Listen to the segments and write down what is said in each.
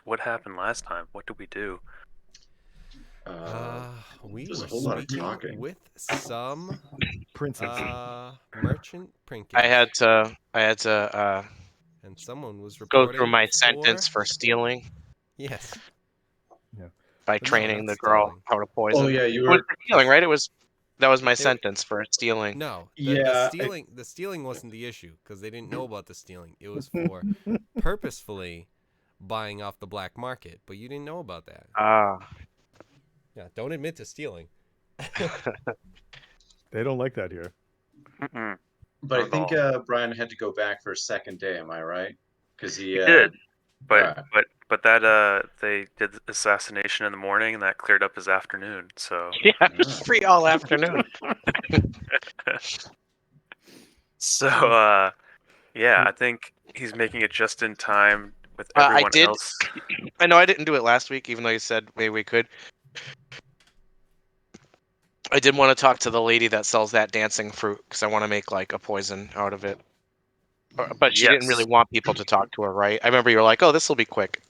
What happened last time? What did we do? We There's a were whole lot of speaking talking. with some Princes. merchant I had prinkers, to and someone was go reporting through my for sentence for stealing yes. by But no, training not the girl stealing. how to poison. Oh yeah, you It was were. for stealing, right? That was my It- sentence for stealing. No, Yeah, the stealing wasn't the issue because they didn't know about the stealing. It was for purposefully buying off the black market, but you didn't know about that. Ah, Yeah, don't admit to stealing. They don't like that here. Mm-mm. But I Not think all. Brian had to go back for a second day. Am I right? Because He did, but Right. but that they did the assassination in the morning, and that cleared up his afternoon. So yeah, I was free all afternoon. so yeah, I think he's making it just in time with I everyone did. else. I know I didn't do it last week, even though you said maybe we could. I did want to talk to the lady that sells that dancing fruit because I want to make like a poison out of it. But she didn't really Yes. want people to talk to her, right? I remember you were like, "Oh, this will be quick."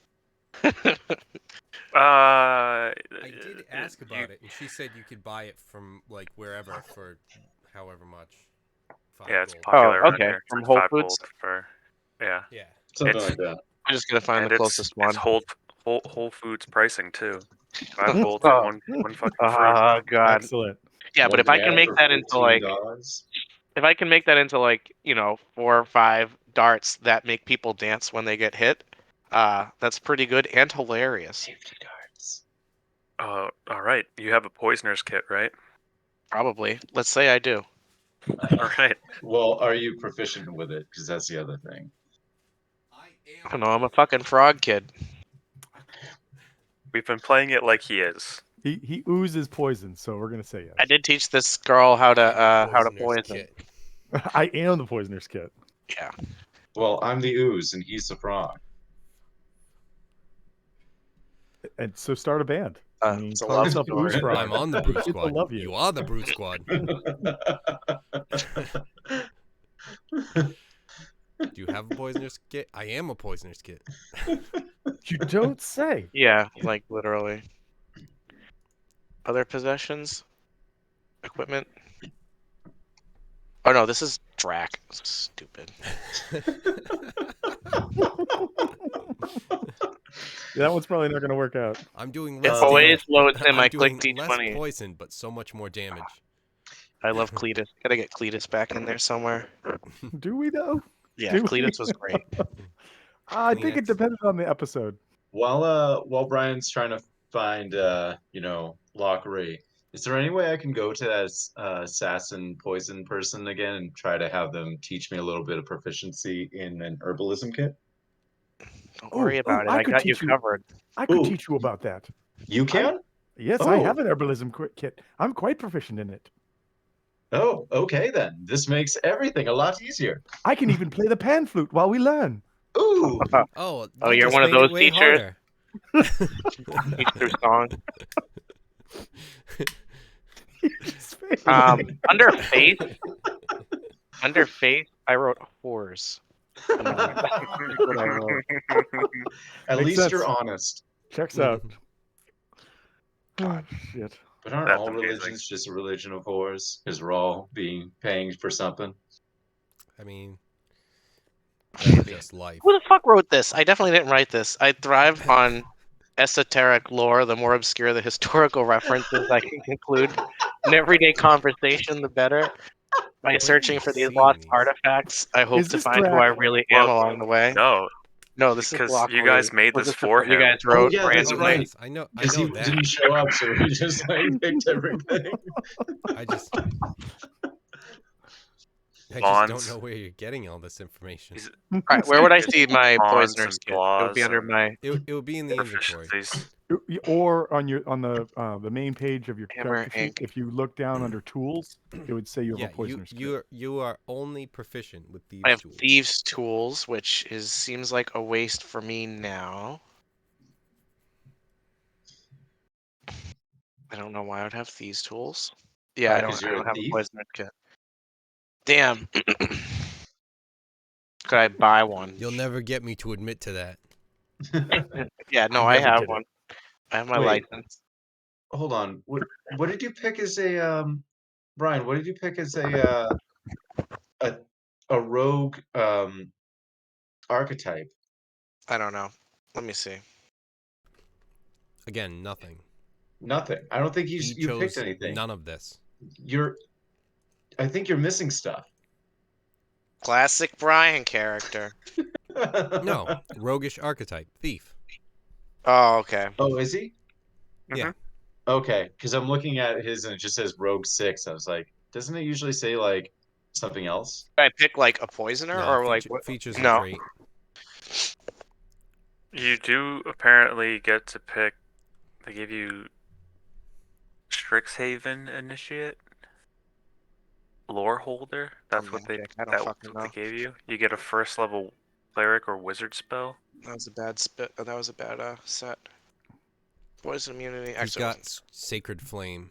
I I did ask about it, and she said you could buy it from like wherever for however much. 5 Yeah, it's gold. popular around okay, here. from It's Whole 5 gold Foods. for yeah. Yeah. Something It's like that. I'm just gonna find and the closest one. it's Whole Foods pricing too. 5 gold for Oh, one fucking fruit. oh God. Excellent. Yeah, but if I can make that into like, $1 if I can make that into like, 4 or 5 darts that make people dance when they get hit, that's pretty good and hilarious. $50. All right. You have a poisoner's kit, right? Probably. Let's say I do. All right. Well, are you proficient with it? Because that's the other thing. I don't know. I'm a fucking frog kid. We've been playing it like he is. He oozes poison, so we're gonna say I yes. did teach this girl how to Poisoner's poison. kit. I am the poisoner's kit. Yeah. Well, I'm the ooze and he's the frog. And so start a band. I mean, It's a call love yourself story. Ooze Frog. I'm on the Brute People Squad. love you. You are the Brute Squad. Do you have a poisoner's kit? I am a poisoner's kit. You don't say. Yeah, like literally. Other possessions? Equipment? Oh no, this is Drac. Stupid. That one's probably not gonna work out. I'm doing It less always damage. loads him. I'm I click doing less D20. poison, but so much more damage. I love Cletus. Gotta get Cletus back in there somewhere. Do we though? Yeah, Do we? Cletus was great. I think it Kleenex. depended on the episode. While Brian's trying to find Lockery, is there any way I can go to that assassin poison person again and try to have them teach me a little bit of proficiency in an herbalism kit? Don't worry about it. I I could got you teach you. covered. I could Ooh. teach you about that. You can? Yes, I Oh. have an herbalism kit. I'm quite proficient in it. Oh, okay then. This makes everything a lot easier. I can even play the pan flute while we learn. Ooh. Oh, Oh, that you're just one of made it those way teachers? harder. Teach through song. Um, Under faith, I wrote whores. That's what I wrote. At Makes least sense. you're honest. Checks out. Oh, shit. But aren't That's all amazing. religions just a religion of whores? Because we're all paying for something. I mean, that's just life. Who the fuck wrote this? I definitely didn't write this. I thrive on esoteric lore. The more obscure the historical references I can include in everyday conversation, the better. By Where searching have for you these seen lost these? artifacts, I hope Is to this find who I Drac? really am Well, along the way. No, No, this is because Block you guys Root. made Was this this for what you him. guys wrote yeah, that's randomly? right. Yes, I know Because he that. didn't show up, so he just picked everything. I just Bonds. don't know where you're getting all this information. He's- All right, where would I see my Bonds poisoner's and kit? It would be flaws under and- my It would be in the inventory. Proficiencies. Or on the main page of your Hammer, character sheet, ink. if you look down under tools, it would say you have Yeah, a poisoner's kit. you are only proficient with these I have tools. thieves' tools, which seems like a waste for me now. I don't know why I would have thieves' tools. Yeah, I 'Cause don't you're a have a thief? poisoner's kit. Damn. Could I buy one? You'll never get me to admit to that. Yeah, no, I I never have did it. one. I have my Wait. license. Hold on. What did you pick as a Brian? What did you pick as a a rogue archetype? I don't know. Let me see. Again, nothing. Nothing. I don't think He you picked chose anything. none of this. I think you're missing stuff. Classic Brian character. No, roguish archetype, thief. Oh, okay. Oh, is he? Yeah. Okay, because I'm looking at his and it just says Rogue 6. I was like, doesn't it usually say like something else? Did I pick like a poisoner No, or like what? features and No. trait. You do apparently get to pick. They give you Strixhaven Initiate, Lore Holder. Oh That's man, what they Jack, I don't that's fucking what they know. gave you. You get a first level cleric or wizard spell. That was a bad spit. That was a bad set. Poison immunity. He's Actually, it got wasn't. sacred flame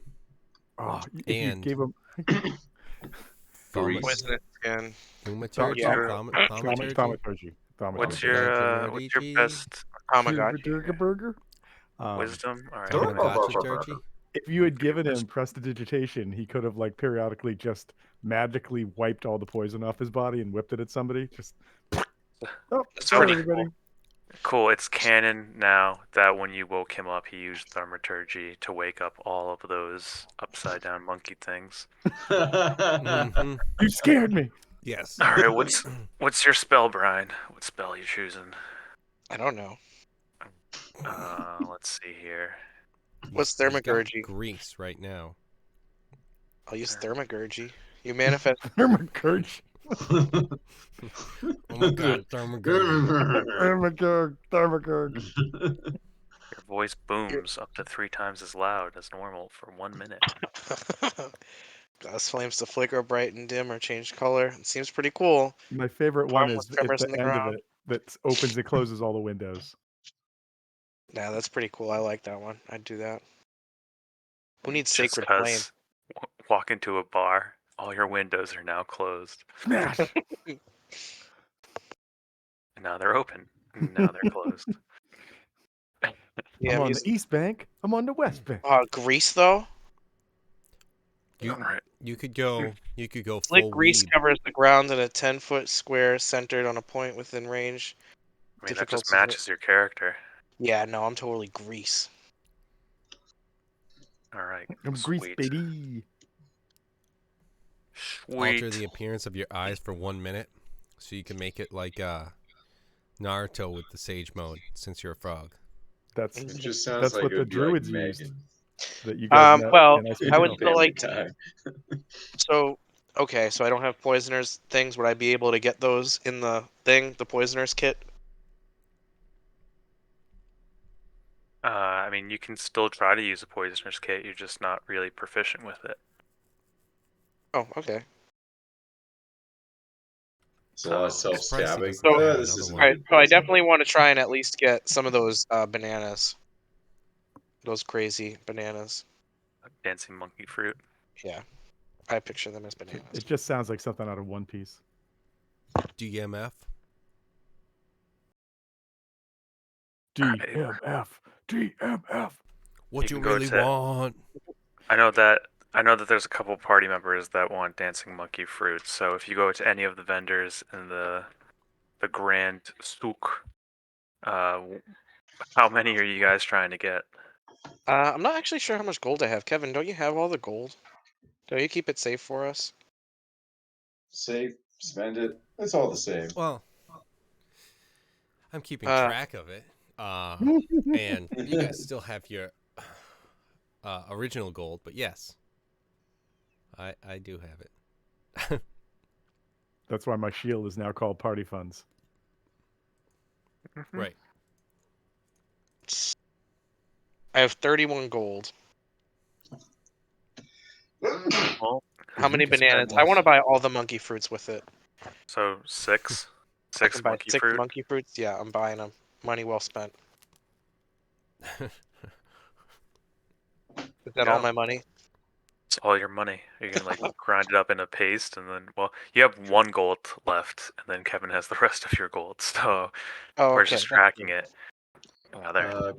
Oh, if you and gave him Grease. Poisonous skin. thaumaturgy, Yeah. thaumaturgy. thaumaturgy. What's Thaumaturgy. your best Tamagotchi. Burger? wisdom? All right. Tamagotchi. If you had given him prestidigitation, he could have like periodically just magically wiped all the poison off his body and whipped it at somebody. Just oh, That's sorry, pretty everybody. cool. It's canon now that when you woke him up, he used thaumaturgy to wake up all of those upside down monkey things. Mm-hmm. You scared me. Yes. All right, what's your spell, Brian? What spell are you choosing? I don't know. Let's see here. What's He's got Thermagurgy? Grease right now. I'll use Thermagurgy. You manifest. Thermagurgy. Oh my god, Thermagurgy. Thermagurg. Your voice booms up to 3 times as loud as normal for 1 minute. Glass flames to flicker, bright and dim, or change color. It seems pretty cool. My favorite one Harmless is at tremors the in the end of ground. it that opens and closes all the windows. Yeah, that's pretty cool. I like that one. I'd do that. Who needs Just sacred flame? because walk into a bar, all your windows are now closed. Smash. And now they're open. And now they're closed. Yeah, I'm I'm on using the east bank. I'm on the west bank. grease though. Alright. You could go Slick full grease weeb. covers the ground in a 10-foot square centered on a point within range. I mean, that just Difficulty- matches your character. Yeah, no, I'm totally grease. Alright, I'm grease, sweet. baby. Sweet. Alter the appearance of your eyes for 1 minute, so you can make it like Naruto with the sage mode, since you're a frog. That's It just sounds that's like what it the would be like druids used. Megan. That you guys met Well, in Ice I would Mountain. still like. Time. So, okay, so I don't have poisoners things. Would I be able to get those in the thing, the poisoners kit? I mean, you can still try to use a poisoner's kit, you're just not really proficient with it. Oh, okay. It's a lot of So, self-stabbing. surprised he doesn't have This another isn't one. a Alright, good so I poison. definitely want to try and at least get some of those bananas. Those crazy bananas. dancing monkey fruit. Yeah, I picture them as bananas. It just sounds like something out of One Piece. DMF. DMF. DMF. What You you can go really to- want? I know that there's a couple party members that want dancing monkey fruit. So if you go to any of the vendors in the Grand Souk, how many are you guys trying to get? I'm not actually sure how much gold I have. Kevin, don't you have all the gold? Don't you keep it safe for us? Save, spend it. It's all the same. Well, I'm keeping Uh, track of it. And you guys still have your original gold, but yes, I do have it. That's why my shield is now called Party Funds. Right. I have 31 gold. Well, How many You can spend bananas? I less. want to buy all the monkey fruits with it. so six I can buy monkey 6 fruit. monkey fruits. Yeah, I'm buying them. Money well spent. Is that all Yeah. my money? It's all your money. You can like grind it up in a paste, and then you have 1 gold left, and then Kevin has the rest of your gold. So Oh, we're okay. just tracking it. Oh, there.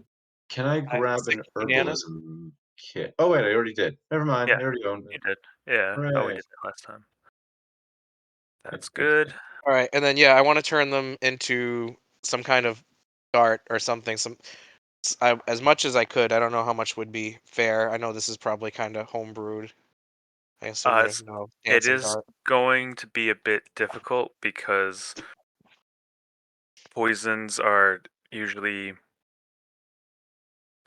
Can I I have grab an 6 bananas. herbalism kit? Oh wait, I already did. Never mind. Yeah, There we go. you did. Yeah. Oh, we Hooray. did that last time. That's good. All right, and then yeah, I want to turn them into some kind of dart or something. As much as I could. I don't know how much would be fair. I know this is probably kind of homebrewed. I assume there's no It dancing is dart. going to be a bit difficult because poisons are usually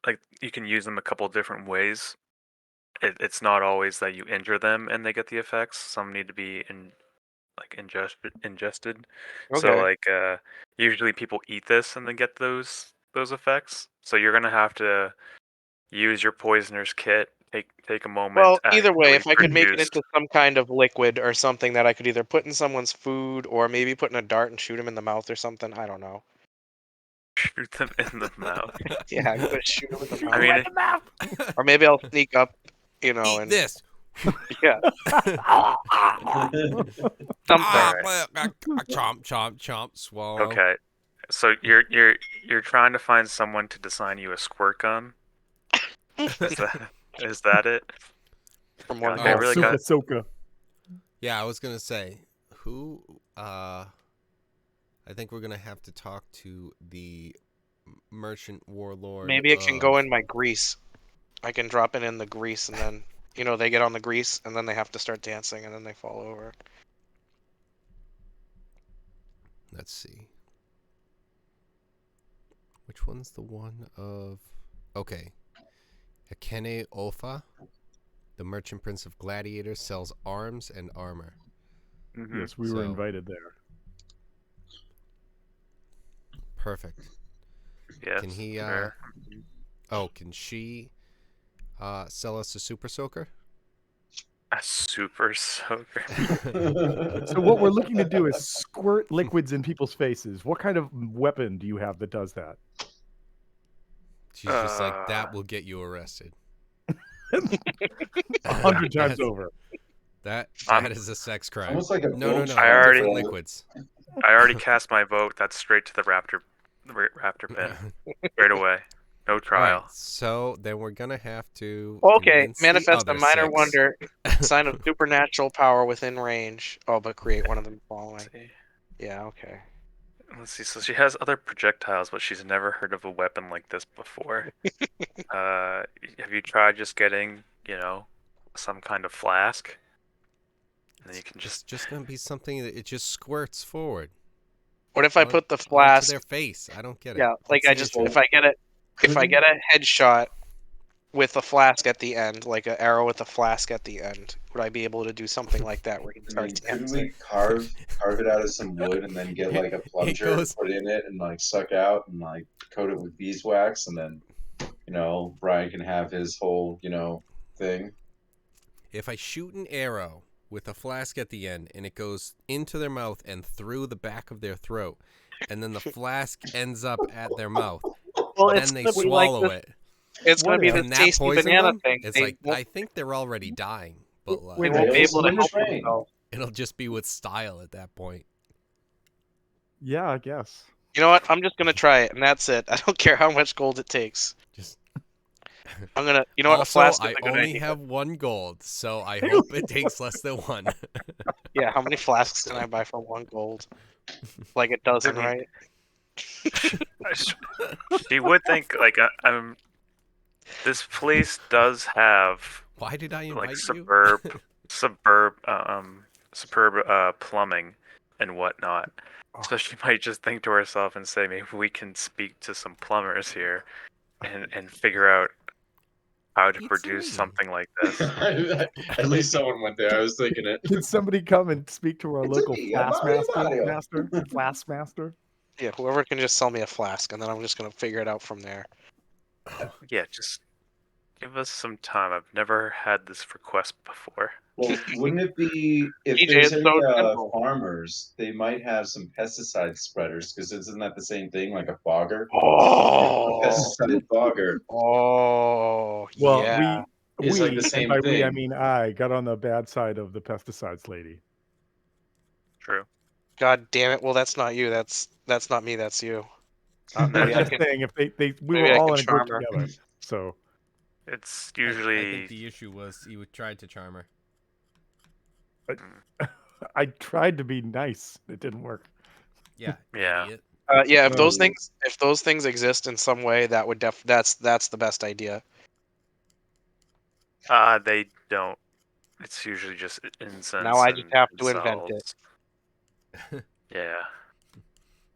like you can use them a couple different ways. It's not always that you injure them and they get the effects. Some need to be ingested. So Okay. usually people eat this and then get those effects. So you're gonna have to use your poisoner's kit. Take a moment Well, to either way, actually if I could make it produce. into some kind of liquid or something that I could either put in someone's food or maybe put in a dart and shoot him in the mouth or something. I don't know. Shoot them in the mouth. Yeah, I'm gonna shoot him in the I mouth. mean, Or maybe I'll sneak up, Eat and this. yeah, something. Chomp, chomp, chomp, swallow. okay. So you're trying to find someone to design you a squirt gun. Is that it? From Yeah, one like, I really Suka got. Soka. Yeah, I was gonna say who. I think we're gonna have to talk to the merchant warlord. Maybe it can go in my grease. I can drop it in the grease, and then they get on the grease, and then they have to start dancing, and then they fall over. Let's see. Which one's the one of? Okay. Akene Ofa, the merchant prince of gladiators, sells arms and armor. Mhm. Yes, we were So- invited there. Perfect. Yes. Can he? there. Can she? Sell us a super soaker. A super soaker. So what we're looking to do is squirt liquids in people's faces. What kind of weapon do you have that does that? She's just like, that will get you arrested. 100 times That's- over. That is a sex crime. Almost like a No. build I already- Different liquids. I already cast my vote. That's straight to the raptor pin straight away. No All trial. right, so then we're gonna have to. Okay, convince the manifest a other minor 6. wonder, sign of supernatural power within range. Oh, but create one of them following. Let's see. Yeah, okay. Let's see. So she has other projectiles, but she's never heard of a weapon like this before. Have you tried just getting, some kind of flask? And then you can It's just gonna be something that it just squirts forward. What if I put the onto flask? their face. I don't get it. Yeah, like What's the issue? if I get a headshot with a flask at the end, like an arrow with a flask at the end, would I be able to do something like that where you can I mean, start couldn't dancing? we carve it out of some wood and then get like a plunger, goes- put in it, and like suck out and like coat it with beeswax, and then Brian can have his whole thing. If I shoot an arrow with a flask at the end and it goes into their mouth and through the back of their throat, and then the flask ends up at their mouth, Well, then they swallow it. It's gonna be What the Can that tasty poison banana them? thing. It's They like won't- I think they're already dying, but they like, Wait, won't be It's able to in help train. themselves. it'll just be with style at that point. Yeah, I guess. You know what? I'm just gonna try it, and that's it. I don't care how much gold it takes. Just I'm gonna. You know what? A also, flask is I a good only idea. have 1 gold, so I hope it takes less than 1. Yeah, how many flasks can I buy for 1 gold? Like a dozen, I mean- right? She would think this place does have Why did I invite like you? superb plumbing and whatnot. So she might just think to herself and say, maybe we can speak to some plumbers here and figure out how to It's produce me. something like this. At least someone went there. I was thinking it. Can somebody come and speak to our It's local me, flask Mario. master? Yeah, whoever can just sell me a flask, and then I'm just gonna figure it out from there. Yeah, just give us some time. I've never had this request before. Well, wouldn't it be if TJ, there's it's any so simple. farmers, they might have some pesticide spreaders because isn't that the same thing, like a fogger? A Oh, pesticide fogger oh, Well, yeah. is like the same and by we I thing. mean I got on the bad side of the pesticides lady. True. God damn it. Well, that's not you. That's not me. That's you. I'm Maybe I just can. saying if we were Maybe I all can in a group charm her. together. So It's I think usually the issue was he tried to charm her. I tried to be nice. It didn't work. Yeah, Yeah. idiot. Yeah, if Oh. those things exist in some way, that would that's the best idea. They don't. It's usually just incense Now I just and have to invent cells. it. Yeah.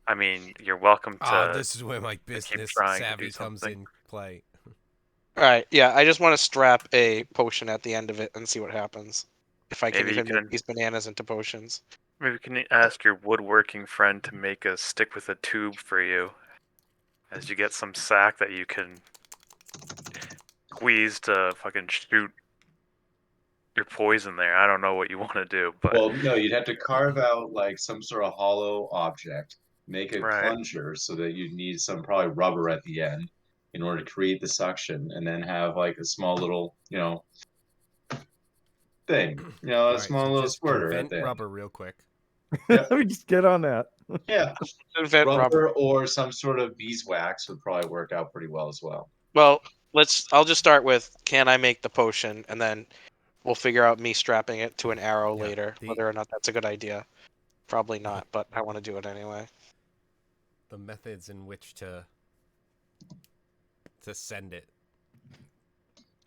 I mean, you're welcome Ah, to this is where my keep business trying to do savvy comes something. in play. All right, yeah, I just want to strap a potion at the end of it and see what happens. If I can Maybe you even make can these bananas into potions. maybe you can ask your woodworking friend to make a stick with a tube for you, as you get some sack that you can squeeze to fucking shoot your poison there. I don't know what you want to do, but Well, no, you'd have to carve out like some sort of hollow object, make a right. plunger so that you'd need some probably rubber at the end in order to create the suction, and then have like a small little, thing, a All right, small so little just squirter at invent the end. rubber real quick. Yeah. Let me just get on that. Yeah, Invent rubber. rubber or some sort of beeswax would probably work out pretty well as well. Well, I'll just start with can I make the potion, and then we'll figure out me strapping it to an arrow Yeah, later, whether or not that's a good idea. Probably not, but I want to do it anyway. The methods in which to send it.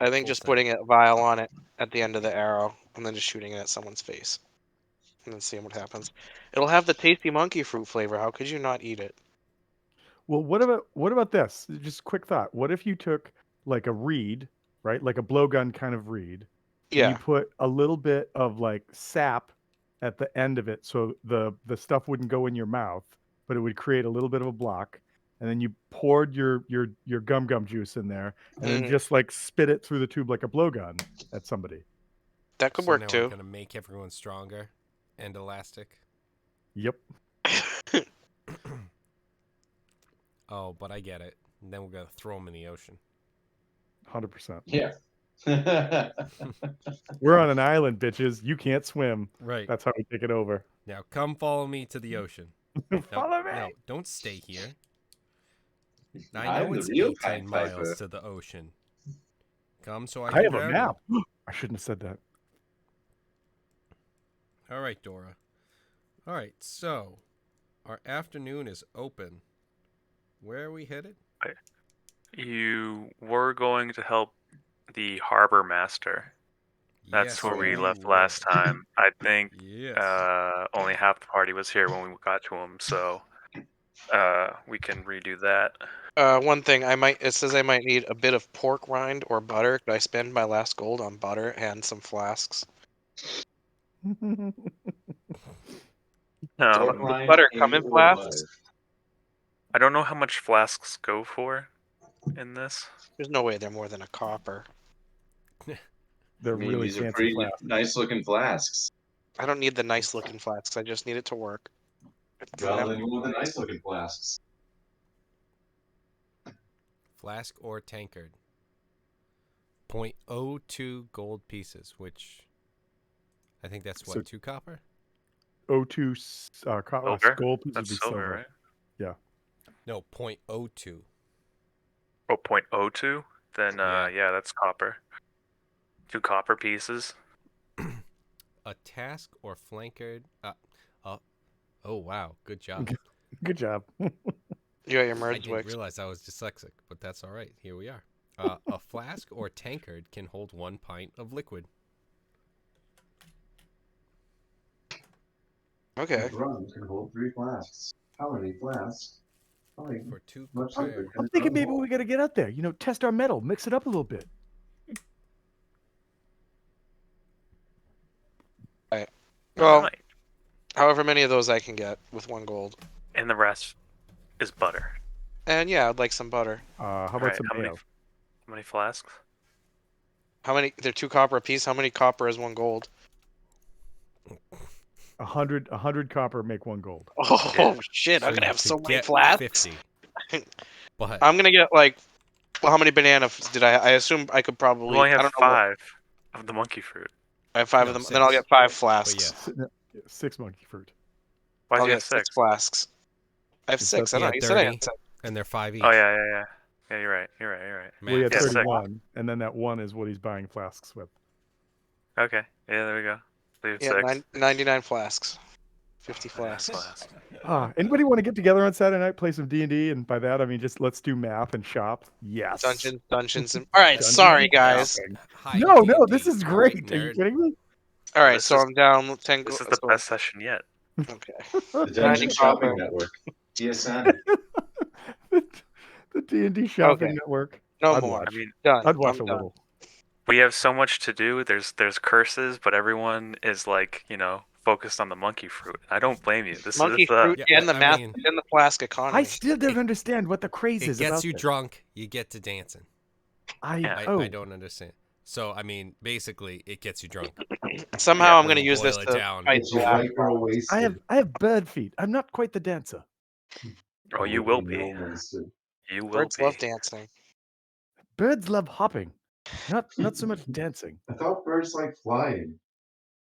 I think Full just send. putting a vial on it at the end of the arrow, and then just shooting it at someone's face, and then seeing what happens. It'll have the tasty monkey fruit flavor. How could you not eat it? Well, what about this? Just quick thought. What if you took like a reed, right? Like a blowgun kind of reed, and you Yeah. put a little bit of like sap at the end of it so the stuff wouldn't go in your mouth, but it would create a little bit of a block. And then you poured your gum juice in there and then Mhm. just like spit it through the tube like a blowgun at somebody. That could So work now we're too. gonna make everyone stronger and elastic. Yep. Oh, but I get it. And then we're gonna throw them in the ocean. 100%. Yeah. We're on an island, bitches. You can't swim. Right. That's how we take it over. Now come follow me to the ocean. No, Follow me. no, don't stay here. I I'm know the it's real 18 Pied miles Piper. to the ocean. Come so I I can have a drown map. you. I shouldn't have said that. All right, Dora. All right, so our afternoon is open. Where are we headed? You were going to help the harbor master. That's Yes, where we you left were. last time. I think Yes. only half the party was here when we got to him, so we can redo that. One thing it says I might need a bit of pork rind or butter. Could I spend my last gold on butter and some flasks? Does Rind, butter come hay, in or flasks? butter. I don't know how much flasks go for in this. There's no way they're more than a copper. They're I mean, really these are fancy pretty flasks. nice looking flasks. I don't need the nice looking flasks. I just need it to work. It doesn't Well, have then to go with the be nice looking flasks. Flask or tankard. 0.02 gold pieces, which I think that's what, So- 2 copper? O2 Silver? gold piece would That's be silver, silver. right? No, 0.02. Oh, 0.02? Then Yeah. yeah, that's copper. 2 copper pieces. A task or flankard. Oh, wow. Good job. Good job. You got your I merge didn't wicks. realize I was dyslexic, but that's all right. Here we are. A flask or tankard can hold 1 pint of liquid. Okay. Rum can hold 3 flasks. How many flasks? For 2 Much copper. liquid I'm can thinking rum maybe hold? we got to get out there. Test our metal, mix it up a little bit. Well, Right. however many of those I can get with 1 gold. And the rest is butter. And yeah, I'd like some butter. How about Alright, some mayo? how many flasks? How many? They're 2 copper a piece. How many copper is 1 gold? 100 copper make 1 gold. Oh Yeah. shit! I'm So gonna you have so could many get flasks. 50. But I'm gonna get like. Well, how many bananas did I? I assume I could You probably. only I have don't know. 5 of the monkey fruit. I have 5 No, of them. Then I'll 6. get 5 flasks. yes. 6 monkey fruit. Why do I'll you get have 6 6? flasks. I have Is 6. that I don't know. Yeah, You said I 30. had 6. And they're 5 each. Oh yeah. Yeah, you're right. You're right. Well, he had Yeah, sick. 31, and then that one is what he's buying flasks with. Okay. Yeah, there we go. Leave Yeah, 6. 99 flasks. 50 Yeah, flasks. Anybody want to get together on Saturday night, play some D&D? And by that, I mean just let's do math and shop. Yes. Dungeons. All right, Dungeons sorry and guys. shopping. Hi, No, D&D. this is All right, great. Are you nerd. kidding me? All right, This so is- I'm down 10. This is the best session yet. Okay. The 90 Dungeon Shopping copper. Network. DSN. The D&D shopping Okay. network. No I'd more. watch. I mean, Done. I'd watch I'm a done. little. we have so much to do. There's curses, but everyone is like, focused on the monkey fruit. I don't blame you. This Monkey is fruit Yeah, and the I math mean- and the flask I economy. still don't understand what the craze It is gets about you this. drunk. You get to dancing. Yeah. I don't understand. So, I mean, basically, it gets you drunk. Somehow Yeah, I'm going to when you use this boil it to down. fight It's the your last white girl wasted. I have bird feet. I'm not quite the dancer. Oh, you will be. Wasted. You will Birds be. love dancing. Birds love hopping, not so much dancing. I thought birds like flying.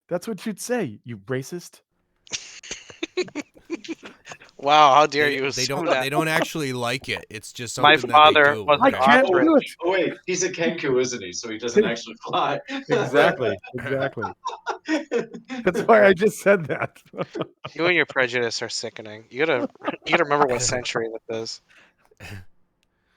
That's what you'd say, you racist. Wow, how dare They, you they assume don't. that? They don't actually like it. It's just My something that they father do. was an okay? I can't ostrich. do it. Oh wait, he's a Kenku, isn't he? So he doesn't actually fly. Exactly. That's why I just said that. You and your prejudice are sickening. You gotta remember what century that is.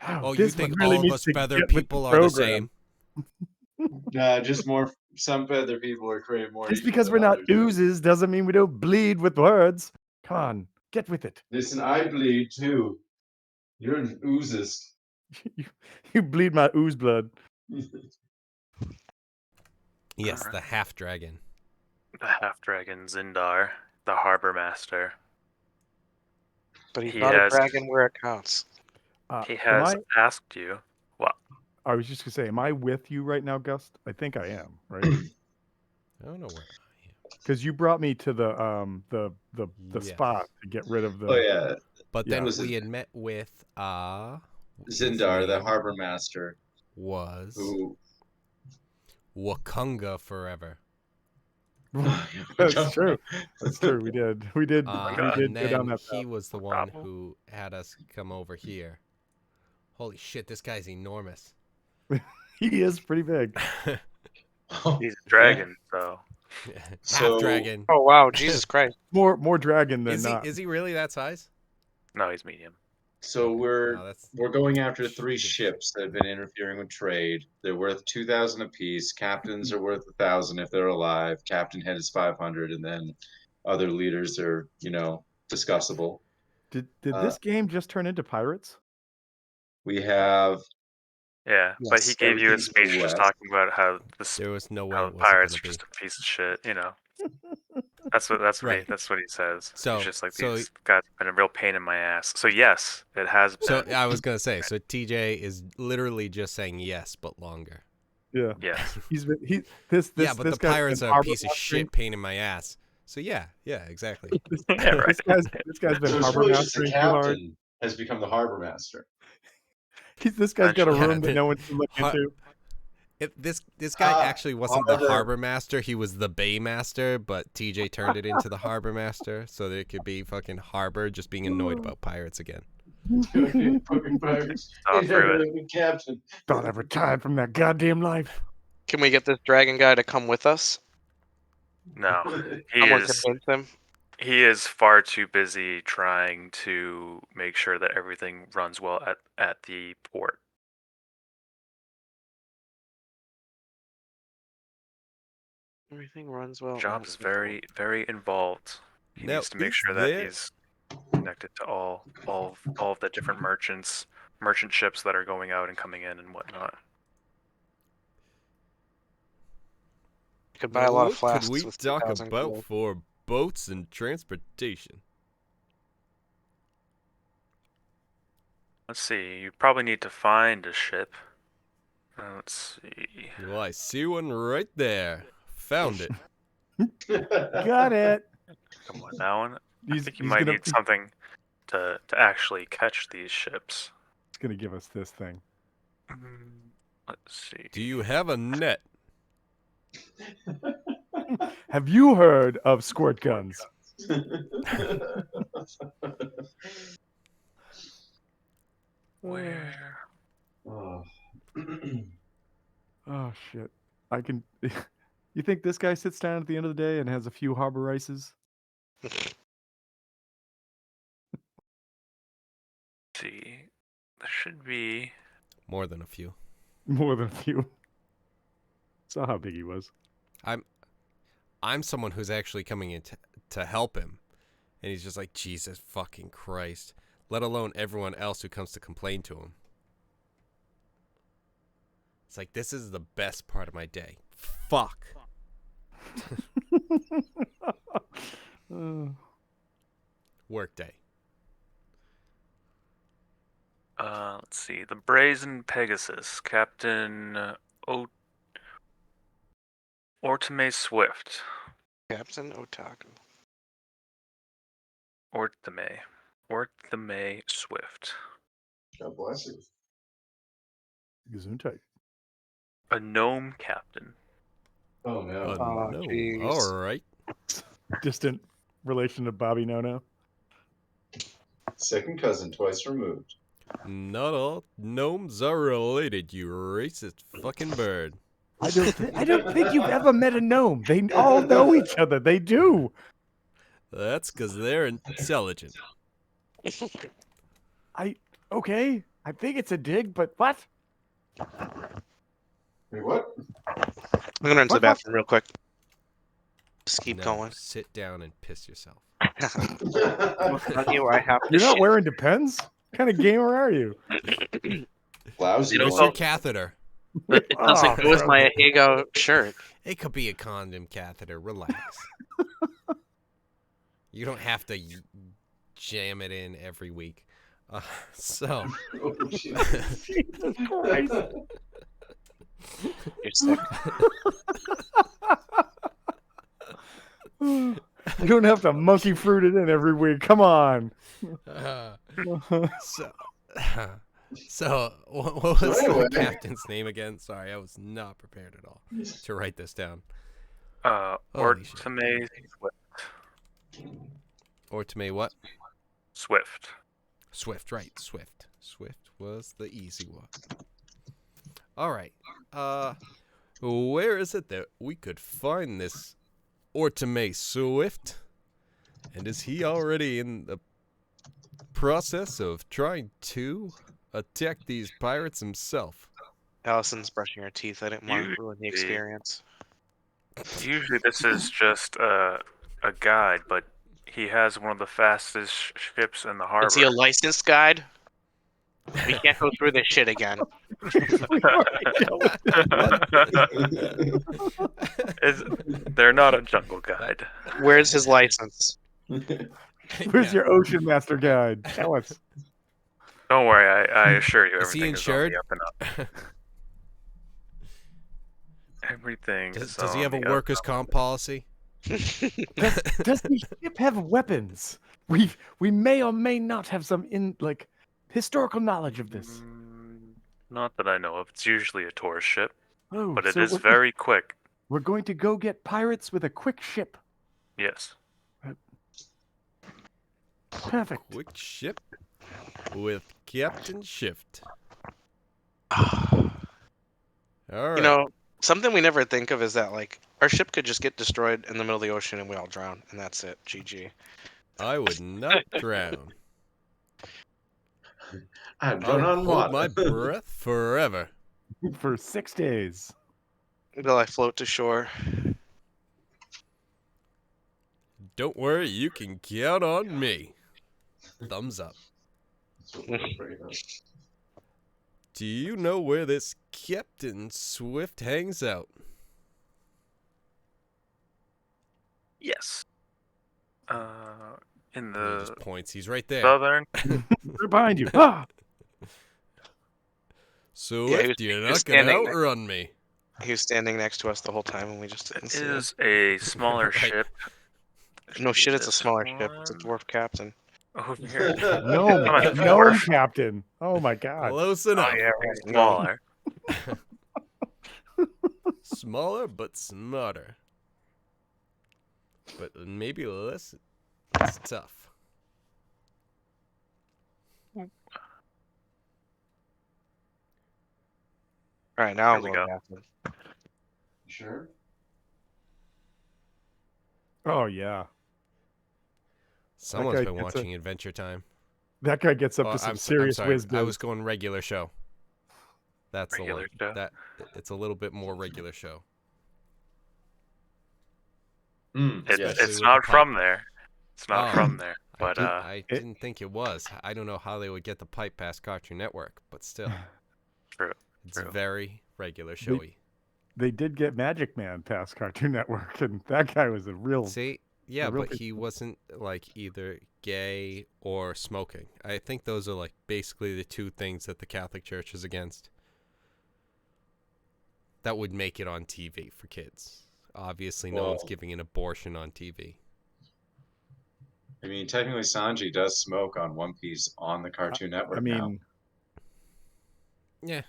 Wow, Oh, you this think one really all of needs us to feathered get with the people are the program. same? Nah, just more. Some feather people are created more. Just equal because than we're not others. oozes doesn't mean we don't bleed with words. Come on, get with it. Listen, I bleed too. You're an oozist. You bleed my ooze blood. Yes, Alright. the half dragon. The half dragon Zindar, the harbor master. But he's He not a has dragon where it counts. he Am has I? asked you. Well, I was just gonna say, am I with you right now, Gust? I think I am, right? I don't know where Because you brought me to the Yes. spot to get rid of the. Oh yeah, But Yeah. then Was it- we had met with his Zindar, the name harbor master, was who Wakunga forever. That's true. That's true. We did. We did And go down then that he path. was the one who had us come over here. Holy shit, this guy's enormous. He is pretty big. he's a dragon, so Half So- dragon. Oh wow, Jesus Christ. More dragon than Is he not. is he really that size? no, he's medium. So we're No, that's we're going after 3 Shit. ships that have been interfering with trade. They're worth 2,000 apiece. Captains are worth 1,000 if they're alive. Captain head is 500, and then other leaders are, discussable. Did Uh, this game just turn into pirates? We have Yeah, but he Yes, gave you a everything's to the speech just west. talking about how there was no way how it wasn't pirates gonna are be. just a piece of shit. That's what Right. that's what he says. So- He's just like, so- these guys have been a real pain in my ass. So yes, it has been. So I was gonna say, so TJ is literally just saying yes, but longer. Yeah. Yes. This Yeah, but this the guy's pirates been are a harbor piece of mastering- shit pain in my ass. So yeah, exactly. Yeah, right. This guy's been So it's harbor really just the mastering too hard. captain has become the harbor master. This guy's got a Yeah, room that no one can look har- into. This guy actually wasn't the harbor. harbor master. He was the bay master, but TJ turned it into the harbor master, so there could be fucking harbor just being annoyed about pirates again. Fucking pirates. Oh, He's through never it. been captain. Thought I retired from that goddamn life. Can we get this dragon guy to come with us? No, he Someone is convince him. he is far too busy trying to make sure that everything runs well at the port. Everything runs well. Job is very very involved. He Now, needs to make is sure that there- he's connected to all of the different merchant ships that are going out and coming in and whatnot. You could buy a lot of What flasks could we with talk 2,000 about gold. for boats and transportation? Let's see. You probably need to find a ship. Let's see. Well, I see one right there. Found it. Got it. Come on, that one. I He's, think you he's might gonna need something to actually catch these ships. he's gonna give us this thing. Let's see. Do you have a net? Have you heard of squirt guns? Where? Oh. Oh shit! I can. You think this guy sits down at the end of the day and has a few harbor ices? See, there should be. More than a few. More than a few. Saw how big he was. I'm someone who's actually coming in to help him, and he's just like, Jesus fucking Christ. Let alone everyone else who comes to complain to him. It's like, this is the best part of my day. Fuck. Uh, Work day. Let's see. The Brazen Pegasus, Captain Ortame Swift. Captain Otaku. Ortame Swift. God bless you. Gesundheit. A gnome captain. Oh no. Oh, no. jeez. All right. Distant relation to Bobby No. Second cousin twice removed. Not all gnomes are related, you racist fucking bird. I don't think you've ever met a gnome. They all know each other. They do. That's because they're intelligent. Okay. I think it's a dig, but what? Wait, what? I'm gonna run to the What? bathroom real quick. Just keep No, going. sit down and piss yourself. On you, I have to You're not shit. wearing Depends? What kind of gamer are you? Lousy. You don't Where's go- your catheter? It doesn't Oh, go with my gross. Ahego shirt. It could be a condom catheter. Relax. You don't have to jam it in every week. So, Oh, Jesus. Jesus Christ. You're sick. You don't have to monkey fruit it in every week. Come on. so, so what was So anyway. the captain's name again? Sorry, I was not prepared at all to write this down. Holy shit. Ortame Ortame what? Swift. Swift, right? Swift. Swift was the easy one. All right. Where is it that we could find this Ortame Swift? And is he already in the process of trying to attack these pirates himself? Allison's brushing her teeth. I didn't want to ruin the Usually- experience. Usually this is just a guide, but he has one of the fastest ships in the harbor. Is he a licensed guide? We can't go through this shit again. They're not a jungle guide. Where's his license? Where's your Ocean Master guide? Tell us. Don't worry, I assure you Is he everything is on insured? the up and up. Everything Does is he on have a the up workers' and up. comp policy? Does the ship have weapons? We may or may not have some historical knowledge of this. Not that I know of. It's usually a tourist ship, Oh, but it so is we're- very quick. We're going to go get pirates with a quick ship. Yes. Perfect. Quick ship with Captain Shift. You All right. know, something we never think of is that like our ship could just get destroyed in the middle of the ocean and we all drown, and that's it. GG. I would not drown. I've I run would on hold water. my breath forever. For 6 days. Until I float to shore. Don't worry, you can count on me. Thumbs up. Do you know where this Captain Swift hangs out? Yes. In He the just points. He's right there. southern. Right behind you. Ah! Swift, he you're was not gonna standing outrun me. He was standing next to us the whole time, and we just didn't It see him. is a smaller Right. ship. No shit, it's a This smaller ship. It's a one dwarf captain. over here. Gnome, Come on, gnome dwarf. captain. Oh my god. Close enough. Oh yeah, right. No. Smaller. Smaller but smarter. But maybe less tough. All right, now Here I'm we going go. bathroom. Sure. Oh yeah, Someone's guy been gets watching Adventure Time. that guy gets up Oh, to some I'm serious sorry. whiz I was biz. going regular show. That's the one. Regular show. That it's a little bit more regular show. It's Especially Yes. it's with the not pipe. from there. It's not Oh, from there. But I It- didn't think it was. I don't know how they would get the pipe past Cartoon Network, but still, true. it's True. very regular They- showy. They did get Magic Man past Cartoon Network, and that guy was a real. See, yeah, real but he wasn't like either gay or smoking. I think those are like basically the two things that the Catholic Church is against. That would make it on TV for kids. Obviously, no one's Well, giving an abortion on TV. I mean, technically, Sanji does smoke on One Piece on the Cartoon Network I mean, Yeah.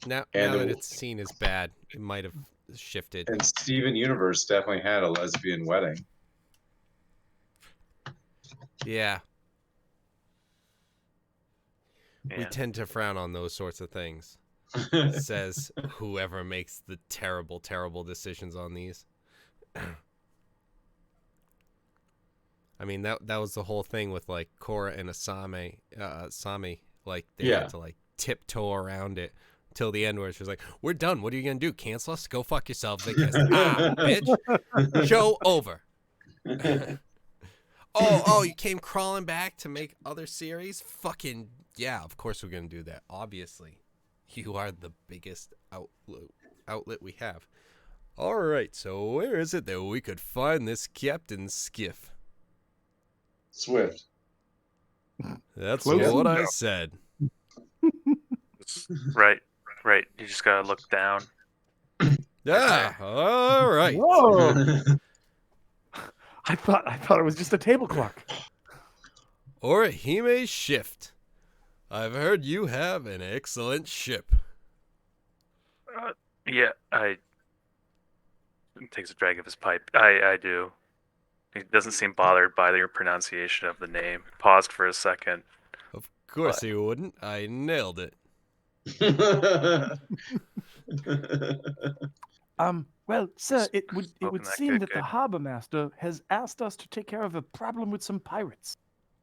Now And that it- it's seen as bad, it might have shifted. and Steven Universe definitely had a lesbian wedding. Yeah. We Yeah. tend to frown on those sorts of things. Says whoever makes the terrible, terrible decisions on these. I mean, that was the whole thing with like Korra and Sami. Like they Yeah. had to like tiptoe around it till the end, where she was like, "We're done. What are you gonna do? Cancel us? Go fuck yourselves." They kissed. Bitch. Show over. Oh, you came crawling back to make other series? Fucking yeah, of course we're gonna do that. Obviously, you are the biggest outlet we have. All right, so where is it that we could find this Captain Skiff? Swift. That's Close what enough. I said. It's right. Right. You just gotta look down. Ah, all right. whoa! I thought it was just a table clock. Orihime Shift. I've heard you have an excellent ship. Yeah, he takes a drag of his pipe. I do. He doesn't seem bothered by your pronunciation of the name. Paused for a second. Of course What? he wouldn't. I nailed it. Well, sir, it would Smoking that seem good, that the good. harbor master has asked us to take care of a problem with some pirates,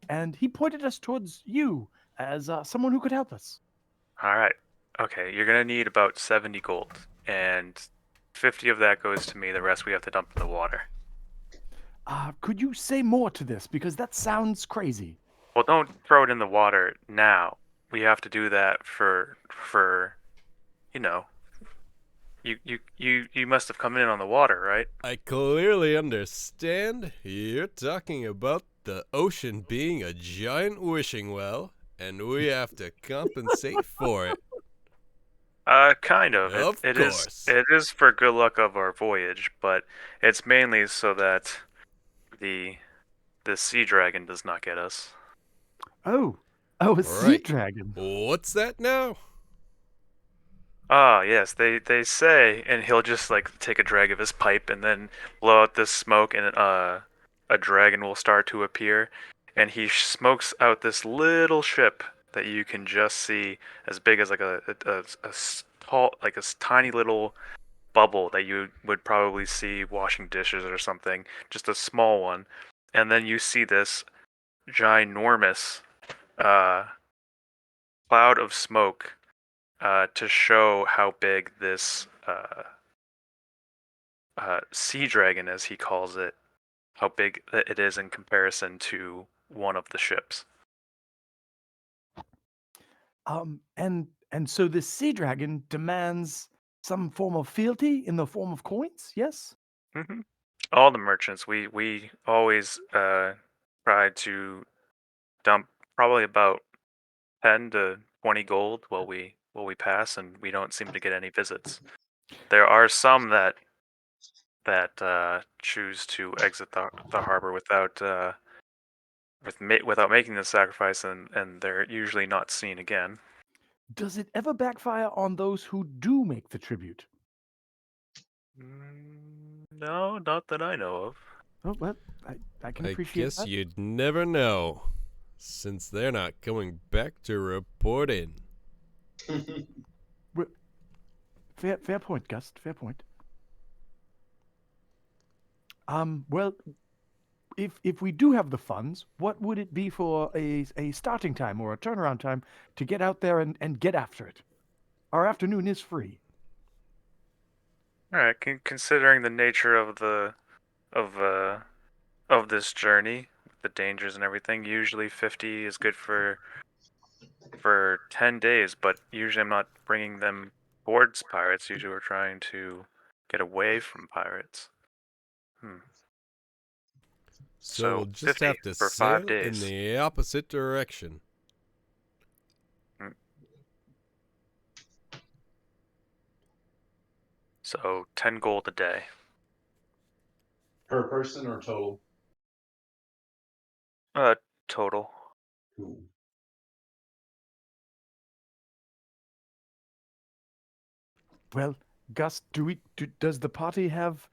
and he pointed us towards you as someone who could help us. All right. Okay, you're gonna need about 70 gold, and 50 of that goes to me. The rest we have to dump in the water. Could you say more to this, because that sounds crazy? Well, don't throw it in the water now. We have to do that for you know. You must have come in on the water, right? I clearly understand. You're talking about the ocean being a giant wishing well, and we have to compensate for it. Kind of. Of It course. it is for good luck of our voyage, but it's mainly so that the sea dragon does not get us. Oh, a sea Right. dragon. What's that now? Ah, yes, they say, and he'll just like take a drag of his pipe and then blow out this smoke, and a dragon will start to appear, and he smokes out this little ship that you can just see as big as like tall, like tiny little bubble that you would probably see washing dishes or something, just a small one, and then you see this ginormous uh, cloud of smoke to show how big this sea dragon, as he calls it, how big it is in comparison to one of the ships. And so this sea dragon demands some form of fealty in the form of coins. Yes. hmm All the merchants, we always try to dump probably about 10 to 20 gold while we pass, and we don't seem to get any visits. There are some that choose to exit the harbor without making the sacrifice, and they're usually not seen again. Does it ever backfire on those who do make the tribute? No, not that I know of. Oh, well, I can I appreciate guess that. you'd never know, since they're not coming back to report in. Fair point, Gust. Fair point. Well, if we do have the funds, what would it be for a starting time or a turnaround time to get out there and get after it? Our afternoon is free. All right, considering the nature of the of uh of this journey, the dangers and everything, usually 50 is good for 10 days, but usually I'm not bringing them towards pirates. Usually we're trying to get away from pirates. Hmm. So we'll So just 50 have to for 5 sail in days. the opposite direction. Hmm. So 10 gold a day. Per person or total? Uh, total. Cool. Well, Gus, does the party have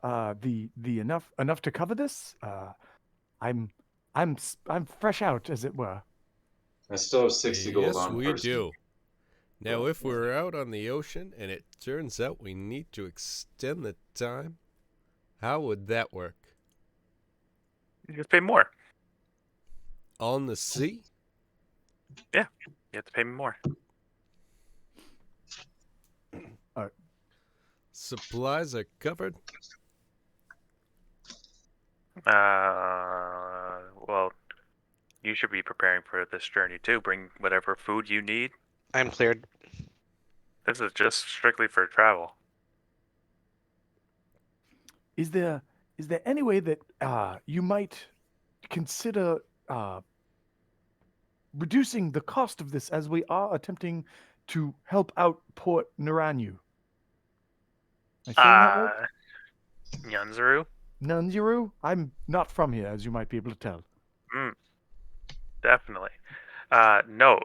the enough to cover this? I'm I'm fresh out, as it were. I still have 60 gold Yes, on we person. do. Now, So, if we're out on the ocean and it turns out we need to extend the time, how would that work? You have to pay more. On the sea? Yeah, you have to pay me more. Supplies are covered? Well, you should be preparing for this journey too. Bring whatever food you need. I'm cleared. This is just strictly for travel. Is there any way that you might consider reducing the cost of this as we are attempting to help out Port Naranyu? Am I saying that right? Uh, Nyanzaru? Nanjiru? I'm not from here, as you might be able to tell. Mm, definitely. No,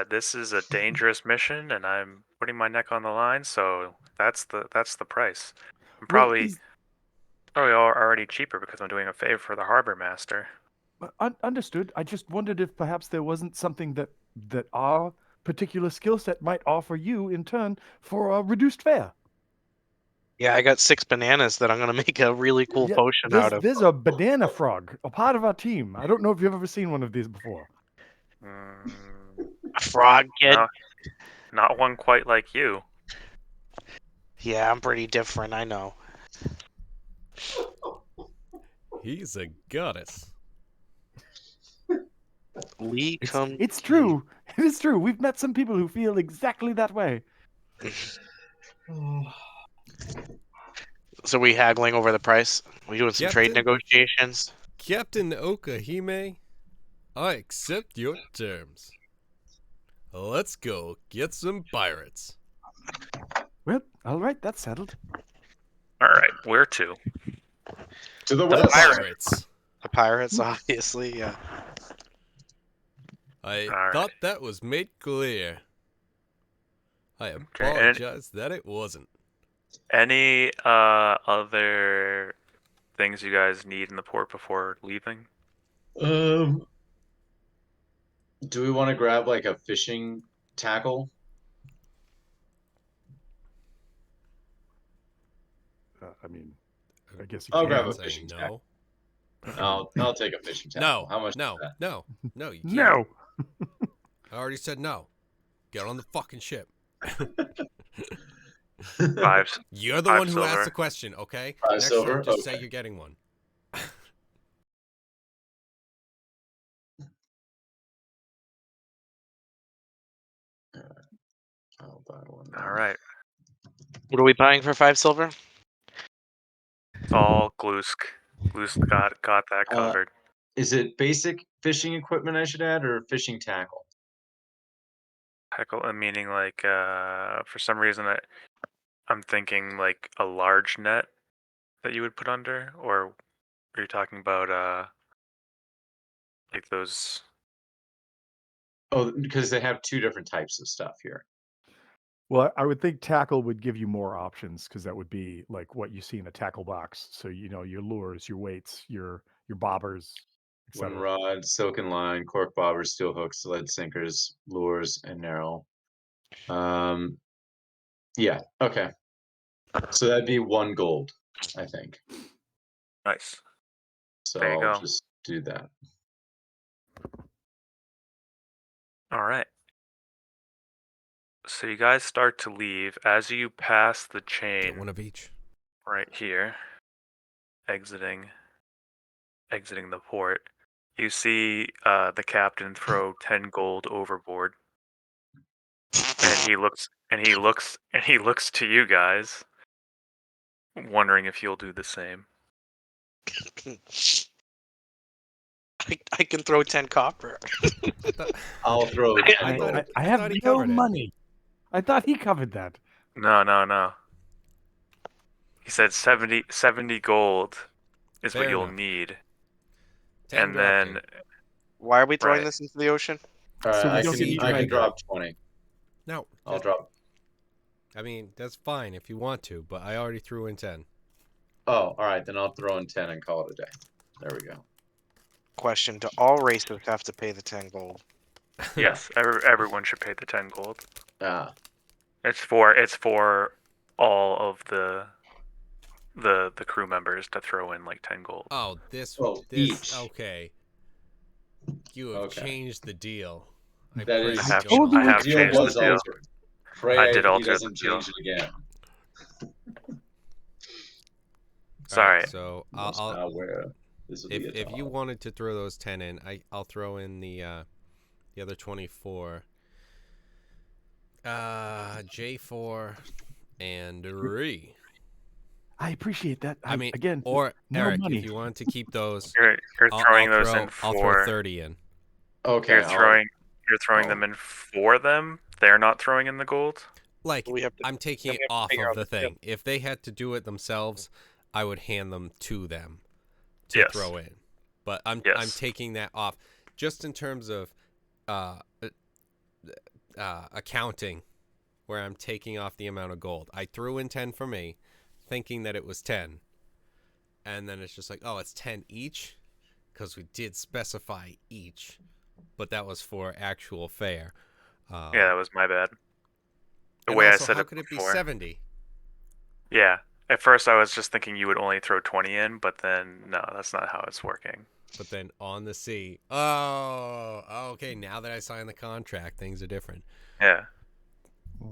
this is a dangerous mission, and I'm putting my neck on the line. So that's the price. I'm Well, probably already cheaper because I'm doing a favor for the harbor master. understood. I just wondered if perhaps there wasn't something that our particular skill set might offer you in turn for a reduced fare. Yeah, I got 6 bananas that I'm gonna make a really cool Yeah, potion out of. there's a banana frog, a part of our team. I don't know if you've ever seen one of these before. Mm, A frog kid. no, not one quite like you. Yeah, I'm pretty different. I know. He's a goddess. Lee It's come it's tea. true. It is true. We've met some people who feel exactly that way. So we haggling over the price? We doing some trade Captain? negotiations? Captain Okahime, I accept your terms. Let's go get some pirates. Well, all right, that's settled. All right, where to? to the The The west. pirate. pirates. The pirates, obviously. Yeah. I All right. thought that was made clear. I Okay. And apologize that it wasn't. any other things you guys need in the port before leaving? Um, do we want to grab like a fishing tackle? I mean, I guess you I'll grab can. a Say fishing no. I'll take a fishing tackle. No, How much no, is that? no, no, you can't. No. I already said no. Get on the fucking ship. Five, You're the five one who asked silver. the question, okay? 5 Next silver? time, just say Okay. you're getting one. I'll buy one All then. right. What are we buying for 5 silver? It's all Glusk. Glusk got that Uh, covered. is it basic fishing equipment I should add or fishing tackle? Heckle, meaning like for some reason I'm thinking like a large net that you would put under, or are you talking about like those? Oh, because they have two different types of stuff here. Well, I would think tackle would give you more options because that would be like what you see in a tackle box. So your lures, your weights, your bobbers, One etc. rod, silken line, cork bobbers, steel hooks, lead sinkers, lures, and narrow. Yeah. Okay. So that'd be 1 gold, I think. Nice. So There you I'll go. just do that. All right. So you guys start to leave as you pass the Get chain one of each. right here, exiting the port. You see the captain throw 10 gold overboard, and he looks to you guys, wondering if you'll do the same. I can throw 10 copper. I thought, I'll throw I- 10 gold. I I have thought he no covered it. money. I thought he covered that. No. He said 70 gold is what Fair you'll enough. need. 10 And dropped then in. Why are we throwing Right. this into the ocean? So we I don't can get I can dragon. drop 20. No, I'll just, drop. I mean, that's fine if you want to, but I already threw in 10. Oh, all right. Then I'll throw in 10 and call it a day. There we go. Question: do all racers have to pay the 10 gold? yes, everyone should pay the 10 gold. Ah, It's for all of the crew members to throw in like 10 gold. Oh, this, each. okay. You have Okay. changed the deal. I That pray is. you I don't told you I The have deal changed the was deal. altered. Pray I did he alter the doesn't deal. change it again. Sorry. Alright, so Must I'll not wear. This will be a if you top. wanted to throw those 10 in, I'll throw in the other 24. J4 and Ree. I appreciate that. I mean, again, or no Eric, money. if you wanted to keep those, You're throwing those in I'll throw for 30 in. Okay. you're throwing Oh. them in for them. They're not throwing in the gold. Like, We have to- I'm taking we it have to off figure of out the the deal. thing. If they had to do it themselves, I would hand them to them to Yes. throw in. But I'm Yes. taking that off just in terms of accounting, where I'm taking off the amount of gold. I threw in 10 for me, thinking that it was 10. And then it's just like, oh, it's 10 each? Because we did specify each. But that was for actual fare. Yeah, that was my bad. The and way also, I said how it could it be before. 70? Yeah. At first, I was just thinking you would only throw 20 in, but then no, that's not how it's working. But then on the sea. Oh, okay. Now that I signed the contract, things are different. Yeah.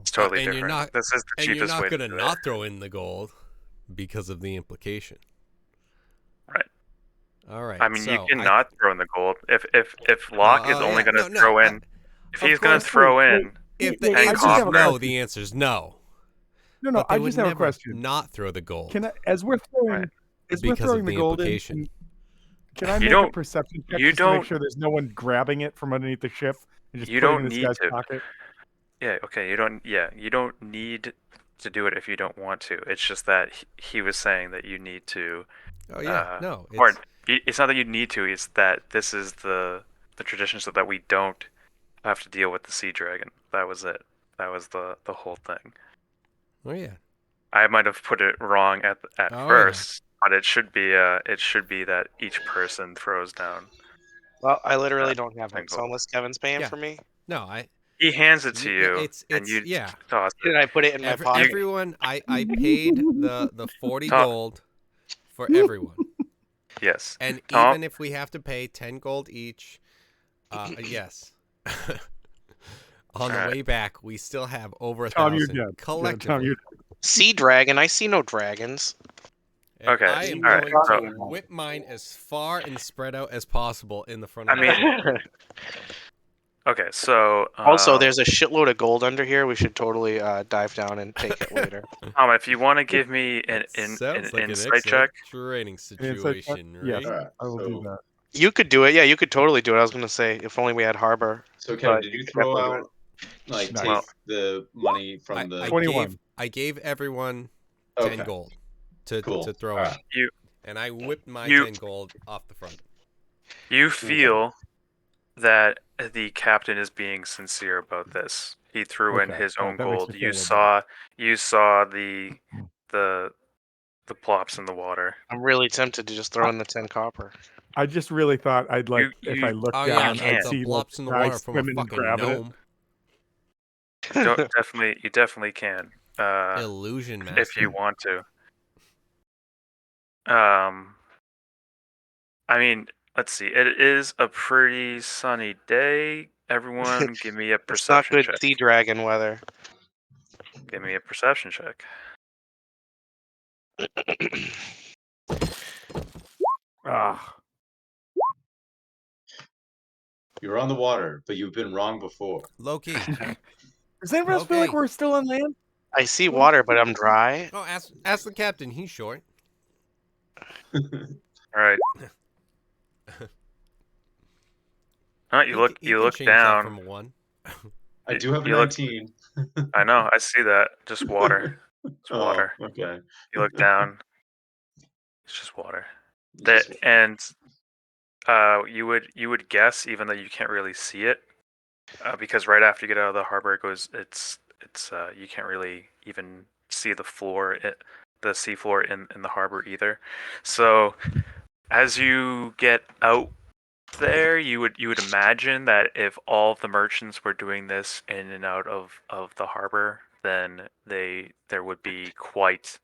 It's totally and different. you're not, This is the and you're cheapest not way to gonna do not it. throw in the gold because of the implication. Right. All right. I mean, you so cannot throw in the gold. If Locke is only yeah, going to no, throw in, if of he's going to course. throw in If the 10 answer is copper, no, the answer is no. No, But they I would just have a never question. not throw the gold Can I, as we're throwing, Right. as we're because throwing of the the gold in, implication. can I You make a don't- perception check you just to make don't- sure there's no one grabbing it from underneath the ship and just you putting it don't in this need guy's to. pocket? Yeah, okay, you don't need to do it if you don't want to. It's just that he was saying that you need to. Oh yeah, no, Or it's not that you need to. It's that this is the tradition, so that we don't have to deal with the sea dragon. That was it. That was the whole thing. oh yeah. I might have put it wrong at Oh, first, but it should be that each person throws down. Well, I literally don't have 10 it. So gold. unless Kevin's paying Yeah. for me, No, He hands it to you, It's and you yeah. toss then it. I put it in my pocket. Everyone, I paid the 40 Tom- gold for everyone. Yes. And Tom- even if we have to pay 10 gold each, yes. On the Alright. way back, we still have over Tom, you're 1,000 dead. collectively. Tom, you're Sea dragon. I see no dragons. And Okay, I am alright, going to so- whip mine as far and spread out as possible in the front of I the mean- ship. Okay, so Also, there's a shitload of gold under here. We should totally dive down and take it later. if you want to give me an Sounds like an insight excellent check, training An insight check? situation, Yes. right? All right. I will do So, that. You could do it. Yeah, you could totally do it. I was gonna say if only we had harbor. so Kevin, But did you you could throw definitely do out like Nice. take Well- the money from the? 21. I gave everyone 10 Okay. gold to Cool. throw All in. right. And I whipped my You- 10 gold off the front. you feel that the captain is being sincere about this. He threw in Okay, his all own right, that makes gold. me feel a little You saw the plops in the water. I'm really tempted to just throw in the 10 copper. I just really thought I'd like if I looked Oh down, yeah, I'd can't. the see plops like in the the guy water from a swimming and fucking grabbing it. gnome. You definitely can. Illusion If you master. want to. Um, I mean, let's see. It is a pretty sunny day. Everyone, give me a It's not perception good check. sea dragon weather. Give me a perception check. Ah, You're on the water, but you've been wrong before. Loki. does anyone else feel like Okay. we're still on land? I see water, but I'm dry. Oh, ask the captain. He's short. All right. He You can look change that down. from a 1. I do have a You look. 19. I know. I see that. Just water. It's Oh, water. okay. You look down. It's just water. That Just- and you would guess, even though you can't really see it, because right after you get out of the harbor, it goes. It's you can't really even see the the seafloor in the harbor either. So as you get out there, you would imagine that if all of the merchants were doing this in and out of the harbor, then there would be quite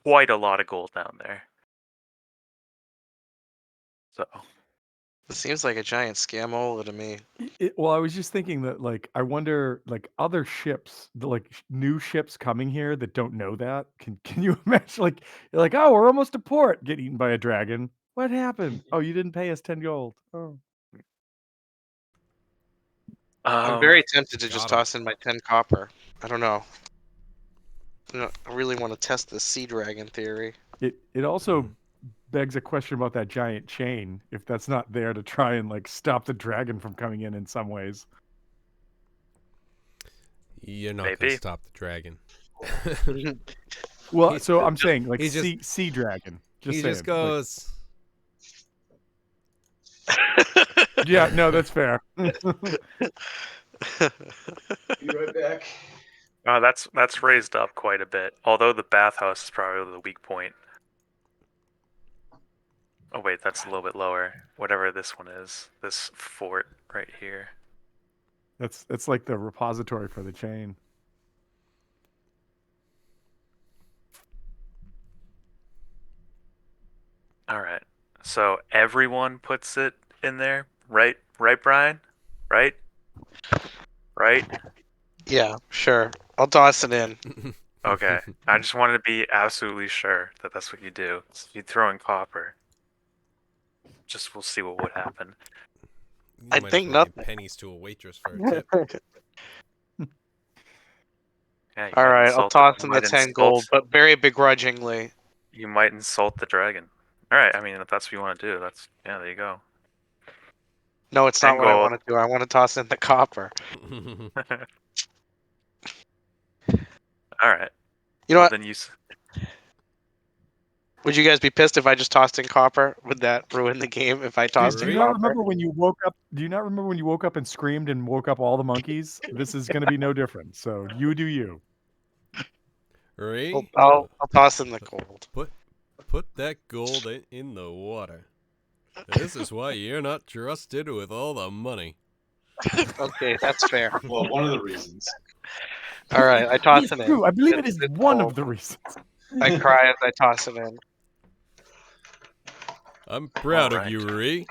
a lot of gold down there. So It seems like a giant scamola to me. Well, I was just thinking that, like, I wonder, like, other ships, new ships coming here that don't know that. Can you imagine, like, you're like, oh, we're almost to port, get eaten by a dragon. What happened? Oh, you didn't pay us 10 gold. Oh, I'm um very tempted to just Got him. toss in my 10 copper. I don't know. I really want to test this sea dragon theory. it also begs a question about that giant chain. If that's not there to try and like stop the dragon from coming in some ways. You're not gonna maybe. stop the dragon. Well, He- so I'm saying like he just- sea dragon. Just he saying. just like- goes. yeah, no, that's fair. Be right back. That's raised up quite a bit. Although the bathhouse is probably the weak point. Oh wait, that's a little bit lower. Whatever this one is, this fort right here. That's like the repository for the chain. All right. So everyone puts it in there, right? Right, Brian? Right? Right? Yeah, sure. I'll toss it in. Okay. I just wanted to be absolutely sure that that's what you do. So if you throw in copper, just we'll see what would happen. You I might think as well give nothing. pennies to a waitress for a tip. Yeah, you All might right, I'll insult toss you in the might 10 insult gold, but very begrudgingly. you might insult the dragon. All right. I mean, if that's what you want to do, that's yeah. There you go. No, it's 10 not what I gold. want to do. I want to toss in the copper. All right. You know Well, what? then Would you guys be pissed if I just tossed in copper? Would that ruin the game if I tossed Do in you Great. not copper? remember when you woke up? Do you not remember when you woke up and screamed and woke up all the monkeys? This is going to be no different. So you do you. Ray, I'll toss in the gold. put that gold in the water. This is why you're not trusted with all the money. Okay, that's fair. Well, one of the reasons. All right, I toss It's it in. true. I believe it It's- is it's one gold. of the reasons. I cry as I toss it in. I'm proud of Alright. you, Ray.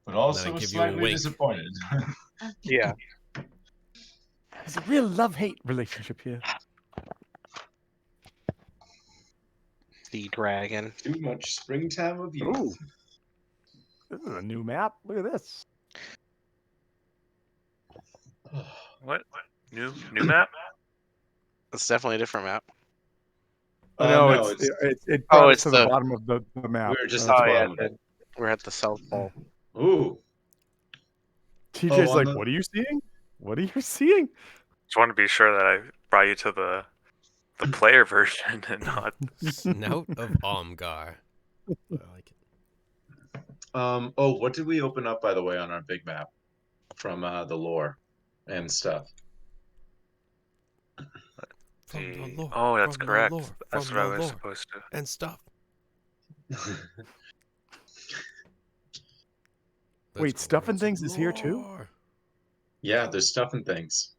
But I also give you a slightly wink. disappointed. Yeah. There's a real love-hate relationship here. Sea dragon. Too much springtime of youth. Ooh. This is a new map. Look at this. What? New map? It's definitely a different map. Oh, no, no, it brought us it's to the the- bottom of the map. we're just Oh, at the Oh yeah, bottom of it. we're at the South Pole. Ooh. TJ's on like, the- what are you seeing? What are you seeing? Just want to be sure that I brought you to the player version and not. Snout of Omgar. I like it. Oh, what did we open up, by the way, on our big map from the lore and stuff? From the lore. Oh, that's from correct. The lore, That's from what I the was lore supposed to. and stuff. Let's Wait, go Stuff and learn Things some is here too? lore. Yeah, there's stuff and things.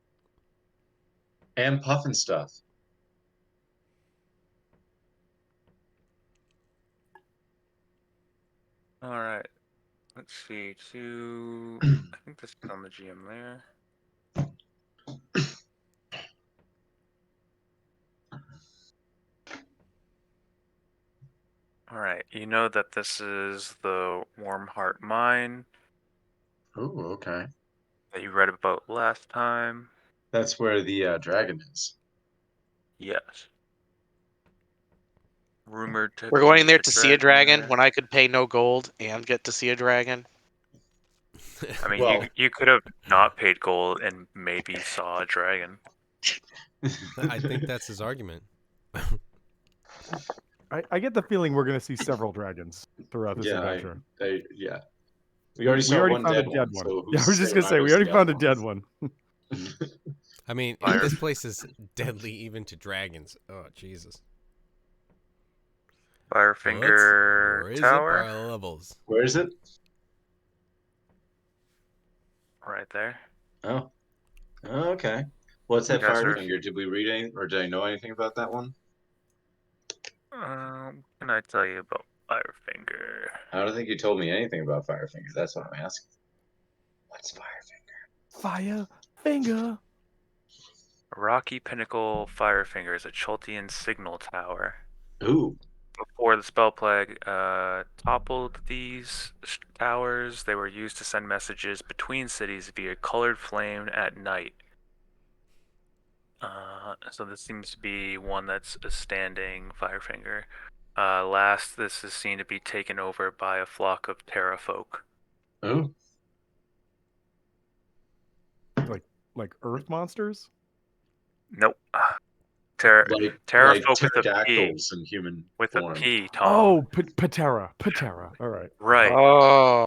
And puffin stuff. All right. Let's see. I think this is on the GM there. All right. You know that this is the Warm Heart Mine Oh, okay. that you read about last time. That's where the dragon is. Yes. Rumored to We're be going there a to see a dragon dragon there. when I could pay no gold and get to see a dragon. I mean, Well, you could have not paid gold and maybe saw a dragon. I think that's his argument. I get the feeling we're going to see several dragons throughout this yeah, adventure. yeah. We already We saw already one found a dead dead one. one. So Yeah, I who's was to just say going we're to say, not we gonna already see found a other dead ones? one. I mean, Fire. this place is deadly even to dragons. Oh, Jesus. Well, let's Firefinger raise up Tower. our levels. Where is it? Right there. Oh, okay. What's that You guys are. Firefinger? Did we read any, or did I know anything about that one? Can I tell you about Firefinger? I don't think you told me anything about Firefinger. That's what I'm asking. What's Firefinger? Fire finger. Rocky Pinnacle Firefinger is a Choltian signal tower. Ooh, Before the spell plague toppled these towers, they were used to send messages between cities via colored flame at night. So this seems to be one that's a standing Firefinger. Last, this is seen to be taken over by a flock of Terra folk. ooh. Like earth monsters? Nope. Terra Like folk with a P. pterodactyls in human With a form. P, Tom. Oh, Patera. Patera. All right. Right. Oh,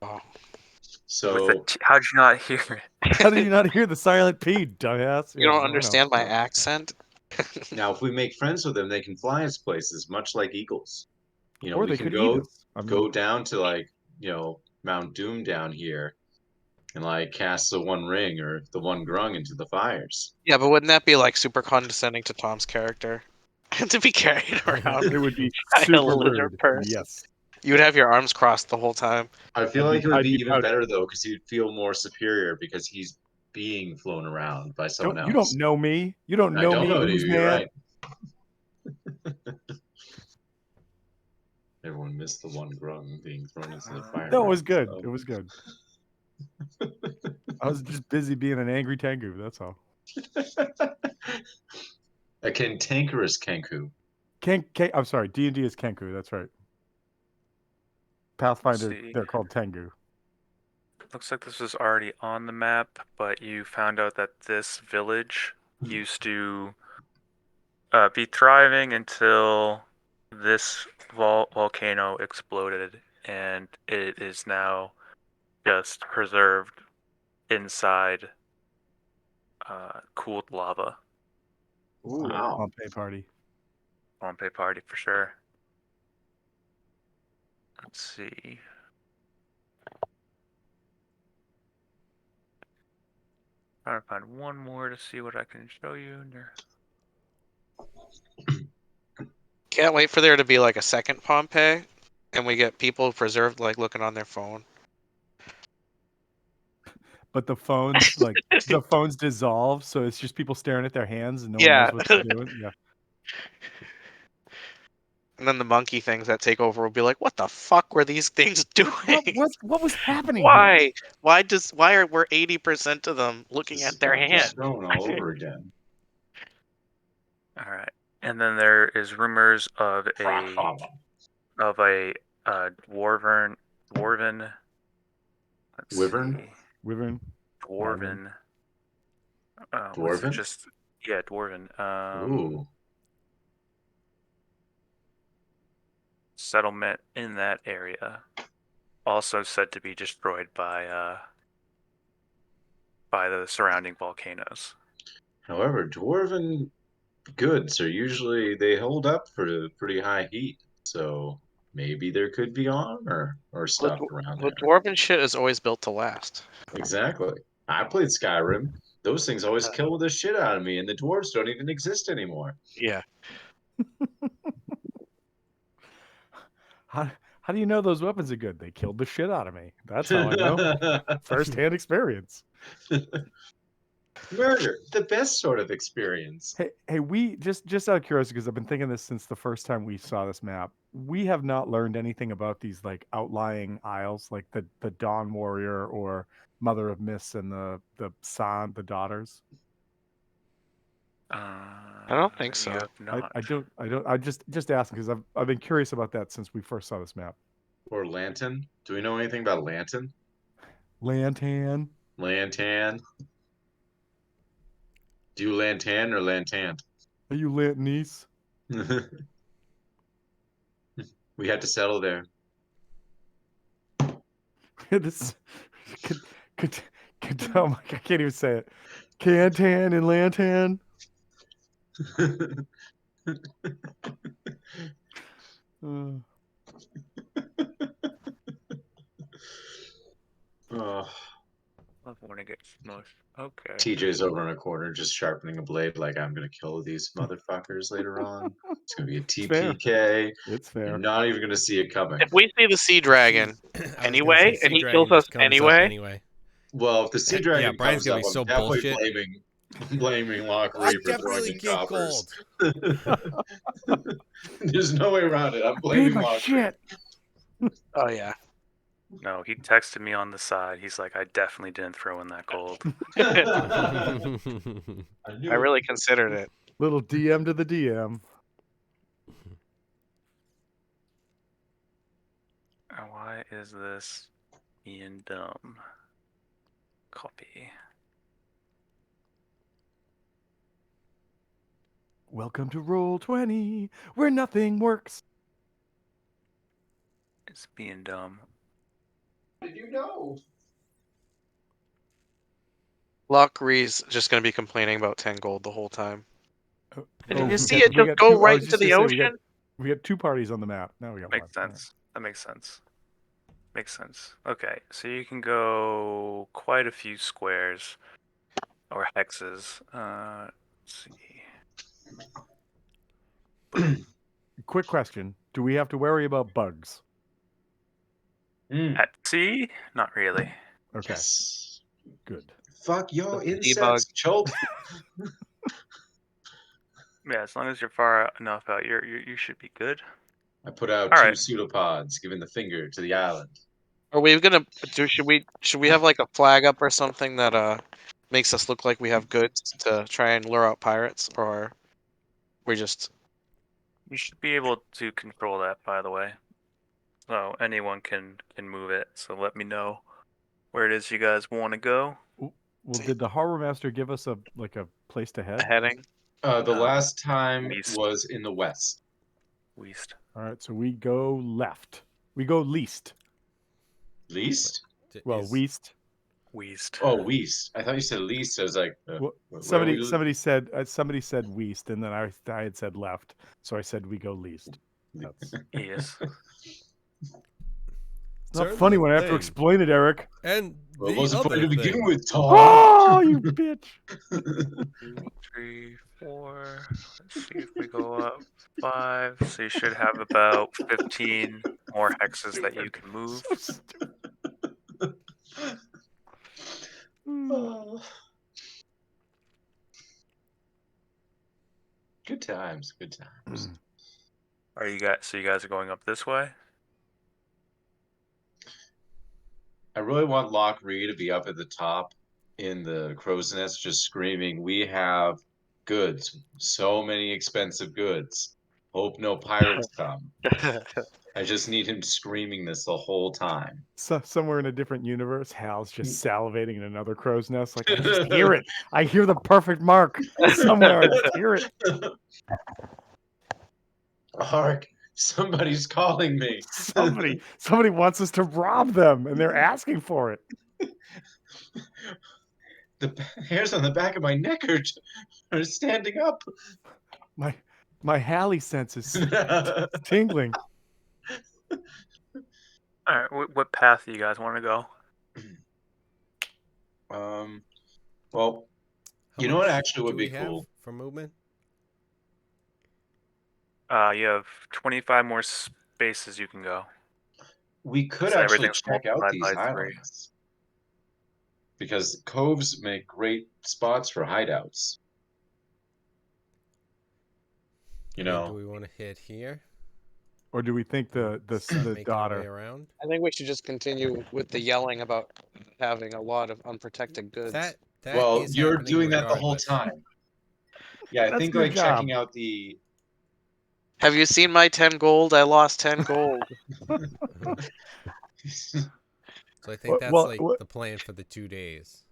So How'd you not hear it? How did you not hear the silent P, dumbass? you Yeah, don't I know. understand my accent? now, if we make friends with them, they can fly us places, much like eagles. You know, Or we they can could eat us. go down to like Mount Doom down here, and like cast the one ring or the one grung into the fires. Yeah, but wouldn't that be like super condescending to Tom's character? To be carried around it would be by a super lizard rude. person. Yes. You would have your arms crossed the whole time. I feel I'd like be- it would I'd be be even pouting. better though, because he'd feel more superior because he's being flown around by someone You don't else. know me. You don't I know don't me, know you. who's You're man. right. Everyone missed the one grung being thrown into the fire. No, it was good. So. It was good. I was just busy being an angry Tengu, that's all. A cantankerous Kenku. I'm sorry, D&D is Kenku, that's right. Pathfinder, See. they're called Tengu. Looks like this was already on the map, but you found out that this village used to be thriving until this volcano exploded, and it is now just preserved inside cooled lava. Ooh, Wow. Pompeii party. Pompeii party for sure. Let's see. Trying to find one more to see what I can show you. Can't wait for there to be like a second Pompeii, and we get people preserved like looking on their phone. But the phones, the phones dissolve, so it's just people staring at their hands and no one Yeah. knows what they're doing. Yeah. And then the monkey things that take over will be like, "What the fuck were these things doing? What was happening here? Why? Why are we're 80% of them looking at their hand?" Stone all over again. All right, and then there is rumors of Rock a lava. dwarven. Let's Wyvern? see, Wyvern. dwarven. What's it Dwarven? just? Yeah, dwarven. Ooh. Settlement in that area, also said to be destroyed by the surrounding volcanoes. However, dwarven goods are usually they hold up for pretty high heat, so maybe there could be armor or The, stuff dw- around the there. dwarven shit is always built to last. Exactly. I played Skyrim. Those things always kill the shit out of me, and the dwarves don't even exist anymore. Yeah. How do you know those weapons are good? They killed the shit out of me. That's how I know. First-hand experience. Murder, the best sort of experience. Hey, we just out of curiosity, because I've been thinking this since the first time we saw this map. We have not learned anything about these like outlying isles, like the Dawn Warrior or Mother of Mists and the daughters. I don't think so. You have not. I just asking because I've been curious about that since we first saw this map. Or Lantan. Do we know anything about Lantan? Lantan. Lantan. Do you Lantan or Lantant? Are you Lantanese? We had to settle there. This could oh my, I can't even say it. Cantan and Lantan. Uh, Oh, Love when it gets smushed. Okay. TJ's over in a corner just sharpening a blade like I'm gonna kill these motherfuckers later on. It's gonna be a fair. TPK. It's You're fair. not even gonna see it coming. If we see the sea dragon I was gonna anyway, say, and Sea he Dragon kills us just comes up anyway, anyway. Well, if the sea dragon Brian's comes gonna up, be so I'm definitely bullshit. blaming Lock I Reed for throwing definitely in get coppers. gold. There's no way around it. I'm Paid blaming my Lock shit. oh yeah. No, he texted me on the side. He's like, I definitely didn't throw in that gold. Reed. I really considered it. Little DM to the DM. Why is this being dumb? Copy. Welcome to Roll20, where nothing works. It's being dumb. How did you know? Lock Ree's just gonna be complaining about 10 gold the whole time. Did you we see got- it we just got go two- I right was into just the gonna say, ocean? we got two parties on the map. Now we got Makes one. sense. That makes sense. Makes sense. Okay, so you can go quite a few squares or hexes. Let's see. Quick question: do we have to worry about bugs? At sea? Not really. Okay, Yes. good. Fuck yo, The insects, choke. Yeah, as long as you're far enough out, you should be good. I put out All 2 right. pseudopods, giving the finger to the island. Are we gonna do? Should we have like a flag up or something that makes us look like we have goods to try and lure out pirates, or we just You should be able to control that, by the way. So anyone can move it. So let me know where it is you guys want to go. Well, did the Harbor Master give us a place to a head? heading? The No. last time East. was in the west. West. All right, so we go left. We go least. Least? Well, west. West. Oh, west. I thought you said least. I was like, Well, where somebody said west, and then I had said left, so I said we go least. That's Yes. it's not funny when I have to explain it, Eric. And Well, it the wasn't funny other to begin thing. with, Tom. Oh, you bitch! 2, 3, 4. Let's see if we go up 5. So you should have about 15 more hexes that you can move. So stupid. Oh. Good times, good times. Are you guys? So you guys are going up this way? I really want Lock Reed to be up at the top in the crow's nest, just screaming, "We have goods, so many expensive goods. Hope no pirates come." I just need him screaming this the whole time. So, somewhere in a different universe, Hal's just salivating in another crow's nest. Like, I just hear it. I hear the perfect mark somewhere. I just hear it. Hark! Somebody's calling me. Somebody wants us to rob them, and they're asking for it. The hairs on the back of my neck are standing up. My Halley sense is tingling. All right. What path do you guys want to go? Well, How you know what much actually do would we be have cool? for movement? You have 25 more spaces you can go. We could So actually everything's check out multiplied these by 3. islands because coves make great spots for hideouts. You I mean, do know, we want to hit here? Or do we think And start the making our way daughter? around? I think we should just continue with the yelling about having a lot of unprotected goods. That well, is you're happening doing that the whole regardless. time. Yeah, I That's think your like job. checking out the Have you seen my 10 gold? I lost 10 gold. So I think that's like Well, the plan for the 2 days.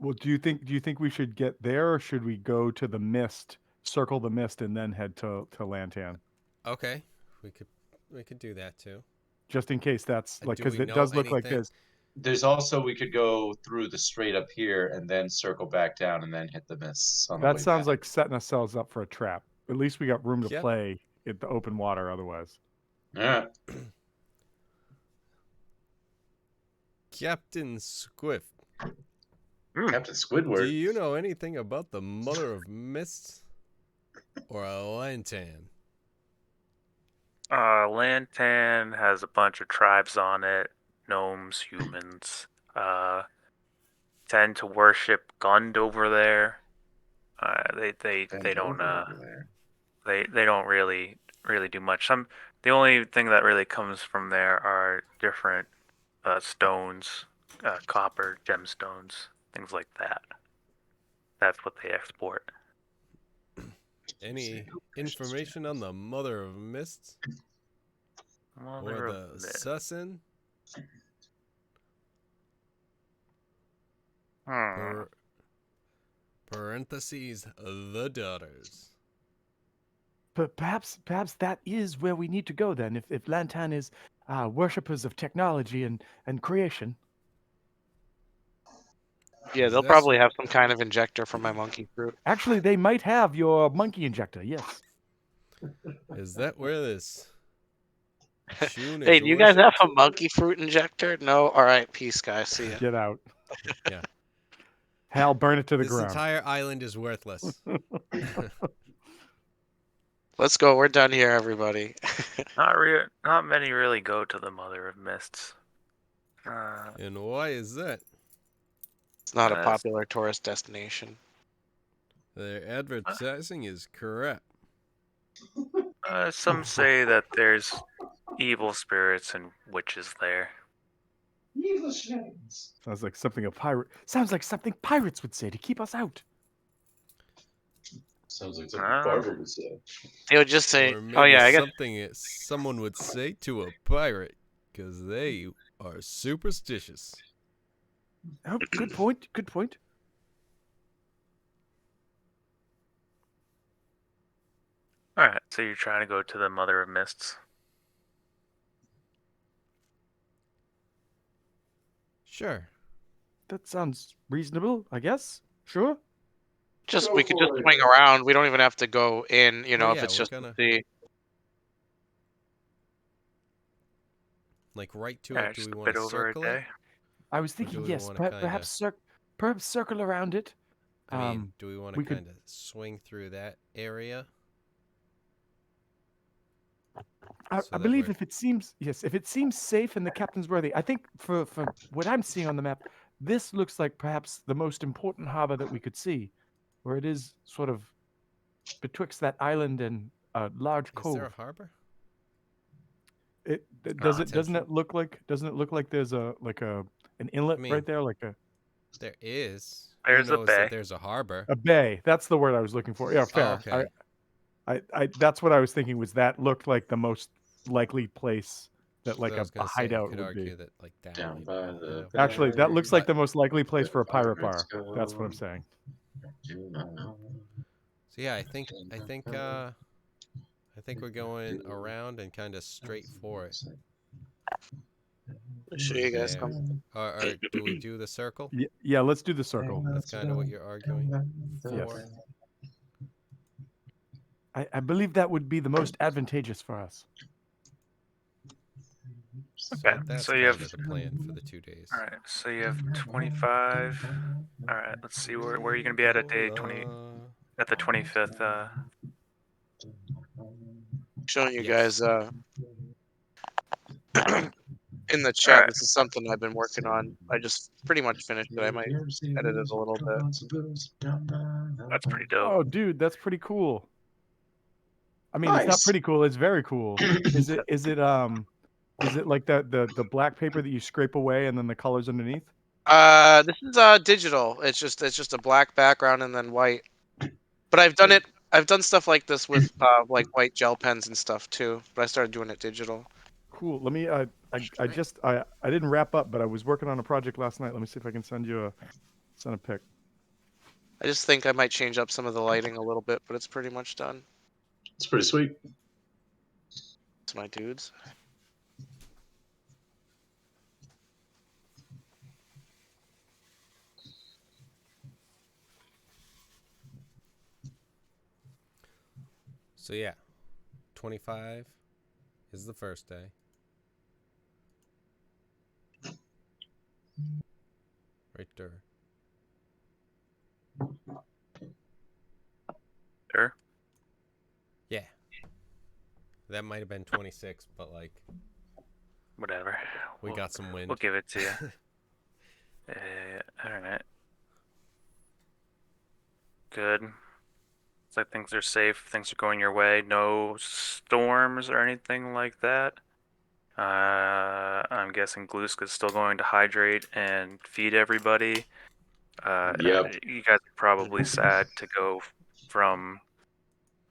well, do you think we should get there, or should we go to the mist, circle the mist, and then head to Lantan? Okay, we could do that too. Just in case that's like, Do because we it know does look like anything? there's also we could go through the straight up here and then circle back down and then hit the mists on the that way sounds back. like setting ourselves up for a trap. At least we got room to Yep. play in the open water. Otherwise, Yeah. Captain Squift, Captain do Squidward. you know anything about the Mother of Mists or a Lantan? Lantan has a bunch of tribes on it. Gnomes, humans. Tend to worship Gund over there. They Bent don't over over there. they don't really do much. The only thing that really comes from there are different stones, copper, gemstones, things like that. That's what they export. Any information on the Mother of Mists or Mother of the Mist. Sussin? Hmm. Parentheses, the daughters. but perhaps that is where we need to go then. If Lantan is worshippers of technology and creation, Yeah, they'll That's- probably have some kind of injector for my monkey fruit. actually, they might have your monkey injector. Yes. Is that where this Shun Hey, is do you guys have worshipped? a monkey fruit injector? No? Alright, peace, guys. See ya. Get out. Yeah. Hal, burn it to the This ground. entire island is worthless. Let's go. We're done here, everybody. Not many really go to the Mother of Mists. And why is that? It's not a Uh, popular tourist destination. Their advertising is crap. Some say that there's evil spirits and witches there. Evil shenanigans. Sounds like something a pirate. Sounds like something pirates would say to keep us out. Sounds like something Uh, Barbara would say. They would just say, Or maybe "Oh yeah, I guess." something someone would say to a pirate, because they are superstitious. Oh, good point. Good point. Alright, so you're trying to go to the Mother of Mists. Sure. That sounds reasonable, I guess. Sure. Just Go we could just for it. swing around. We don't even have to go in. You know, Oh, if yeah, it's we're just gonna- to see. Like right to Yeah, it. Do just we a want bit to over a circle day. it? I was do thinking, we yes, wanna kinda- perhaps circle around it. I mean, do we want to we could- kind of swing through that area? I So that believe we're- if it seems safe and the captain's worthy, I think for what I'm seeing on the map, this looks like perhaps the most important harbor that we could see, where it is sort of betwixt that island and a large Is cove. there a harbor? Doesn't it look like there's an inlet mean- right there, like There is. There's Who a knows bay. that there's a harbor? a bay? That's the word I was looking for. Yeah, fair. okay. I that's what I was thinking, was that looked like the most likely place that like I was a gonna say, you hideout could would be. argue that like Down might by be, the yeah. Actually, that looks like But- the most likely place for a pirate Pirates bar. That's what I'm go. saying. So yeah, I think we're going around and kind of straight for it. I'll show you guys Yeah. something. Or do we do the circle? Yeah, let's do the circle. That's kind of what you're arguing Yes. for. I believe that would be the most advantageous for us. Okay, that's so kind you of have the plan for the 2 days. all right. So you have 25. All right, let's see where are you gonna be at day 20 at the 25th. Showing you Yes. guys in the All chat. right. This is something I've been working on. I just pretty much finished it. I might edit it a little bit. That's pretty dope. Oh, dude, that's pretty cool. I mean, it's not Nice. pretty cool. It's very cool. Is it? Is it? Is it like the black paper that you scrape away and then the colors underneath? This is digital. It's just a black background and then white. But I've done it. I've done stuff like this with like white gel pens and stuff too. But I started doing it digital. Cool. Let me. I didn't wrap up, but I was working on a project last night. Let me see if I can send a pic. I just think I might change up some of the lighting a little bit, but it's pretty much done. It's pretty sweet. It's my dudes. So yeah, 25 is the first day. Right there. Sure. Yeah. That might have been 26, but like Whatever. we got some wind. We'll give it to you. All right. Good. Looks like things are safe. Things are going your way. No storms or anything like that. I'm guessing Glusk is still going to hydrate and feed everybody. Yep. You guys are probably sad to go from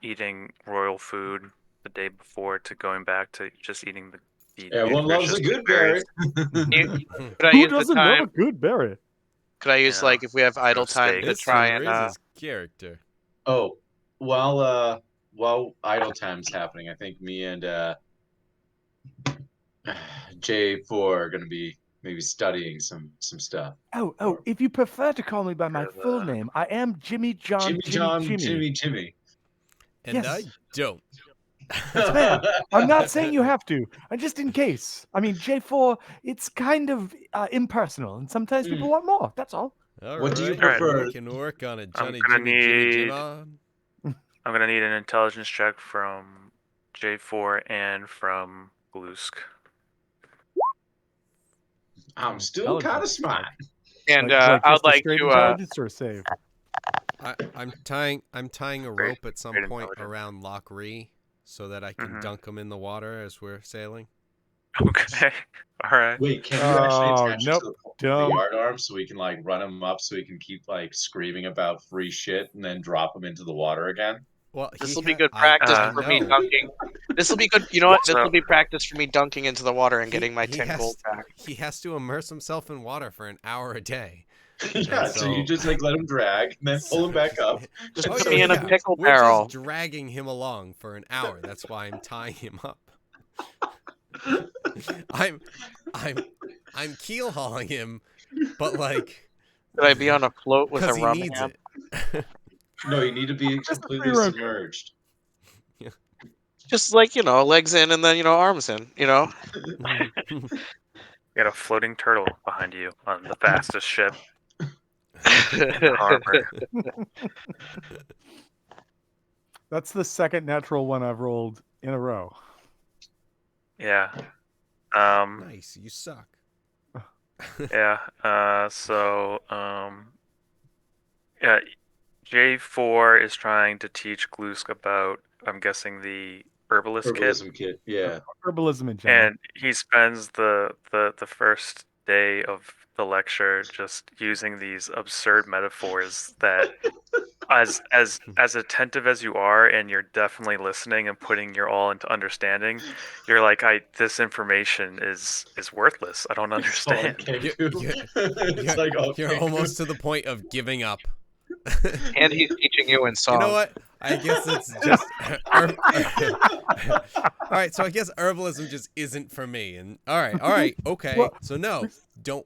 eating royal food the day before to going back to just eating the Everyone loves nutritious a good berries. berry. Could I Who use the doesn't love time? a good berry? Could I use Yeah. like if we have idle time steak. to This try one and raises character. Oh, while idle time's happening, I think me and J4 are gonna be maybe studying some stuff. Oh, if you prefer to call me by my Because, full name, I am Jimmy John Jimmy. Jimmy. And Yes. I don't. It's fair. I'm not saying you have to. Just in case. I mean, J4, it's kind of impersonal, and sometimes people want more. That's all. All What do you right, prefer? we can work on it. I'm Johnny gonna Jimmy need- on. I'm gonna need an intelligence check from J4 and from Glusk. I'm still kind of Intelligence smart. and like I just would a like straight to intelligence or save. I'm tying a Great- rope at some great point intelligence. around Loch Ree so that I can Mhm. dunk him in the water as we're sailing. Okay. All right. Wait, can you actually Oh, attach nope. it to Dumb. the yard arm so we can like run him up so he can keep like screaming about free shit and then drop him into the water again? Well, this will be good practice I for me know. dunking. This will be good. You know what? This So- will be practice for me dunking into the water and getting my He 10 has- gold back. He has to immerse himself in water for an hour a day. Yeah, so you so- just like let him drag and then pull him back up. Just Oh, put yeah, me in a yeah. pickle We're barrel. just dragging him along for an hour. That's why I'm tying him up. I'm keel hauling him, but like Could I be on a float with a because he rum needs hand? it. No, you need to be Just a completely free run. submerged. Just like, legs in and then, arms in, You got a floating turtle behind you on the fastest ship in the harbor. That's the second natural one I've rolled in a row. Yeah. Nice, you suck. Yeah. Yeah. J4 is trying to teach Glusk about, I'm guessing, the herbalist kit. Herbalism kit, yeah. Herbalism in general. And he spends the first day of the lecture just using these absurd metaphors that as attentive as you are and you're definitely listening and putting your all into understanding, you're like, this information is worthless. I don't It's all understand. Kenku. It's like all You're Kenku. almost to the point of giving up. And he's teaching you in song. You know what? I guess it's just. All right, so I guess herbalism just isn't for me. And all right, okay. Well, so no, don't.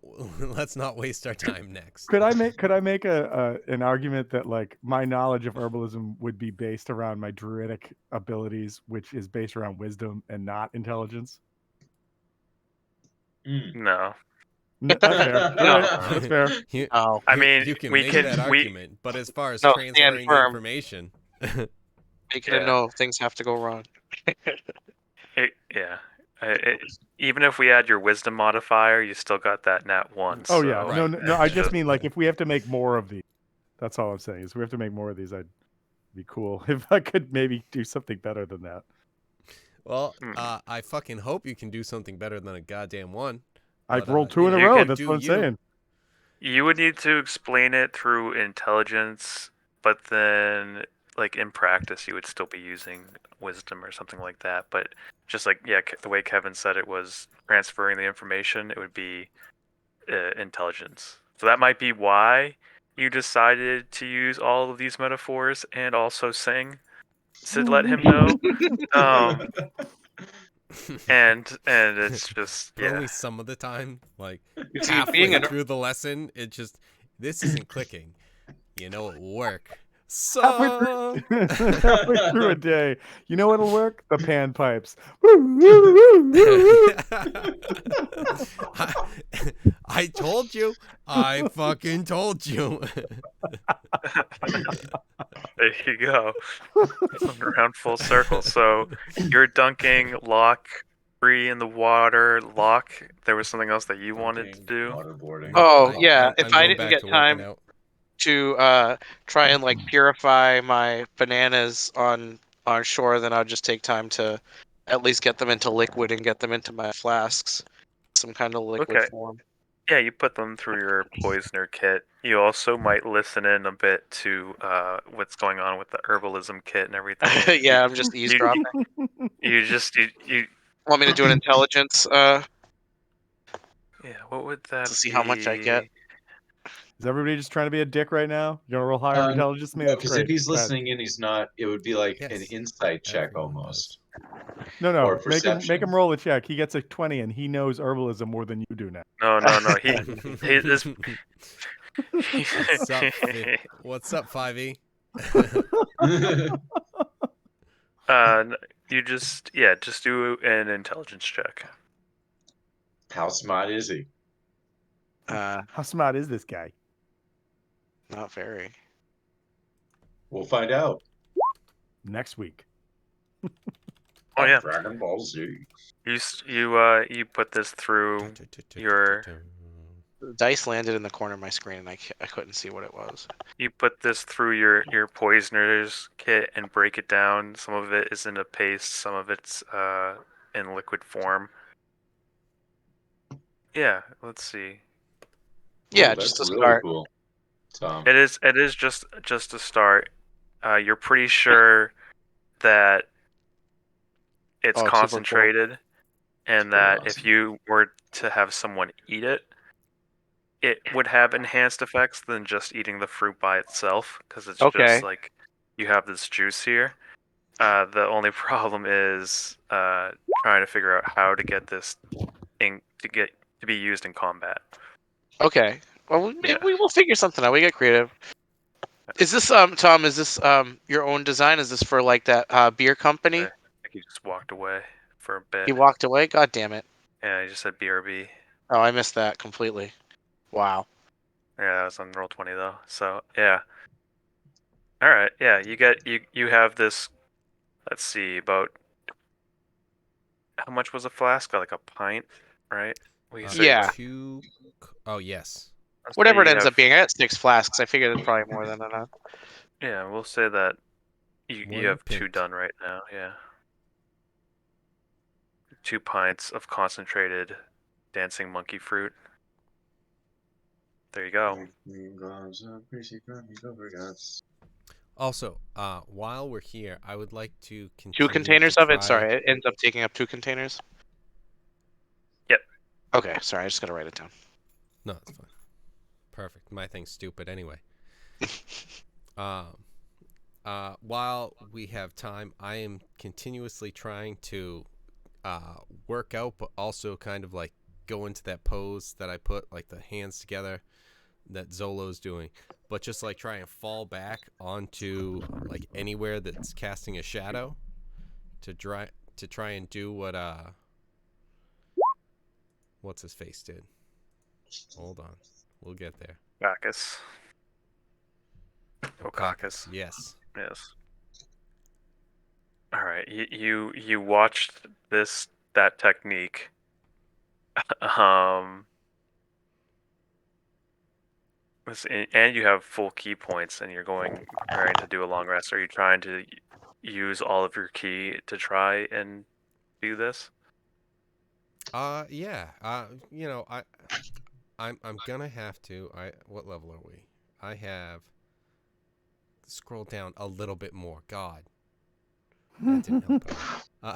Let's not waste our time next. Could I make an argument that like my knowledge of herbalism would be based around my druidic abilities, which is based around wisdom and not intelligence? No. That's fair. All No. right, that's fair. You, Oh. I you, mean, you can we make can that we argument, but as far as No, stand transferring the firm. information, Make it a Yeah. no. Things have to go wrong. yeah. Even if we add your wisdom modifier, you still got that nat 1. Oh yeah, So no, Right. no. I it's just mean like if we have to make more of these. That's all I'm saying. Is we have to make more of these. I'd be cool if I could maybe do something better than that. well, Hmm. I fucking hope you can do something better than a goddamn one. I've But, rolled two you in a know, You row. can That's do what I'm you. saying. You would need to explain it through intelligence, but then, like in practice, you would still be using wisdom or something like that. But just like the way Kevin said it was transferring the information, it would be intelligence. So that might be why you decided to use all of these metaphors and also sing to let him know. Um, and it's just But yeah. only some of the time, like You see, being halfway an through the lesson, this isn't clicking. You know, it will work. Halfway Song. through, halfway through a day, you know what'll work? The panpipes. I, I told you. I fucking told you. There you go. Around full circle. So you're dunking Lock free in the water. Lock, there was something else that you wanted to do. Waterboarding. Oh, yeah, if I'm I going didn't back get to working time out. to try and like purify my bananas on shore, then I'll just take time to at least get them into liquid and get them into my flasks, some kind of liquid Okay. form. Yeah, you put them through your poisoner kit. You also might listen in a bit to what's going on with the herbalism kit and everything. And Yeah, I'm just you, eavesdropping. you Want me to do an intelligence yeah. What would that to see how much I get? be? Is everybody just trying to be a dick right now? You want to roll higher intelligence than me? No, That's because if great. he's Go ahead. listening in, he's not. It would be like an Yes, insight check everyone almost, No, or no. Make perception. him roll a check. He gets a 20, and he knows herbalism more than you do now. No. He this. What's up? What's up, 5e? You just just do an intelligence check. How smart is he? How smart is this guy? Not very. We'll find out. Next week. Oh yeah, Dragon Ball Z. you put this through your The dice landed in the corner of my screen, and I couldn't see what it was. you put this through your poisoner's kit and break it down. Some of it is in a paste, some of it's in liquid form. Yeah, let's see. Yeah, Ooh, just that's to really start. cool, Tom. It is just a start. You're pretty sure that it's Oh, it's super cool. concentrated, and pretty that if awesome. you were to have someone eat it, it would have enhanced effects than just eating the fruit by itself, because it's Okay. just like you have this juice here. The only problem is trying to figure out how to get this to be used in combat. Okay. Well, Yeah. we will figure something out. We get creative. Is this Tom? Is this your own design? Is this for like that beer company? I think he just walked away for a bit. He walked away. God damn it! Yeah, he just said BRB. Oh, I missed that completely. Wow. Yeah, that was on Roll20 though. So yeah. All right. Yeah, you have this. Let's see, about how much was a flask? Like a pint, right? We say Yeah. Oh, yes. let's say Whatever it you ends have. up being. I got 6 flasks. I figured it's probably more than enough. Yeah, we'll say that you One have 2 pint. done right now. Yeah. 2 pints of concentrated dancing monkey fruit. There you go. Also, while we're here, I would like to 2 continue containers to of it. try. Sorry, it ends up taking up 2 containers. Yep. Okay. Sorry, I just gotta write it down. No, it's fine. Perfect. My thing's stupid anyway. While we have time, I am continuously trying to work out, but also kind of like go into that pose that I put, like the hands together that Zolo's doing, but just like try and fall back onto like anywhere that's casting a shadow to try and do what what's his face did. Hold on, we'll get there. Bacchus. Okakis. Yes. Yes. All right. You watched that technique. Um. And you have full key points, and you're preparing to do a long rest. Are you trying to use all of your key to try and do this? Yeah. I'm gonna have to. What level are we? I have. Scroll down a little bit more. God, that didn't help at all.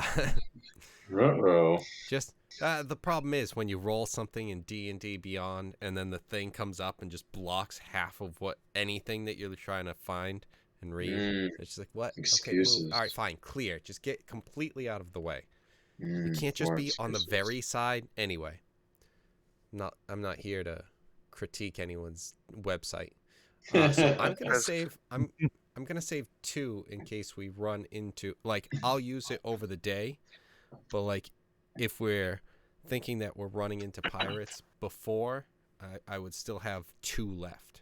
Uh-oh. Just the problem is when you roll something in D&D Beyond, and then the thing comes up and just blocks half of what anything that you're trying to find and read. It's just like, what? Okay, move. All right, Excuses. fine, clear. Just get completely out of the way. You can't just More be on the excuses. very side anyway. I'm not here to critique anyone's website. So I'm gonna Because save. I'm gonna save 2 in case we run into, like, I'll use it over the day, but like if we're thinking that we're running into pirates before, I would still have 2 left.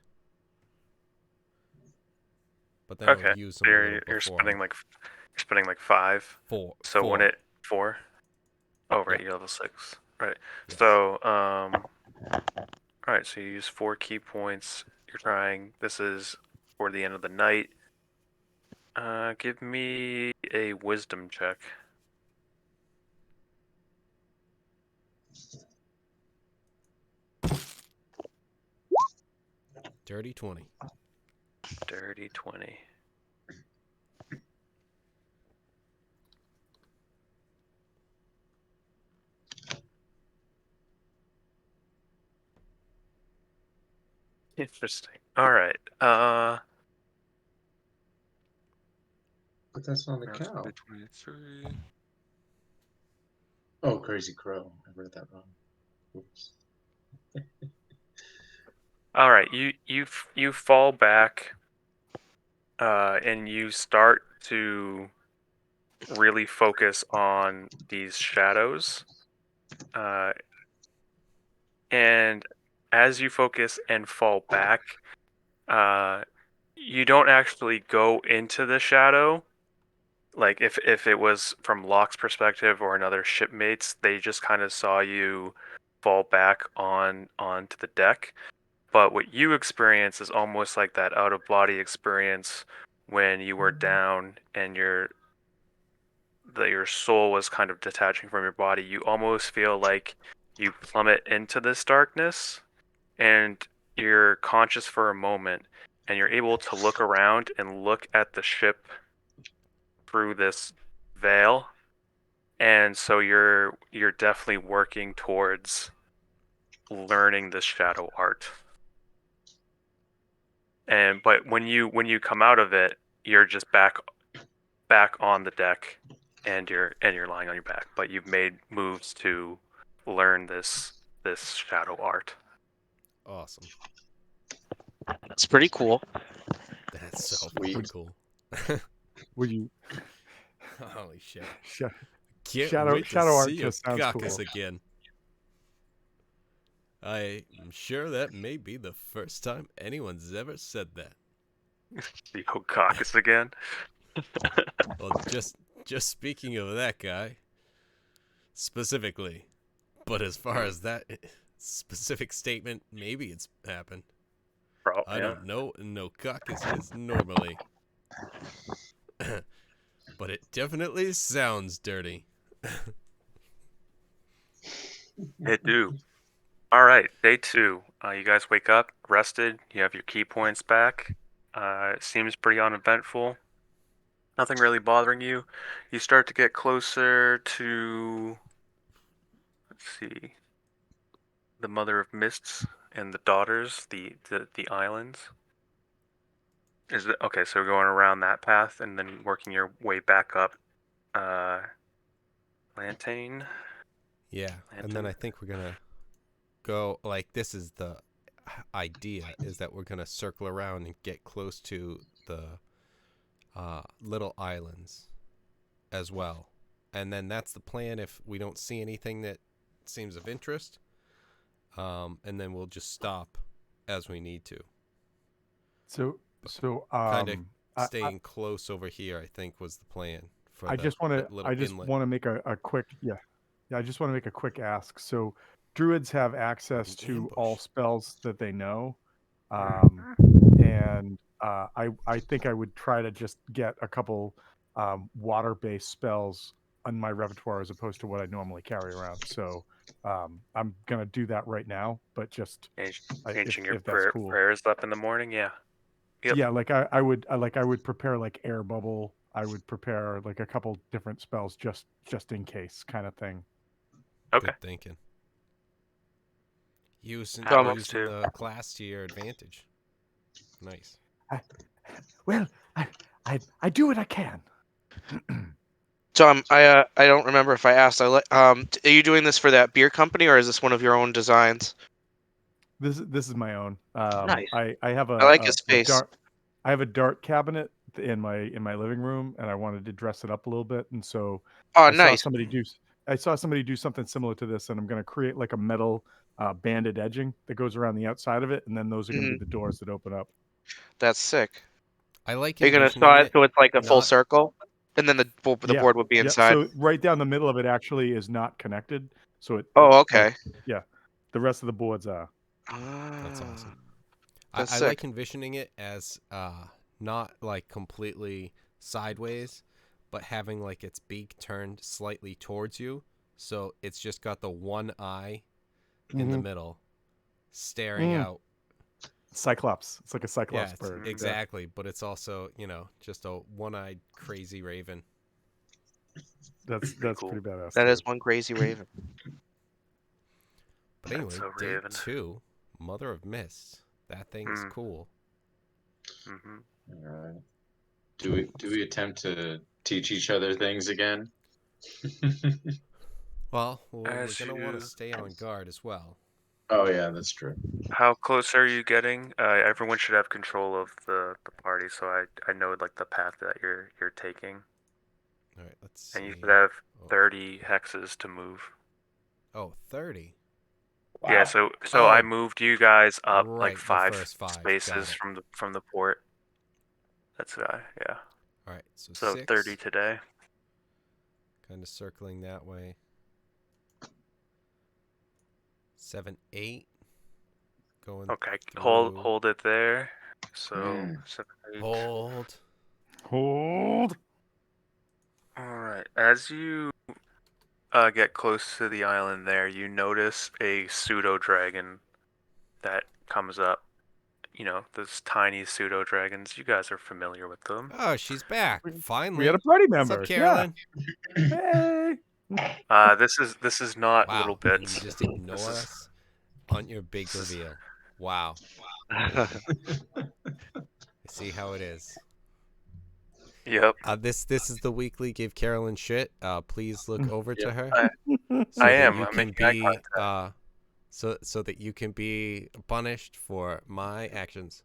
But then I'll okay, use so them a little you're before. spending like 5. Four. So when Four. it 4. Oh right, Yep. you level 6. Right. Yes. So all right. So you use 4 key points. You're trying. This is for the end of the night. Give me a wisdom check. Dirty 20. Dirty 20. Interesting. All right. But that's not the That's cow. 23. Oh, Crazy Crow. I read that wrong. Oops. All right. You fall back, and you start to really focus on these shadows. And as you focus and fall back, uh, you don't actually go into the shadow. Like if it was from Locke's perspective or another shipmates, they just kind of saw you fall back onto the deck. But what you experience is almost like that out of body experience when you were down and your soul was kind of detaching from your body. You almost feel like you plummet into this darkness and you're conscious for a moment and you're able to look around and look at the ship through this veil. And so you're definitely working towards learning this shadow art. And but when you come out of it, you're just back on the deck and you're lying on your back, but you've made moves to learn this shadow art. Awesome. That's pretty cool. That's so Sweet. fucking cool. Would you Holy shit. sh- Can't shadow wait to shadow art see just sounds Okakis cool. again. I'm sure that may be the first time anyone's ever said that. The Okakis again. Well, just speaking of that guy specifically, but as far as that specific statement, maybe it's happened. I Yeah. don't know. No Okakis is normally, but it definitely sounds dirty. It do. All right, day 2. You guys wake up, rested. You have your key points back. It seems pretty uneventful. Nothing really bothering you. You start to get closer to, let's see, the Mother of Mists and the daughters, the islands. Is it okay? So going around that path and then working your way back up. Lantane. Yeah, and then Lantern. I think we're gonna go, like, this is the idea, is that we're gonna circle around and get close to the little islands as well, and then that's the plan if we don't see anything that seems of interest. and then we'll just stop as we need to. So Kind of I, staying close over here, I think, was the plan for I just want to that little I just inlet. want to make a quick I just want to make a quick ask. So druids have access The to all ambush. spells that they know, Mm-hmm. and I think I would try to just get a couple water-based spells on my repertoire as opposed to what I normally carry around. So I'm gonna do that right now, but just Changing your if that's cool. prayers up in the morning. Yeah. Yep. Yeah, like I would prepare like air bubble. I would prepare like a couple different spells just in case, kind of thing. Okay. Good thinking. Using That works using too. the class to your advantage. Nice. Well, I do what I can. So I don't remember if I asked. Are you doing this for that beer company or is this one of your own designs? This is my own. Nice. I have I like his a face. dart cabinet in my living room, and I wanted to dress it up a little bit, and so Oh, I saw nice. somebody do something similar to this, and I'm going to create like a metal banded edging that goes around the outside of it, and then those are going to be Mhm. the doors that open up. That's sick. I like Are you gonna envisioning saw it it so it's like a full not. circle, and then the Yeah, board would be yeah. inside? So right down the middle of it actually is not connected. So it Oh, like okay. yeah, the rest of the boards are. That's awesome. That's I sick. like envisioning it as not like completely sideways, but having like its beak turned slightly towards you, so it's just got the one eye in the Mhm. middle, staring Mm, out. Cyclops. It's like a Yeah, Cyclops it's bird. Yeah. exactly, but it's also just a one-eyed crazy raven. That's Pretty that's cool. pretty badass That too. is one crazy raven. But That's anyway, so day Raven. 2, Mother of Mists. That thing's cool. Mm-hmm. All right. Do we attempt to teach each other things again? Well, we're As gonna want to you, stay on guard as well. Oh yeah, that's true. how close are you getting? Everyone should have control of the party, so I know like the path that you're taking, All right, let's and you see. should have Oh, 30 hexes to move. oh 30. Yeah, Wow. so I Oh, moved you guys up like right, the 5 first 5. Got spaces it. from the port. That's yeah. All right, so So 30 6. today. Kind of circling that way. 7, 8. Going Okay, hold through. hold it there. So Mm. 7, 8. Hold. Hold. All right. As you get close to the island there, you notice a pseudo dragon that comes up. You know, those tiny pseudo dragons. You guys are familiar with them. Oh, she's back. We had a Finally. party What's up, member. Yeah. Carolyn? Hey. This is not little Wow. And you bits. just This ignore is us on your big this is reveal. Wow. I see how it is. yep. This is the weekly Give Carolyn shit. Please look over to Yep. her I so I that am. you I'm can making eye be contact. so that you can be punished for my actions.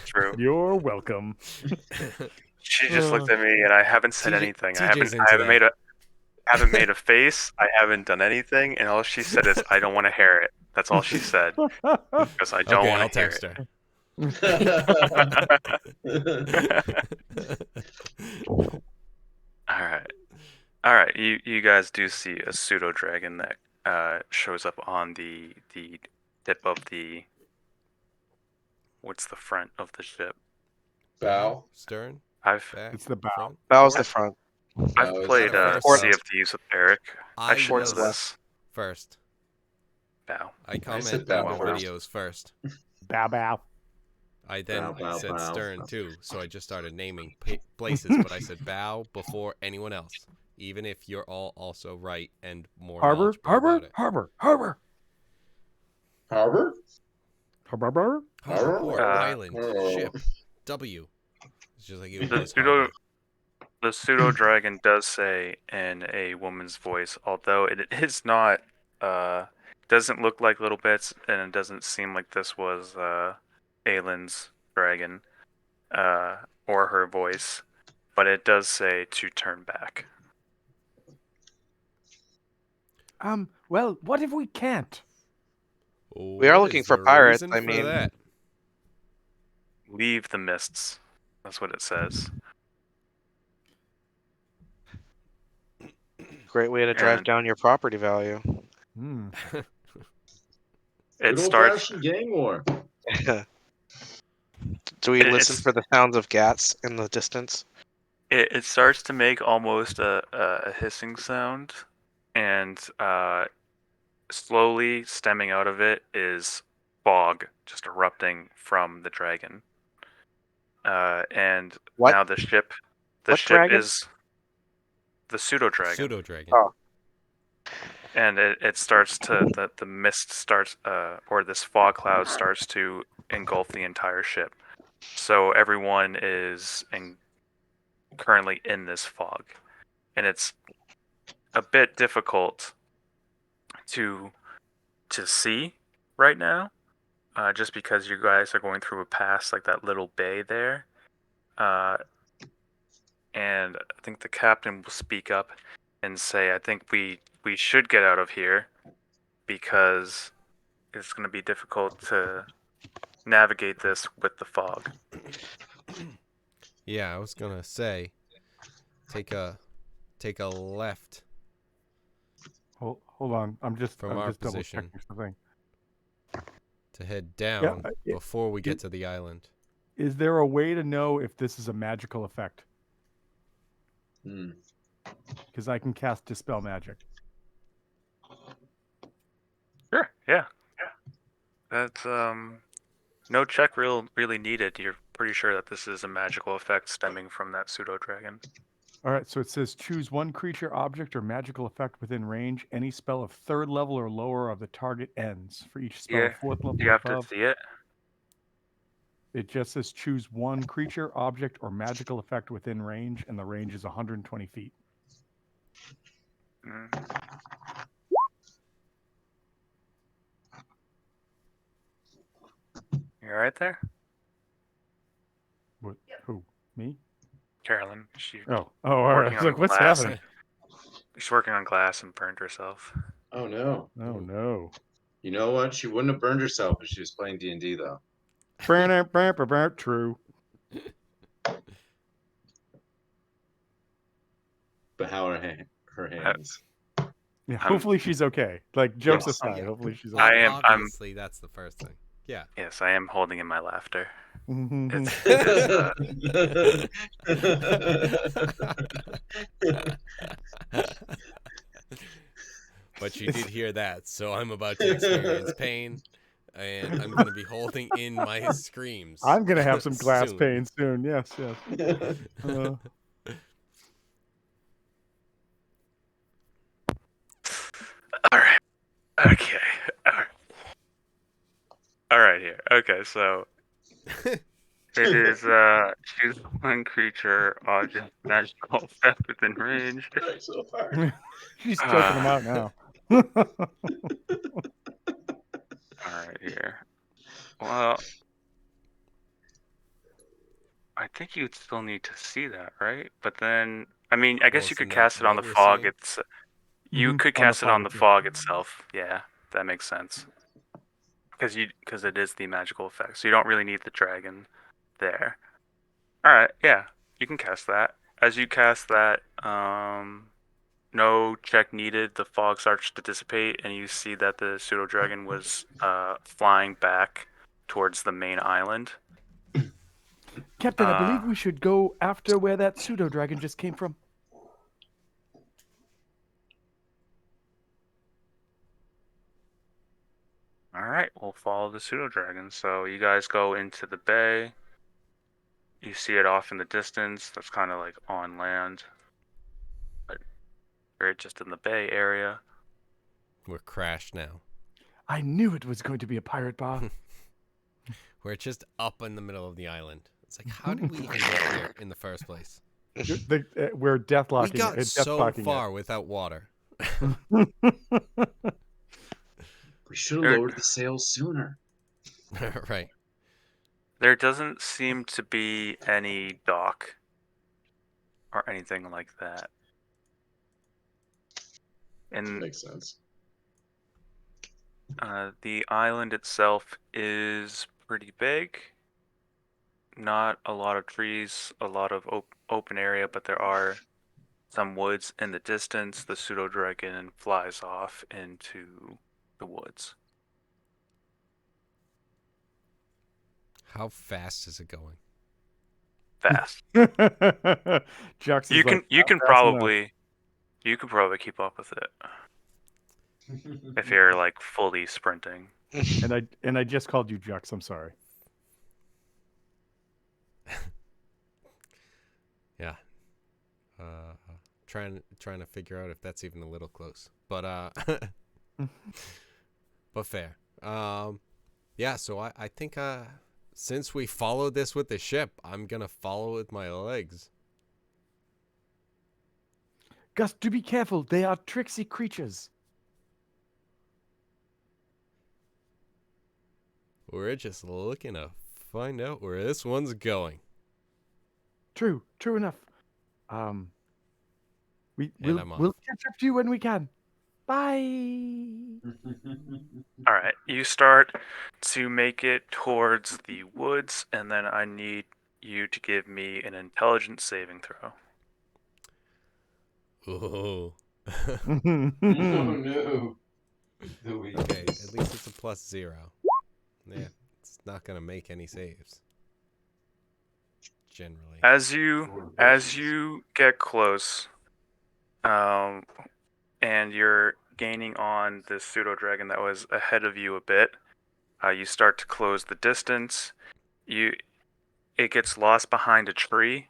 True. You're welcome. She just Uh, looked at me, and I haven't said anything. I TJ's haven't. I into haven't that. made a face. I haven't done anything, and all she said is, "I don't want to hear it." That's all she said, because I don't Okay, want I'll to hear text her. it. All right. All right. You guys do see a pseudo dragon that shows up on the tip of the what's the front of the ship. Bow. Stern, I've back, It's the bow. front, Bow's the port. front. I've Bow is Not played a bow. first Sea though. of Thieves with Eric. I I should know Port's left. was this. first. Bow. I I said comment bow on the Well, well. first. videos first. Bow bow. I Bow, then bow, said bow. Stern too, so I just started naming places, but I said bow before anyone else, even if you're all also right and more Harbor. knowledgeable about it. Harbor. Harbor? Harbor. Harbor, port, Uh, island, ship, W. It's just like it the was pseudo harbor. the pseudo dragon does say in a woman's voice, although it is not doesn't look like little bits, and it doesn't seem like this was Aylin's dragon or her voice, but it does say to turn back. Well, what if we can't? We are What looking is for the pirates. reason I for mean, that? Leave the mists. That's what it says. great way to drive And down your property value. Hmm. it Good old starts. fashioned gang war. Do we listen It's for the sounds of gats in the distance? it starts to make almost a hissing sound, and slowly stemming out of it is fog just erupting from the dragon. And What? now the What ship dragon? is the pseudo dragon, Pseudo dragon. Oh, and it starts to the mist starts or this fog cloud starts to engulf the entire ship. So everyone is currently in this fog, and it's a bit difficult to see right now, just because you guys are going through a pass like that little bay there. Uh, and I think the captain will speak up and say, "I think we should get out of here because it's going to be difficult to navigate this with the fog." Yeah, I was gonna say, take a left Hold on. I'm just from our double position checking something. to head Yeah. down before we get Is, to the island. is there a way to know if this is a magical effect? Hmm. Because I can cast Dispel Magic. Sure. Yeah. That's no check really needed. You're pretty sure that this is a magical effect stemming from that pseudo dragon. All right, so it says choose one creature, object, or magical effect within range. Any spell of 3rd level or lower of the target ends. For each spell Yeah. of 4th level Do you or have to above, see it? it just says choose one creature, object, or magical effect within range, and the range is 120 feet. Mm. You all right there, What? Who? Me? Carolyn? She's Oh, all right. I working was on like, what's glass. happening? She's working on glass and burned herself. Oh no. Oh no. You know what? She wouldn't have burned herself if she was playing D&D though. True. But how are her I, hands? Yeah. I'm Hopefully she's okay. Like jokes Yes. aside, Yeah. hopefully she's I okay. am. I'm. Obviously, that's the first thing. Yeah. Yes, I am holding in my laughter. Mhm. It's But you It's- did hear that, so I'm about to experience pain, and I'm going to be holding in my screams. I'm gonna have some glass soon. pain soon. Yes, yes. all right. Okay. All right. All right. Here. Okay. So it is choose one creature, object, magical effect within range. Trying so hard. She's choking him Uh, out now. all right. Here. Well, I think you'd still need to see that, right? But then, I mean, I guess you Close could enough cast it on the what we're fog. seeing. You Mhm. could On the cast it on fog the itself. fog itself. Yeah, that makes sense. Because it is the magical effect, so you don't really need the dragon there. All right, yeah, you can cast that. As you cast that, no check needed. The fog starts to dissipate, and you see that the pseudo dragon was flying back towards the main island. Captain, I believe Uh, we should go after where that pseudo dragon just came from. all right, we'll follow the pseudo dragon. So you guys go into the bay. You see it off in the distance. That's kind of like on land, but we're just in the bay area. We're crashed now. I knew it was going to be a pirate bar. We're just up in the middle of the island. It's like, how did we even get here in the first place? We're deathlocking We got it. so far without water. We should have There, lowered the sails sooner. Right. there doesn't seem to be any dock or anything like that. And Makes sense. The island itself is pretty big. Not a lot of trees, a lot of open area, but there are some woods in the distance. The pseudo dragon flies off into the woods. How fast is it going? Fast. Jux You is like, can you "Not can fast enough." probably you can probably keep up with it if you're like fully sprinting. And I just called you Jux. I'm sorry. Yeah. Trying to figure out if that's even a little close. But but fair. Yeah, so I think since we followed this with the ship, I'm gonna follow with my legs. Gus, do be careful. They are tricksy creatures. We're just looking to find out where this one's going. True enough. And We'll I'm off. we'll catch up to you when we can. Bye. All right, you start to make it towards the woods, and then I need you to give me an intelligence saving throw. Ooh. Oh no. The Okay, weakness. at least it's a +0. Yeah, it's not gonna make any saves. Generally. As you get close, and you're gaining on this pseudo dragon that was ahead of you a bit, you start to close the distance. It gets lost behind a tree,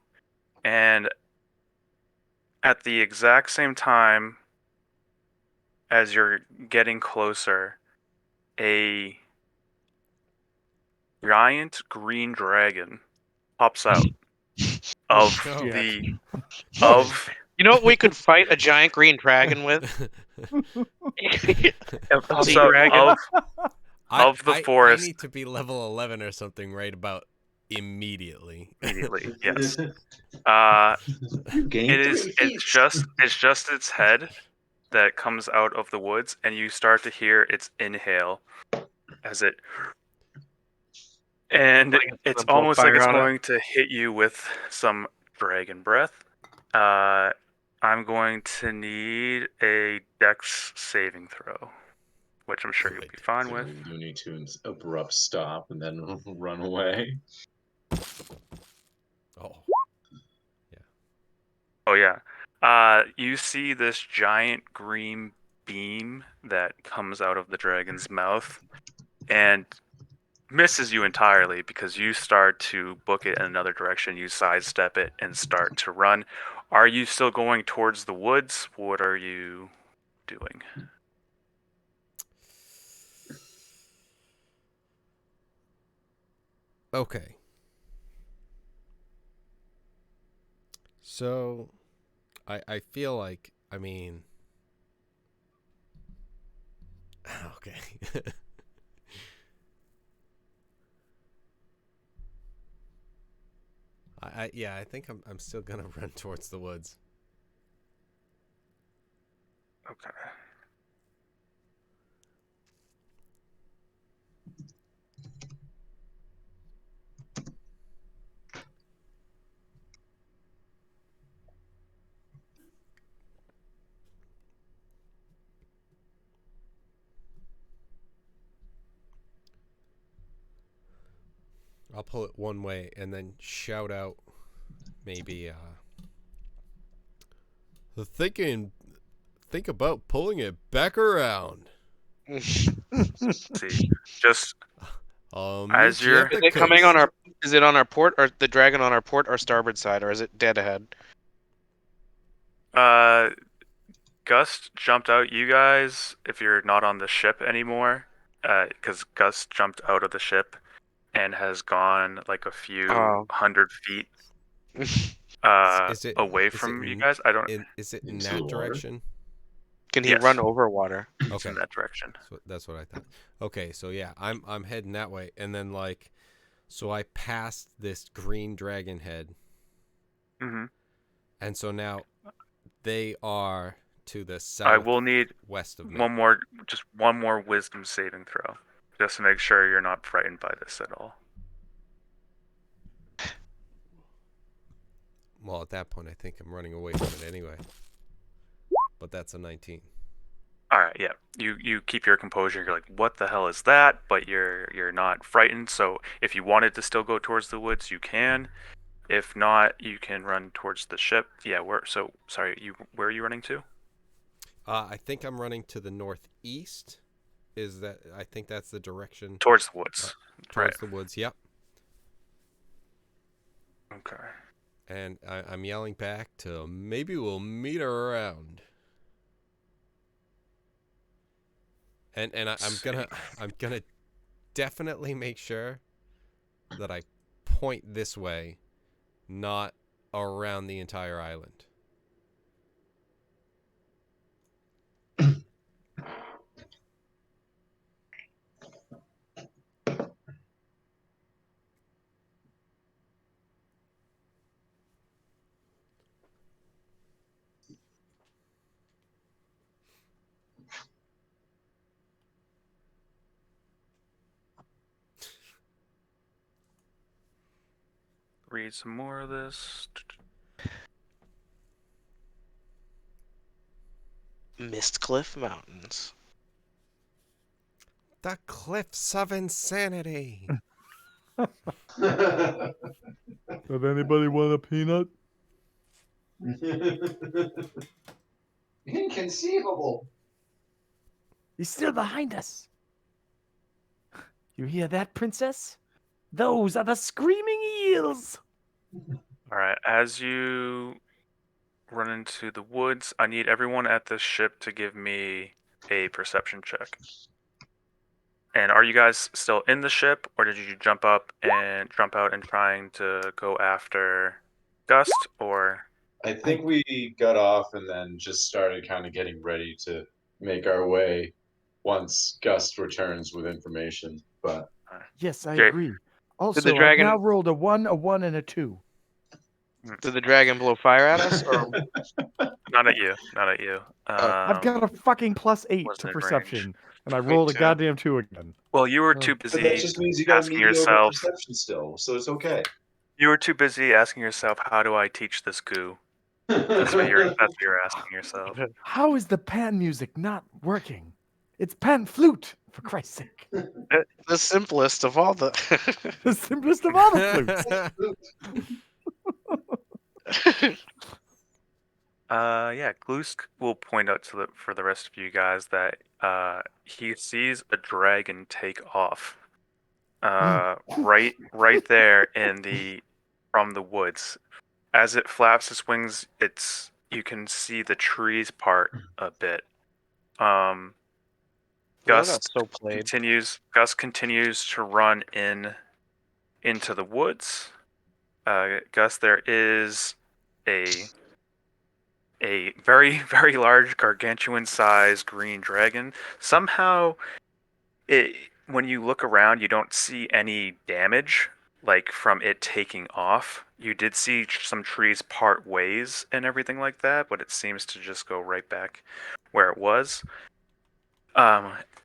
and at the exact same time as you're getting closer, a giant green dragon pops out of Oh. the Oh, of You know what we could fight a giant green dragon with? it A pops sea out dragon. of the I forest need to be level 11 or something right about immediately. immediately. Yes. Uh, You gained 3 it's feet. just its head that comes out of the woods, and you start to hear its inhale as it, and Wanna get it's some blow almost like fire it's on it? going to hit you with some dragon breath. Uh, I'm going to need a dex saving throw, which I'm sure you'll be Good. fine So with. Looney Tunes abrupt stop and then run away. Oh. Oh yeah. You see this giant green beam that comes out of the dragon's mouth and misses you entirely because you start to book it in another direction. You sidestep it and start to run. Are you still going towards the woods? What are you doing? Okay. So, I feel like, I mean, okay. I think I'm still gonna run towards the woods. Okay. I'll pull it one way and then shout out maybe think about pulling it back around. See, just I'll as meet you you're at Is the it coming on coast. our? Is it on our port or the dragon on our port or starboard side, or is it dead ahead? uh Gust jumped out, you guys, if you're not on the ship anymore, because Gust jumped out of the ship and has gone like a few Oh. 100 feet Is it away is it from you guys. I don't. is it in Into the that water? direction? Can he Yes, run over water? it's in Okay. that direction. That's what I thought. Okay, so yeah, I'm heading that way, and then like, so I passed this green dragon head, Mm-hmm. and so now they are to the I will need southwest of me. just one more wisdom saving throw, just to make sure you're not frightened by this at all. Well, at that point, I think I'm running away from it anyway. But that's a 19. All right, yeah. You keep your composure. You're like, what the hell is that? But you're not frightened. So if you wanted to still go towards the woods, you can. If not, you can run towards the ship. Yeah. Where are you running to? I think I'm running to the northeast. I think that's the direction Towards the woods. Right. towards the woods. Yep. Okay. And I'm yelling back to maybe we'll meet around. And I'm gonna definitely make sure that I point this way, not around the entire island. Read some more of this. Mistcliff Mountains. The cliffs of insanity. Does anybody want a peanut? Inconceivable. He's still behind us. You hear that, princess? Those are the screaming eels. All right. As you run into the woods, I need everyone at this ship to give me a perception check. And are you guys still in the ship, or did you jump out and trying to go after Gust, or? I think we got off and then just started kind of getting ready to make our way once Gust returns with information. But Yes, I Jay- agree. the Also, I've dragon- now rolled a 1, and a 2. Did the dragon blow fire at us? Or Not at you. Not at you. I've got a fucking +8 to wasn't in range. perception, and I Me rolled a too. goddamn 2 again. Well, you were Oh. too but that busy just means you got a asking mediocre yourself. perception still, so it's okay. You were too busy asking yourself, "How do I teach this goo?" That's what you're asking yourself. How is the pan music not working? It's pan flute, for Christ's sake. the simplest of all the. The simplest of all the flutes. Yeah, Glusk will point out for the rest of you guys that he sees a dragon take off. Right there from the woods. As it flaps its wings, you can see the trees part a bit. Well, Gus that's so played. continues to run into the woods. Gus, there is a very very large gargantuan sized green dragon. Somehow when you look around, you don't see any damage like from it taking off. You did see some trees part ways and everything like that, but it seems to just go right back where it was.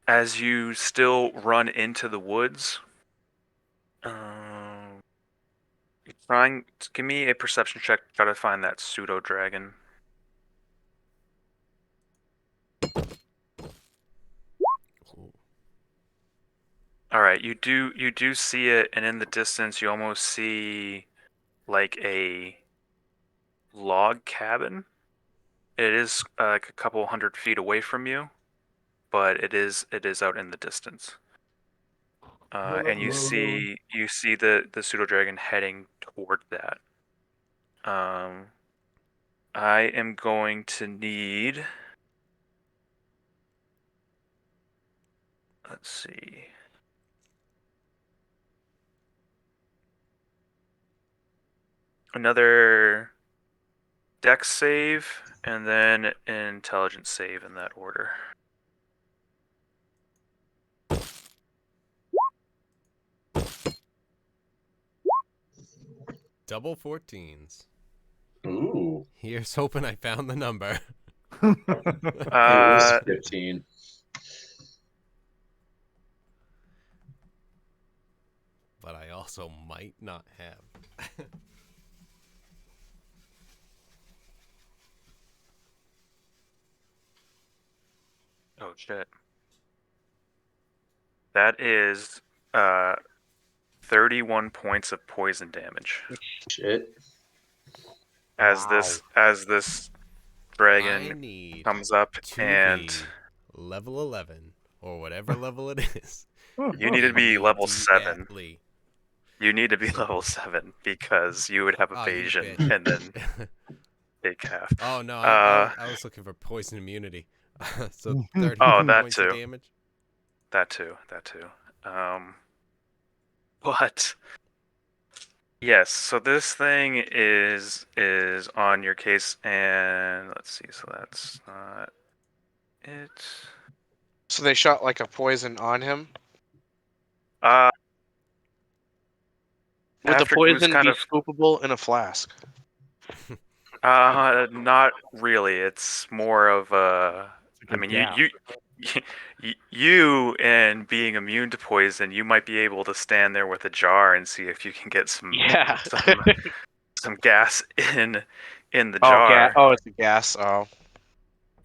As you still run into the woods, give me a perception check to try to find that pseudo dragon. All right, you do see it, and in the distance, you almost see like a log cabin. It is like a couple 100 feet away from you, but it is out in the distance. And you see the pseudo dragon heading toward that. I am going to need. Let's see. Another dex save and then an intelligence save in that order. Double 14s. Ooh. Here's hoping I found the number. It was 15. But I also might not have. Oh shit. That is uh 31 points of poison damage. Shit. As Wow. this I dragon need comes up to and be level 11 or whatever level it is. you need to be level 7. Immediately. You need to be level 7 because you would have Oh, you evasion bitch. and then take half. Oh no, Uh I was looking for poison immunity. So 30 oh, that points of too. damage. That too. Um but yes, so this thing is on your case, and let's see, so that's not it. So they shot like a poison on him. Uh Would the after Goose poison kind be of scoopable in a flask? not really. It's more of a It's I like a mean, gas. you and being immune to poison, you might be able to stand there with a jar and see if you can get Yeah. some gas in the Oh, gas. jar. Oh, it's a gas. Oh,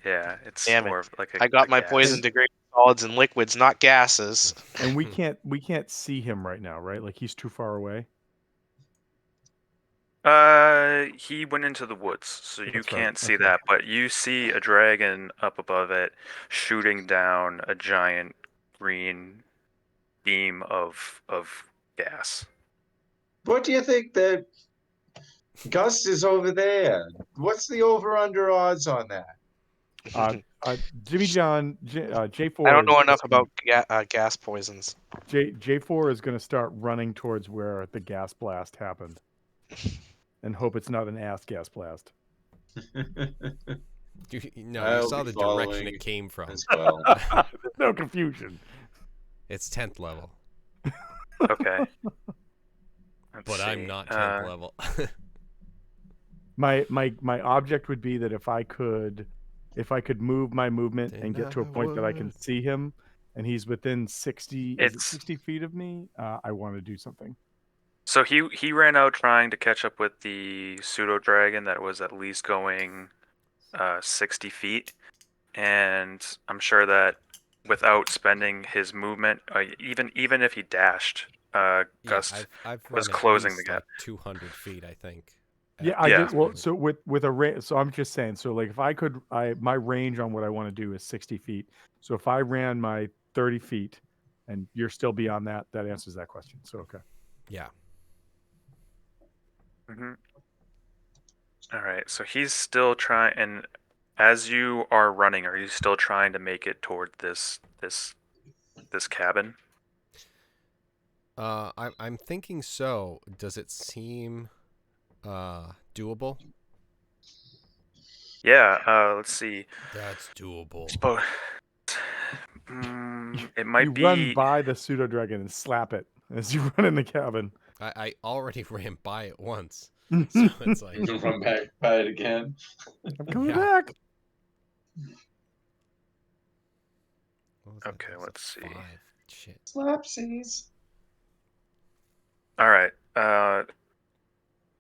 Yeah, it's damn it! more of like I got a my gas. poison degrade solids and liquids, not gases. And we can't see him right now, right? Like he's too far away. He went into the woods, so you That's right. can't see Okay. that, but you see a dragon up above it shooting down a giant green beam of gas. What do you think that Gus is over there? What's the over/under odds on that? Jimmy John I J4 don't is know just enough about gas poisons. J4 is going to start running towards where the gas blast happened, and hope it's not an ass gas blast. You I'll saw be the direction following it came from. as well. There's no confusion. It's 10th level, Okay. Let's but I'm see. not 10th level. My object would be that if I could move my movement Then and get to a I point that I can would. see him, and he's within 60 is it It's 60 feet of me, I want to do something. so he ran out trying to catch up with the pseudo dragon that was at least going 60 feet, and I'm sure that without spending his movement, even if he dashed, Yeah, Gust I've was run at closing the least gap. like 200 feet, I think. Yeah, at I Yeah. just this well, point. so with a so I'm just saying, so like if I could, my range on what I want to do is 60 feet. So if I ran my 30 feet, and you're still beyond that, that answers that question. So okay. Yeah. hmm All right. So he's still trying, and as you are running, are you still trying to make it toward this cabin? I'm thinking so. Does it seem doable? Yeah. Let's see. That's doable. Suppose it You might run be. by the pseudo dragon and slap it as you run in the cabin. I already ran by it once. I'm So it's like, Run back by it again. coming yeah. back. What was that? Okay, That was a let's see. 5. Shit. Slapsies. All right.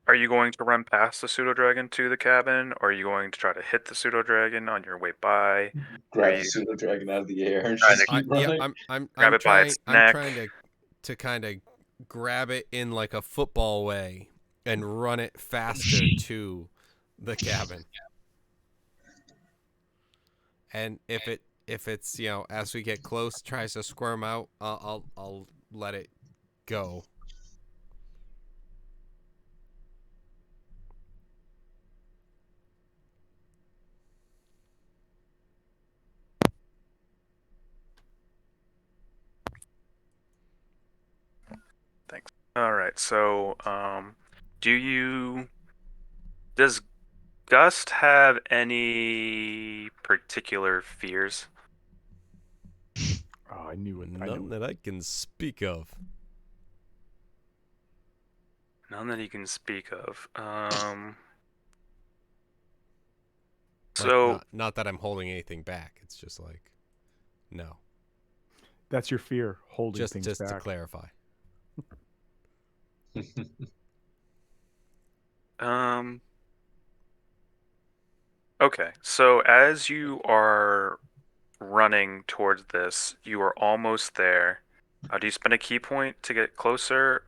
Are you going to run past the pseudo dragon to the cabin, or are you going to try to hit the pseudo dragon on your way by? Are Grab the you pseudo dragon out of the air and trying just to keep Yeah, running. grab it by its I'm neck? trying to kind of grab it in like a football way and run it faster to the cabin. And if it's as we get close tries to squirm out, I'll let it go. Thanks. All right. So, does Gust have any particular fears? Oh, I knew it. I None knew it. that I can speak of. None that he can speak of. Like, So not that I'm holding anything back. It's just like, no. That's your fear, holding things Just to back. clarify. um okay. So as you are running towards this, you are almost there. Do you spend a key point to get closer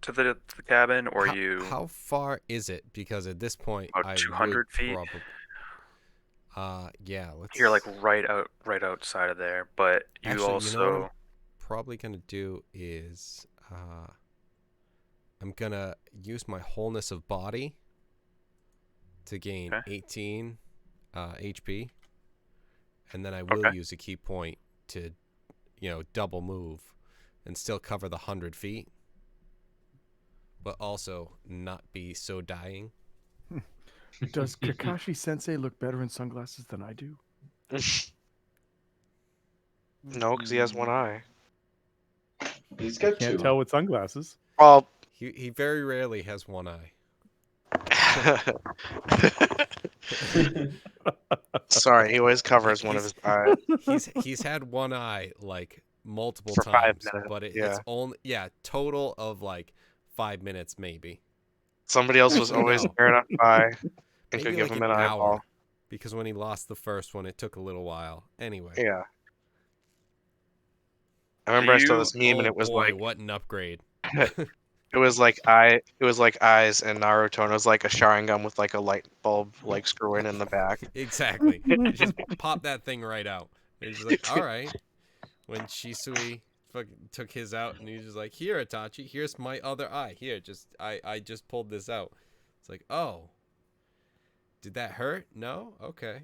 to the cabin, or How far is it? Because at this point, about I would 200 feet? probably. Yeah. You're like Let's. right outside of there, but you Actually, you know what I'm also probably gonna do is, I'm gonna use my wholeness of body to gain okay. 18 HP, and then I will Okay. use a key point to, double move and still cover the 100 feet, but also not be so dying. Does Kakashi Sensei look better in sunglasses than I do? No, because he has one eye. He's got Can't two. tell with sunglasses. Well, He very rarely has one eye. sorry, he always covers one of his eyes He's had one eye like multiple for 5 times, minutes. but Yeah. it's only total of like 5 minutes maybe. Somebody else was Actually, always no, near enough by and maybe could give like him an an eyeball. hour, because when he lost the first one, it took a little while. Anyway. Yeah. I remember I saw this meme and Oh it was boy, like what an upgrade! it was like eyes and Naruto, and it was like a Sharingan with like a light bulb like screw in the back. Exactly. You just pop that thing right out. It's just like, all right. When Shisui fucking took his out, and he's just like, "Here, Itachi, here's my other eye. Here, I just pulled this out." It's like, oh, did that hurt? No, okay.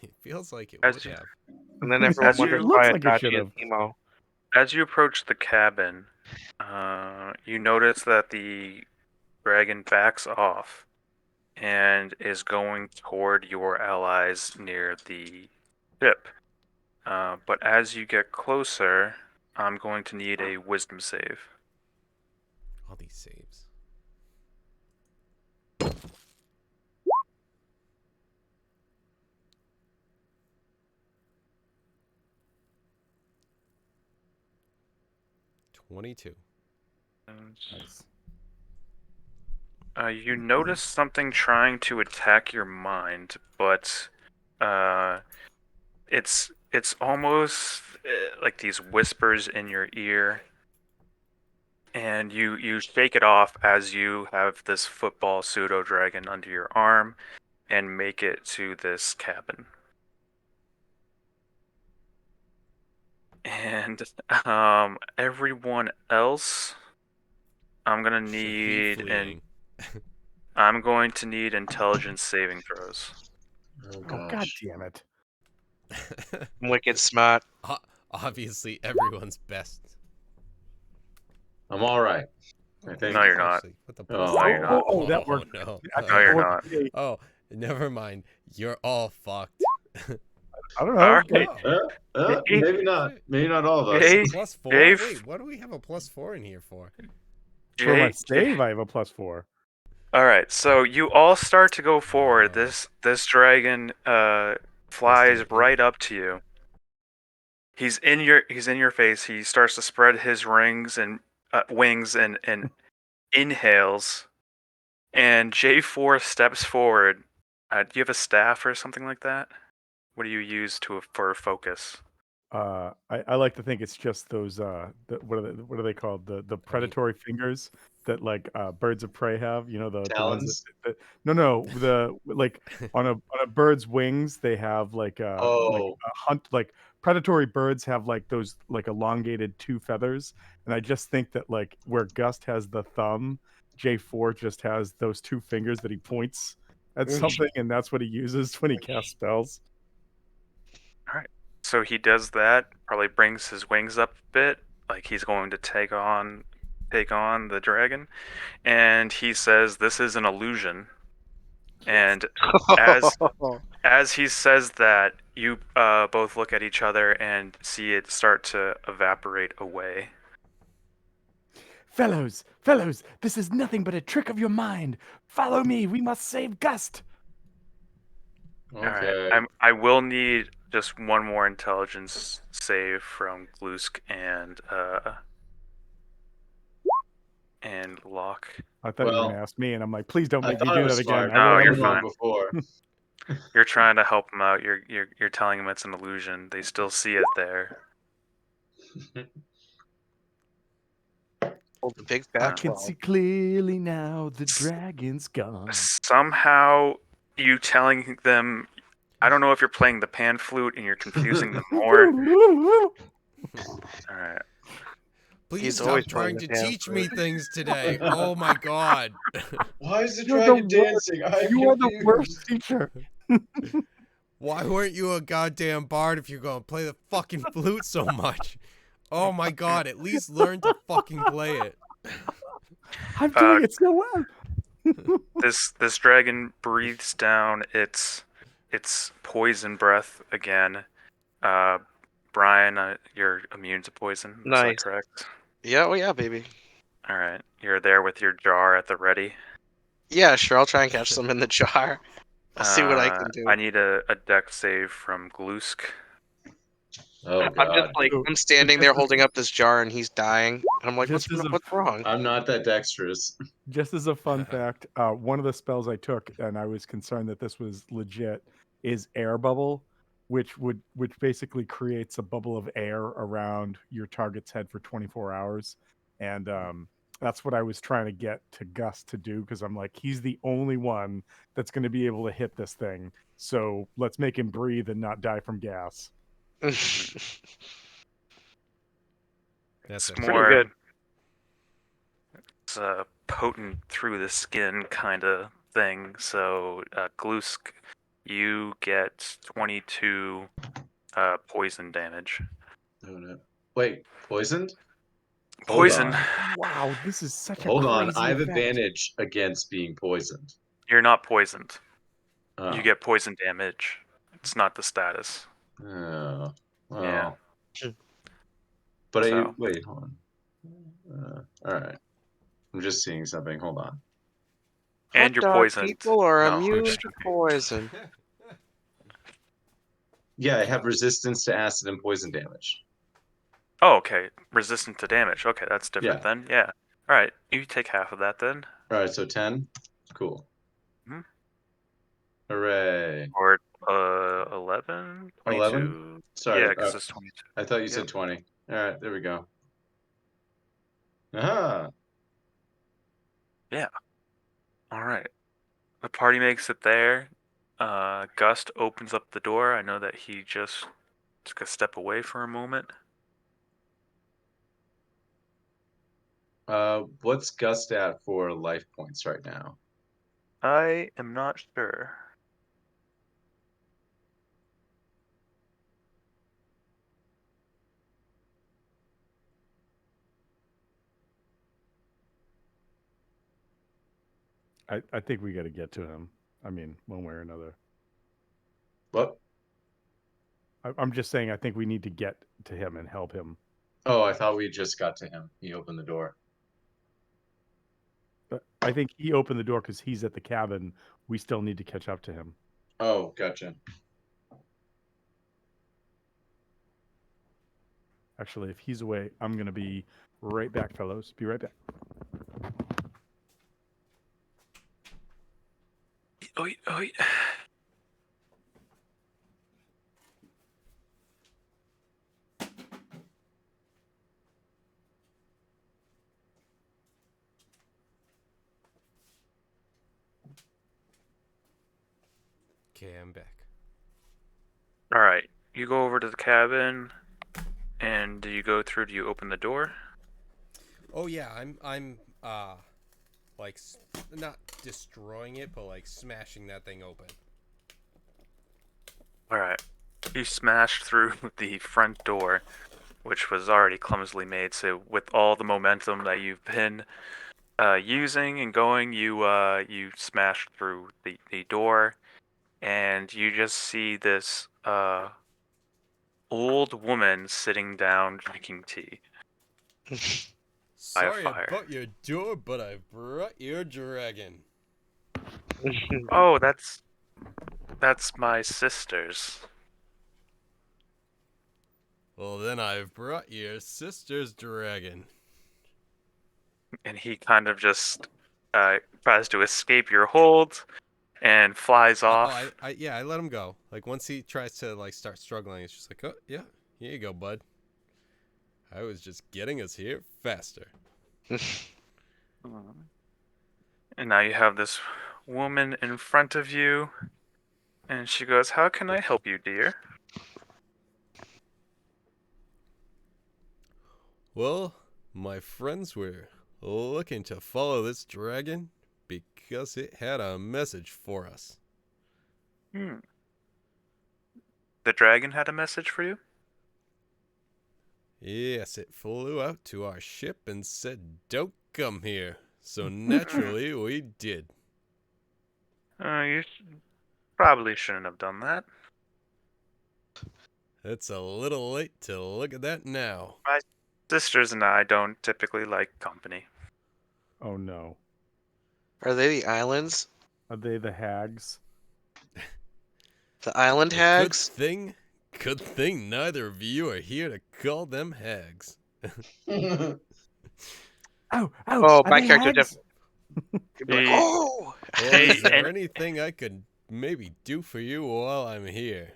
It feels like it would as you have. And then everyone as wonders you It looks why like it should Itachi is have. emo. as you approach the cabin, you notice that the dragon backs off and is going toward your allies near the ship. But as you get closer, I'm going to need a wisdom save. All these saves. $22. Nice. You notice something trying to attack your mind, but it's almost like these whispers in your ear, and you shake it off as you have this football pseudo dragon under your arm and make it to this cabin. And everyone else, I'm gonna Should be need fleeing. I'm going to need intelligence saving throws. Oh Oh god gosh. damn it! I'm wicked smart. Obviously, everyone's best. I'm all right. I think. No, you're not. Actually, what the Oh. No, you're not. Oh, that Oh worked. no! No, you're Oh, not. hey, Oh, never mind. You're all fucked. I don't know. All right. Oh, Maybe not. shit. Maybe not all of us. Hey, +4? Dave. Wait, what do we have a +4 in here for? For my Jay, save, I have a +4. all right, so you all start to go forward. Oh. This dragon flies Mr. right up to you. He's in your face. He starts to spread his wings and inhales. And J4 steps forward. Do you have a staff or something like that? What do you use for focus? I like to think it's just those what are they called, the predatory fingers that like birds of prey have, you know, the ones Talons. that no, the like on a bird's wings they have like like Oh. a hunt, like predatory birds have like those like elongated two feathers, and I just think that like where Gust has the thumb, J4 just has those two fingers that he points at something, and that's what he uses when he casts spells. All right. So he does that, probably brings his wings up a bit, like he's going to take on the dragon, and he says this is an illusion. And as he says that, you both look at each other and see it start to evaporate away. Fellows, this is nothing but a trick of your mind. Follow me, we must save Gust. All right. Okay. I will need just one more intelligence save from Glusk and Locke. I thought you were Well, gonna ask me, and I'm like, please don't I make me thought I do that was again. smart. I I No, rolled got you're it number. wrong fine. before. You're trying to help them out. You're telling them it's an illusion. They still see it there. Hold the big I fat can 12. see clearly now. The dragon's gone. Somehow, you telling them, I don't know if you're playing the pan flute and you're confusing them more. All right. Please He's stop always trying playing to the damn teach me flute. things today. Oh my god. Why is the You're the dragon worst. dancing? I'm You are the worst confused. teacher. Why weren't you a goddamn bard if you're gonna play the fucking flute so much? Oh my god, at least learn to fucking play it. I'm doing it so well. This dragon breathes down its poison breath again. Uh, Brian, you're immune to poison. Is that Nice. correct? Yeah, oh yeah, baby. All right. You're there with your jar at the ready. Yeah, sure. I'll try and catch some in the jar. I'll see what I can do. I need a deck save from Glusk. Oh I'm just god. like So- I'm so standing just there as- holding up this jar and he's dying. And I'm like, Just as a what's wrong? I'm not that dexterous. Just as a fun fact, one of the spells I took, and I was concerned that this was legit, is air bubble, which basically creates a bubble of air around your target's head for 24 hours, and that's what I was trying to get to Gus to do because I'm like, he's the only one that's going to be able to hit this thing, so let's make him breathe and not die from gas. That's It's actually Pretty more good. it's a potent through the skin kind of thing. So Glusk, you get 22 poison damage. Oh, no. Wait, poisoned? Hold Poison. on. Wow, this is such a Hold on. crazy I have effect. advantage against being poisoned. You're not poisoned. Oh. You get poison damage. It's not the status. Oh. Yeah. Oh. But So. wait, hold on. All right. I'm just seeing something. Hold on. And Hot you're dog poisoned. people are No, I'm immune just to joking. poison. Yeah, I have resistance to acid and poison damage. Oh, okay. Resistant to damage. Okay, that's different Yeah. then. Yeah. All right. You take half of that then. All right, so 10. Cool. Mhm. Hooray. Or 11, 11? 22. Sorry. Yeah, because it's 22. I thought you said Yep. 20. All right, there we go. Aha. All right. The party makes it there. Gust opens up the door. I know that he just took a step away for a moment. What's Gust at for life points right now? I am not sure. I think we got to get to him. I mean, one way or another. What? I'm just saying, I think we need to get to him and help him. Oh, I thought we just got to him. He opened the door. But I think he opened the door because he's at the cabin. We still need to catch up to him. Oh, gotcha. Actually, if he's away, I'm going to be right back, fellows. Be right back. Oi, oi. Okay, I'm back. All right. You go over to the cabin, and do you go through? Do you open the door? Oh yeah, I'm like not destroying it, but like smashing that thing open. All right. You smash through the front door, which was already clumsily made. So with all the momentum that you've been using and going, you smash through the door, and you just see this old woman sitting down drinking tea. Sorry fire. about your door, but I brought your dragon. Oh, that's That's my sister's. Well, then I've brought your sister's dragon. And he kind of just tries to escape your hold and flies off. I let him go. Like once he tries to like start struggling, it's just like, oh yeah, here you go, bud. I was just getting us here faster. And now you have this woman in front of you, and she goes, "How can I help you, dear?" Well, my friends were looking to follow this dragon because it had a message for us. Hmm. The dragon had a message for you? Yes, it flew out to our ship and said, "Don't come here." So naturally, we did. You probably shouldn't have done that. It's a little late to look at that now. My sisters and I don't typically like company. Oh no. Are they the islands? Are they the hags? The island Well, hags? good thing neither of you are here to call them hags. Oh, Oh, are my they character hags? You'd be like, He- oh! Well, Hey, is there and anything I could maybe do for you while I'm here?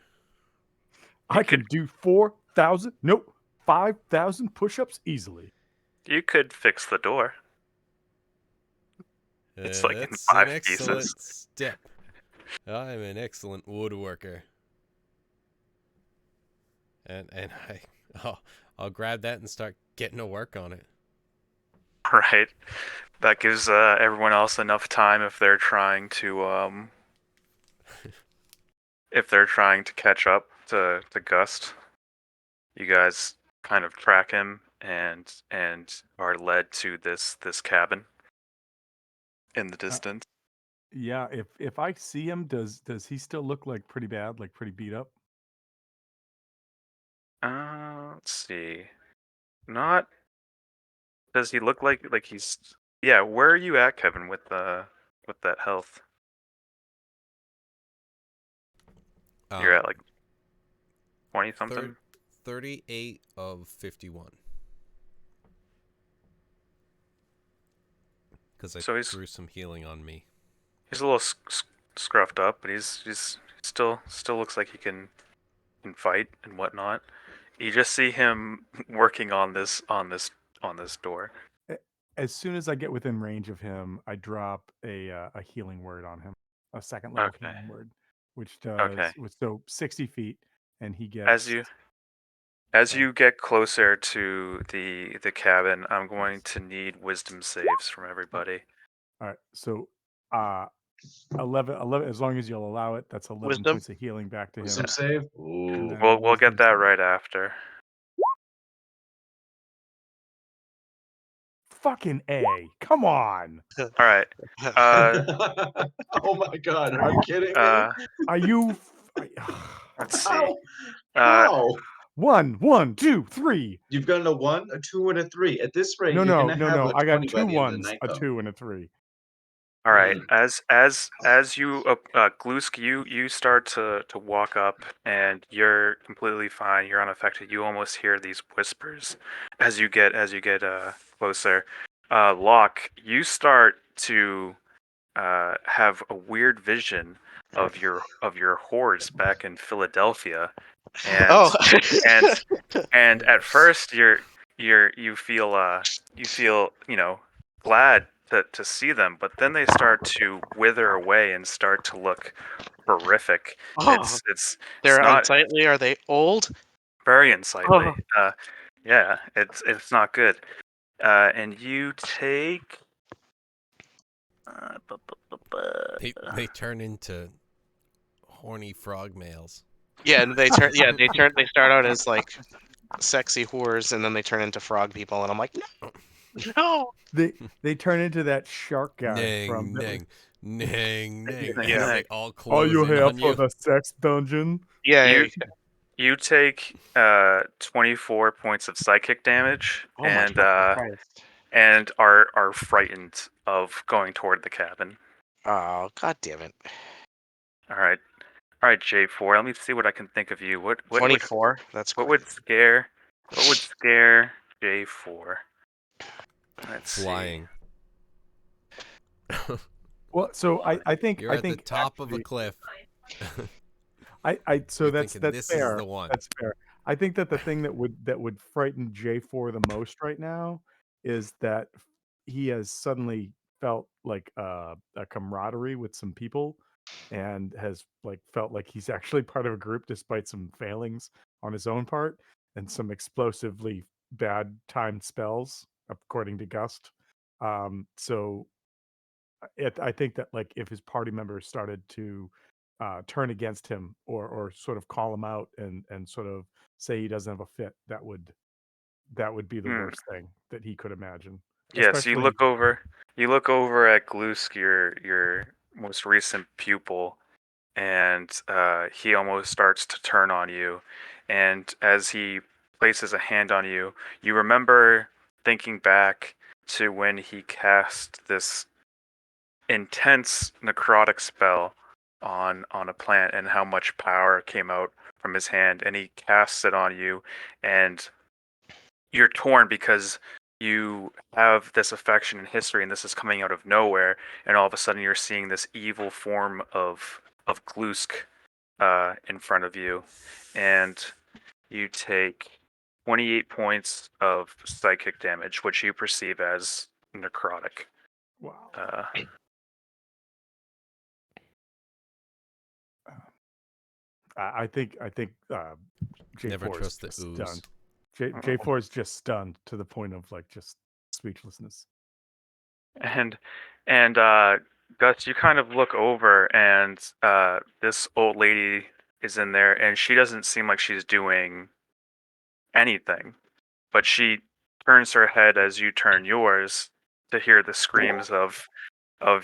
I can do 4,000, nope, 5,000 push-ups easily. you could fix the door. It's like in That's an 5 pieces. excellent step. I'm an excellent woodworker. And I'll grab that and start getting to work on it. Right. That gives everyone else enough time if they're trying to catch up to Gust. You guys kind of track him and are led to this cabin in the distance. Yeah, if I see him, does he still look like pretty bad, like pretty beat up? Let's see. Not does he look like he's yeah, where are you at, Kevin, with that health? You're at like 20 something? 38 of 51. Because I So he's threw some healing on me. a little scruffed up, but he's still looks like he can fight and whatnot. You just see him working on this door. As soon as I get within range of him, I drop a healing word on him, a second level Okay. healing word, which Okay. so 60 feet, and he As gets. you as Sorry. you get closer to the cabin, I'm going to need wisdom saves from everybody. All right, so uh, 11, as long as you'll allow it, that's 11 Wisdom? points of healing back to him. Wisdom save? And Ooh. then We'll get wisdom that save. right after. Fucking A. Come on. All right. Uh, Oh my god, are you kidding me? Are you. let's see. How? Uh, How? 1, 2, 3. You've gotten a 1, a 2, and a 3. At this rate, No, you're no, gonna no, have no. a I got 20 by two the end of the ones, night, a though. 2, and a 3. all right. As you Glusk, you start to walk up, and you're completely fine. You're unaffected. You almost hear these whispers as you get closer. Locke, you start to have a weird vision of your horse back in Philadelphia, and Oh! and and at Horse. first you feel glad to see them, but then they start to wither away and start to look horrific. Oh, It's they're not unsightly. Are they old? very unsightly. Oh. Yeah, it's not good. And you take. They turn into horny frog males. Yeah, and they turn. Yeah, they start out as like sexy whores, and then they turn into frog people, and I'm like, no, no. They turn into that shark guy from. Nang, nang, nang, nang. Yeah. As they all Are close you in here on for you. the sex dungeon? Yeah. You you take 24 points of psychic damage Oh my fucking Christ. and are frightened of going toward the cabin. Oh, god damn it. All right. All right, J4. Let me see what I can think of you. What would 24. That's what great. would scare J4? Let's see. Flying. Well, so I think You're I at the think top of a actually cliff. so You're that's thinking this is fair. the one. That's fair. I think that the thing that would frighten J4 the most right now is that he has suddenly felt like a camaraderie with some people and has like felt like he's actually part of a group despite some failings on his own part and some explosively bad timed spells according to Gust. So I think that like if his party members started to turn against him or sort of call him out and sort of say he doesn't have a fit, that would be the Hmm. worst thing that he could imagine. Yes, you Especially, look over. You look over at Glusk, your most recent pupil, and he almost starts to turn on you. And as he places a hand on you, you remember thinking back to when he cast this intense necrotic spell on a plant and how much power came out from his hand, and he casts it on you, and you're torn because you have this affection and history, and this is coming out of nowhere, and all of a sudden you're seeing this evil form of Glusk in front of you, and you take 28 points of psychic damage, which you perceive as necrotic. wow. Uh, I think Never J4 is trust the just ooze. stunned. J4 is just stunned to the point of like just speechlessness. and and Gus, you kind of look over, and this old lady is in there, and she doesn't seem like she's doing anything, but she turns her head as you turn yours to hear the screams of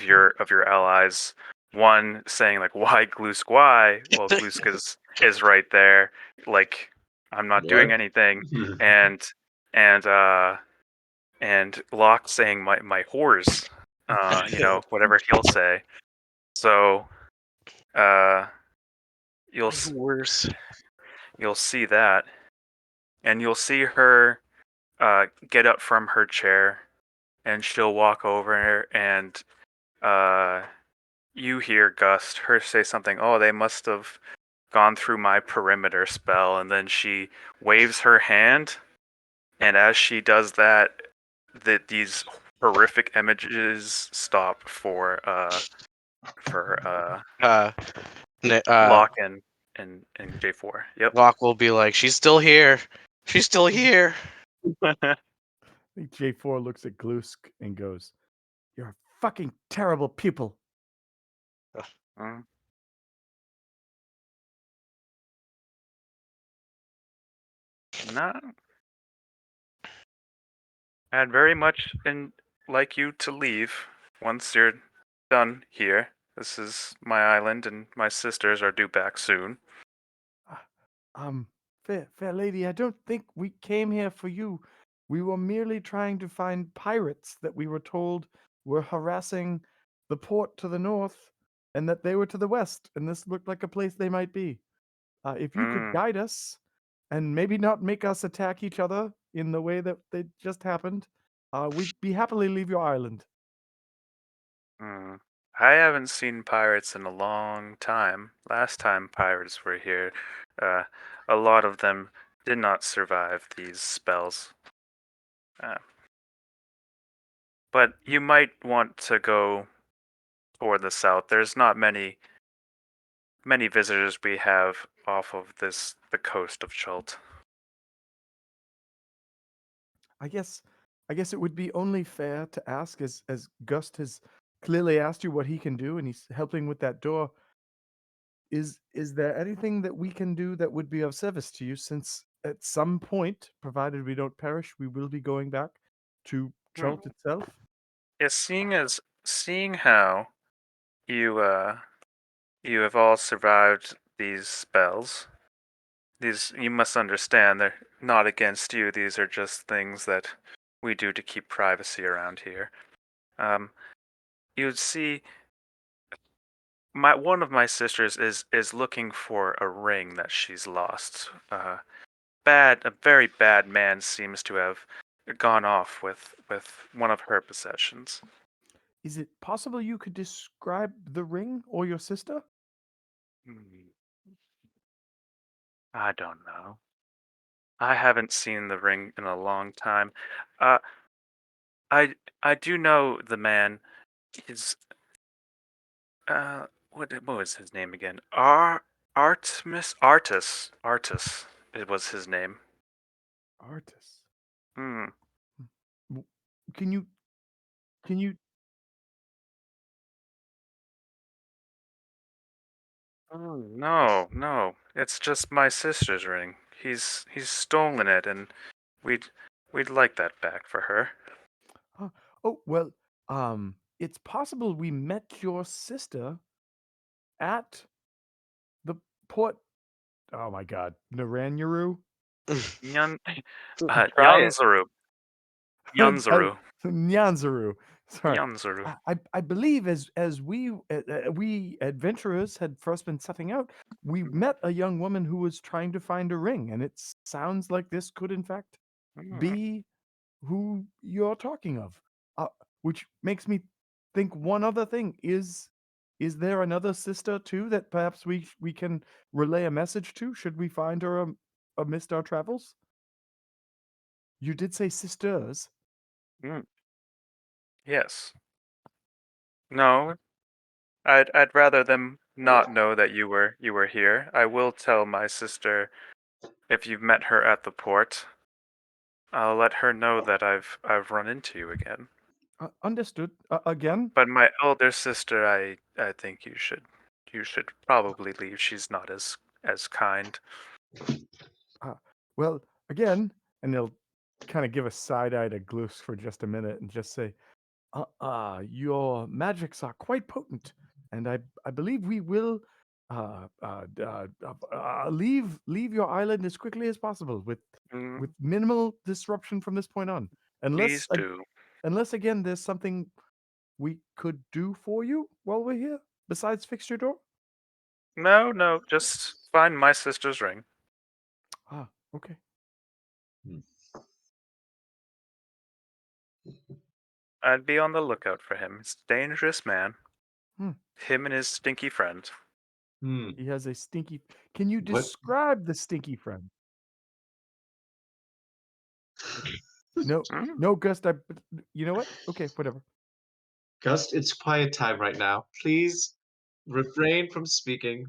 your allies. One saying like, "Why Glusk? Why?" Well, Glusk is right there, like, "I'm not doing What? anything," and and uh and Locke saying, "My whores," whatever he'll say. So uh, you'll My worse. you'll see that, and you'll see her get up from her chair, and she'll walk over, and uh, you hear Gust her say something. Oh, they must have gone through my perimeter spell, and then she waves her hand, and as she does that, these horrific images stop for Uh, Locke and J4. Yep. Locke will be like, she's still here. She's still here. I think J4 looks at Glusk and goes, "You're a fucking terrible pupil." Mm. Not. I'd very much like you to leave once you're done here. This is my island, and my sisters are due back soon. "Ah, fair lady, I don't think we came here for you. We were merely trying to find pirates that we were told were harassing the port to the north and that they were to the west, and this looked like a place they might be. If you could Mm, guide us and maybe not make us attack each other in the way that they just happened, we'd be happily leave your island." mm. I haven't seen pirates in a long time. Last time pirates were here, uh, a lot of them did not survive these spells. Uh, but you might want to go toward the south. There's not many visitors we have off of the coast of Chult. I guess I guess it would be only fair to ask, as Gust has clearly asked you what he can do and he's helping with that door. Is there anything that we can do that would be of service to you, since at some point, provided we don't perish, we will be going back to Hmm. Chult itself? Yeah, seeing how you you have all survived these spells. These, you must understand, they're not against you. These are just things that we do to keep privacy around here. Um, you'd see one of my sisters is looking for a ring that she's lost. A very bad man seems to have gone off with one of her possessions. Is it possible you could describe the ring or your sister? Hmm, I don't know. I haven't seen the ring in a long time. Uh, I I do know the man. His what was his name again? Artis. It was his name. Artis. Hmm. W- Can you can you Oh no. It's just my sister's ring. He's stolen it, and we'd we'd like that back for her. uh, oh well, it's possible we met your sister at the port. Oh my god, Naranyaru? Yan, Try it. Yanzuru. Yanzuru. Nyanzaru. Sorry. Yanzuru. I believe as we adventurers had first been setting out, we met a young woman who was trying to find a ring, and it sounds like this could in fact Hmm. be who you're talking of. Uh, which makes me think one other thing is there another sister too that perhaps we can relay a message to should we find her amidst our travels? You did say sisters. Mm, yes. No. I'd rather them not know that you were here. I will tell my sister if you've met her at the port. I'll let her know that I've run into you again. Understood. Again, But my elder sister, I think you should probably leave. She's not as kind. uh, well, again, and they'll kind of give a side eye to Gloos for just a minute and just say, your magics are quite potent, and I believe we will leave your island as quickly as possible with Mm, minimal disruption from this point on, please do. unless again there's something we could do for you while we're here besides fix your door. No, just find my sister's ring. Okay. Hmm. I'd be on the lookout for him. He's a dangerous man. Hmm. Him and his stinky friend. Hmm. He has a stinky. Can you What? describe the stinky friend? No, Mm, no, Gust. You know what? Okay, whatever. Gust, it's quiet time right now. Please refrain from speaking.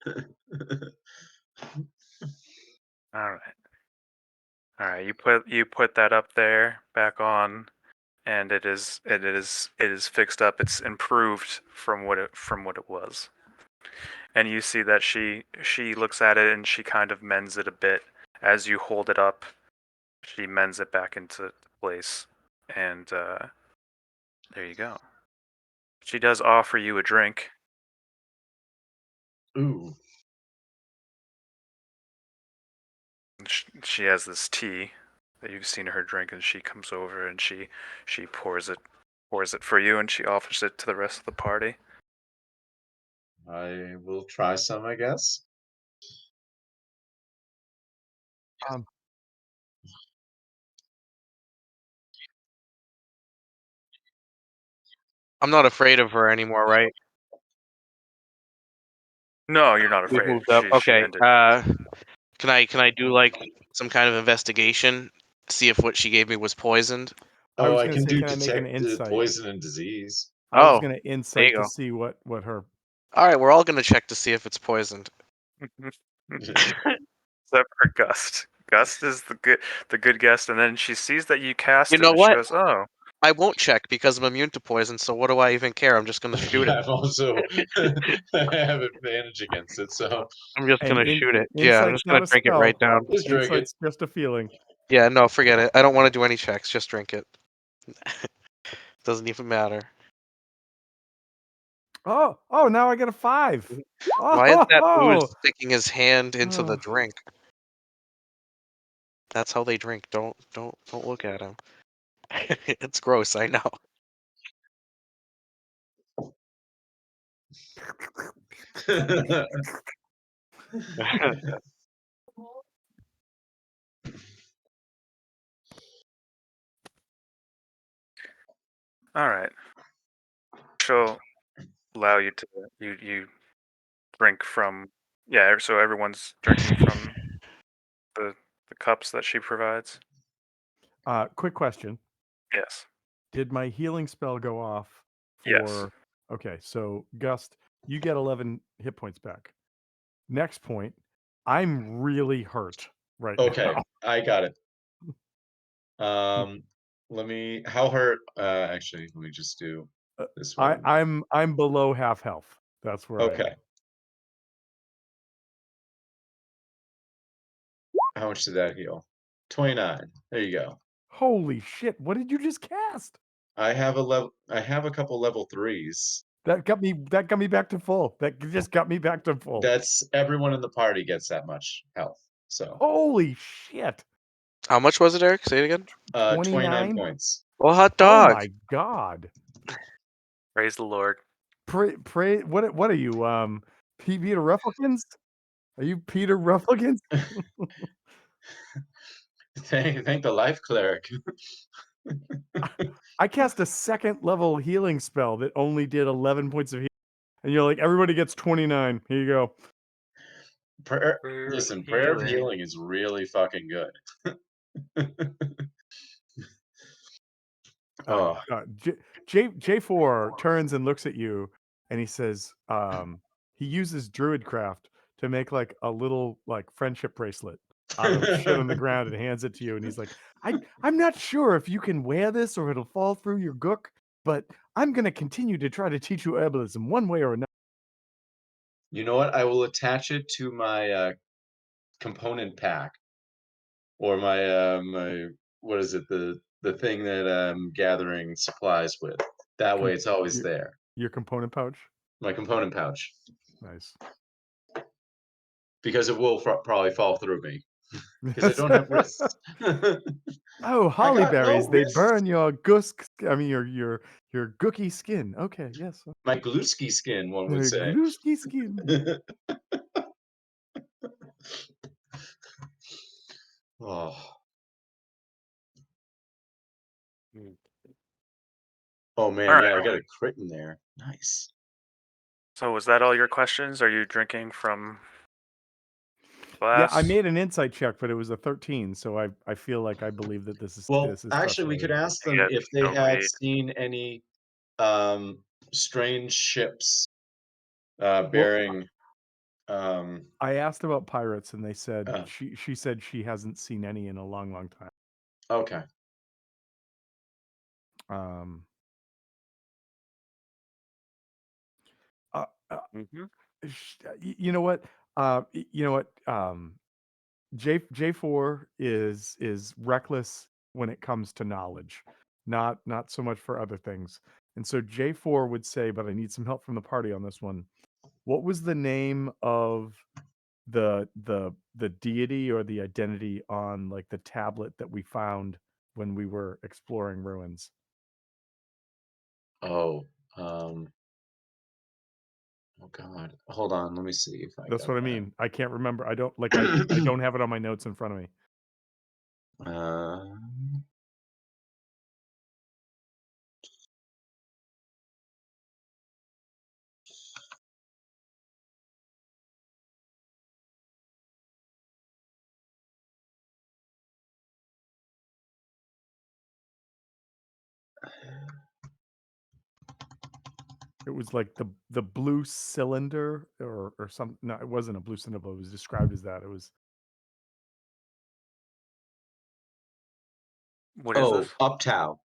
all right. All right. You put that up there back on, and it is fixed up. It's improved from what it was. And you see that she looks at it and she kind of mends it a bit as you hold it up. She mends it back into place, and there you go. She does offer you a drink. Ooh. She has this tea that you've seen her drink, and she comes over and she pours it for you, and she offers it to the rest of the party. I will try some, I guess. Um, I'm not afraid of her anymore, right? No, you're not We've afraid. moved up. She Okay. ended. Can I do like some kind of investigation? See if what she gave me was poisoned. I Oh, was I gonna can say, do can I make an detect insight? poison and disease. I was Oh, gonna there you insight to go. see what her. All right, we're all gonna check to see if it's poisoned. Except for Gust. Gust is the good guest, and then she sees that you You cast it, know and she what? goes, "Oh, I won't check because I'm immune to poison. So what do I even care? I'm just gonna shoot it. I'm also I have advantage against it, so I'm just And gonna shoot it. Yeah, I'm insight's just gonna not a drink it right spell. down. just drink it. Insight's just a feeling. Yeah, no, forget it. I don't want to do any checks. Just drink it. Doesn't even matter. Oh, now I get a 5. Why is that booze Oh, sticking his hand into the oh. drink? That's how they drink. Don't look at him. It's gross. I know. All right. She'll allow you to you drink from so everyone's drinking from the the cups that she provides. Quick question. Yes. Did my healing spell go off Yes. for okay, so Gust, you get 11 hit points back. Next point, I'm really hurt right Okay, now. I got it. Let me. How hurt? Actually, let me just do this one. I'm below half health. That's where I am. Okay. How much did that heal? 29. There you go. Holy shit, what did you just cast? I have a couple level 3s. That got me back to full. That just got me back to full. That's everyone in the party gets that much health. So, Holy shit. How much was it, Eric? Say it again. 29 29? points. Well, hot Oh dog. my god. Praise the Lord. Pray what are you, Peter Rufflikins? Are you Peter Rufflikins? Thank the life cleric. I cast a second level healing spell that only did 11 points of healing, and you're like, everybody gets 29. Here you go. Prayer, Prayer of listen, prayer of healing. healing is really fucking good. Oh, J4 turns and looks at you, and he says, he uses Druidcraft to make like a little like friendship bracelet out of shit on the ground and hands it to you. And he's like, I'm not sure if you can wear this or it'll fall through your gook, but I'm gonna continue to try to teach you herbalism one way or another. you know what? I will attach it to my component pack or my what is it? The thing that I'm gathering supplies with. That way, Com- it's always your, there. your component pouch. My component pouch, Nice. because it will probably fall through me because I don't have wrists. Oh, I holly got no berries, they wrists. burn your gusk. I mean, your gooky skin. Okay, yes. My gluski skin, one would The say. glusky skin. Oh, Hmm. oh All man, right. yeah, I got a crit in there. Nice. So was that all your questions? Are you drinking from Yeah, I glass? made an insight check, but it was a 13, so I feel like I believe that Well, this is actually, we could trustworthy. ask I them guess if you they don't had read. seen any strange ships Well, bearing um I asked about pirates, and they said uh, she said she hasn't seen any in a long, long time. okay. Um, uh, uh, Mm-hmm. you know what? You know what? J4 is reckless when it comes to knowledge, not so much for other things. And so J4 would say, but I need some help from the party on this one. What was the name of the deity or the identity on like the tablet that we found when we were exploring ruins? Oh, um, oh God. Hold on, let me see if I That's got what I that. mean. I can't remember. I don't like I don't have it on my notes in front of me. Uh, It was like the blue cylinder or some no, it wasn't a blue cylinder, but it was described as that. It was What is this? oh, Uptow.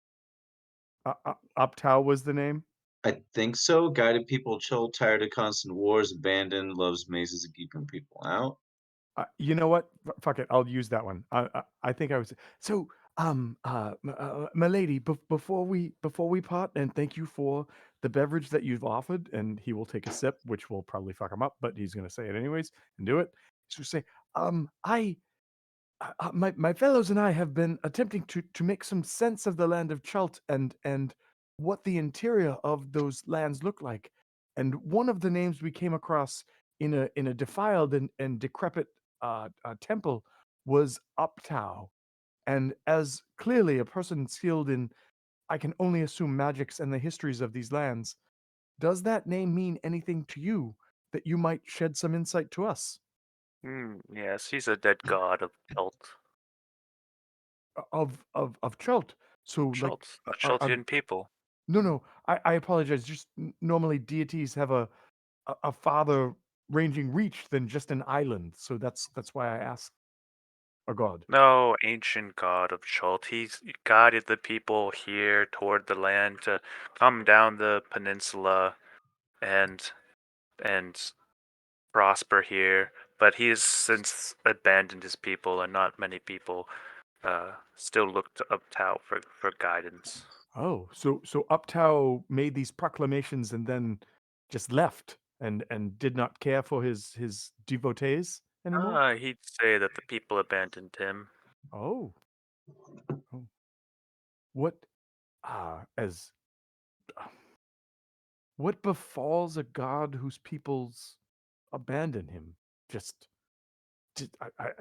Uptow was the name. I think so. Guided people chill, tired of constant wars, abandoned, loves mazes and keeping people out. You know what? Fuck it. I'll use that one. I think I was so. My lady, before we part, and thank you for the beverage that you've offered. And he will take a sip, which will probably fuck him up, but he's gonna say it anyways and do it. He's gonna say, my fellows and I have been attempting to make some sense of the land of Chult and what the interior of those lands look like. and one of the names we came across in a defiled and decrepit temple was Uptow. And as clearly a person skilled in, I can only assume, magics and the histories of these lands, does that name mean anything to you that you might shed some insight to us? Yes, he's a dead god of Chult. Of Chult. So like Chult. Chultian people. no, no, I apologize. Just normally deities have a farther ranging reach than just an island. So that's why I asked a god. No, ancient god of Chult. He's guided the people here toward the land to come down the peninsula and and prosper here. But he has since abandoned his people, and not many people still look to Uptow for guidance. Oh, so Uptow made these proclamations and then just left and did not care for his devotees anymore? He'd say that the people abandoned him. Oh. Oh. What as what befalls a god whose peoples abandon him? Just,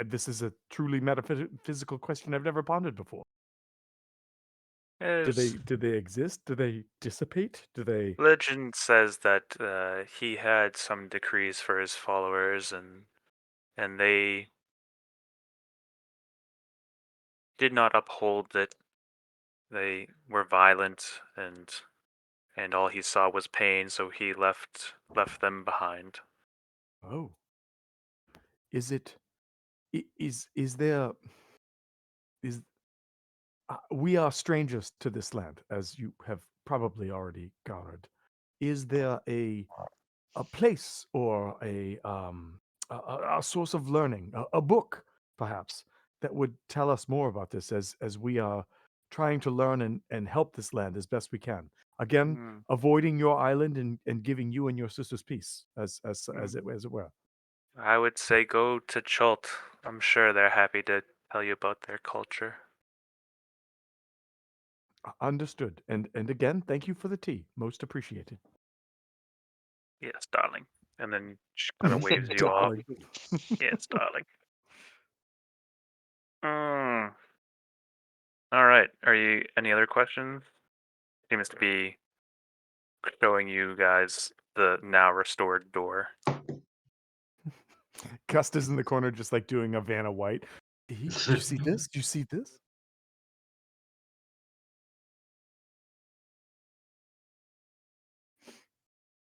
this is a truly metaphysical question I've never pondered before. There's Do they exist? Do they dissipate? Do they? legend says that he had some decrees for his followers, and they did not uphold it. They were violent, and all he saw was pain, so he left them behind. Oh, is it? Is there? Is we are strangers to this land, as you have probably already gathered. Is there a place or a source of learning, a book perhaps that would tell us more about this as we are trying to learn and help this land as best we can? Again, Hmm. avoiding your island and giving you and your sisters peace Hmm. as it were. I would say go to Chult. I'm sure they're happy to tell you about their culture. Understood. And again, thank you for the tea. Most appreciated. Yes, darling. And then she kind of waves you off. Darling. Yes, darling. Mm. All right. Are you any other questions? Seems to be showing you guys the now restored door. Custa's in the corner just like doing a Vanna White. Did you see this? Did you see this?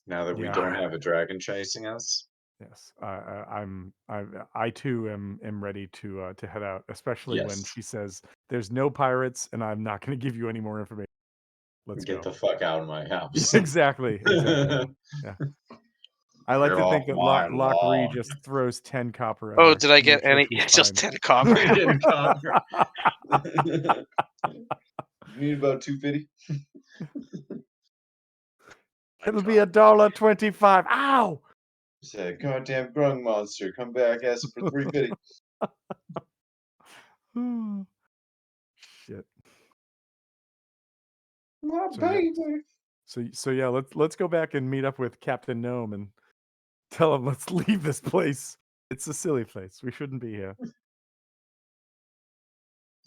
Now that we Yeah. don't have a dragon chasing us. Yes, I too am ready to head out, especially when Yes. she says there's no pirates and I'm not going to give you any more information. Let's Get go. the fuck out of my house. Exactly. Yeah. I like You're to off think that my Lock Ree lawn. just throws 10 copper at Oh, her did I to make get sure any? she's Just fine. 10 copper. Getting copper. You need about 250. It'll be $1.25. Ow! Said, goddamn grung monster, come back asking for 350. Shit. My So yeah. baby. So yeah, let's go back and meet up with Captain Gnome and tell him let's leave this place. It's a silly place. We shouldn't be here. It's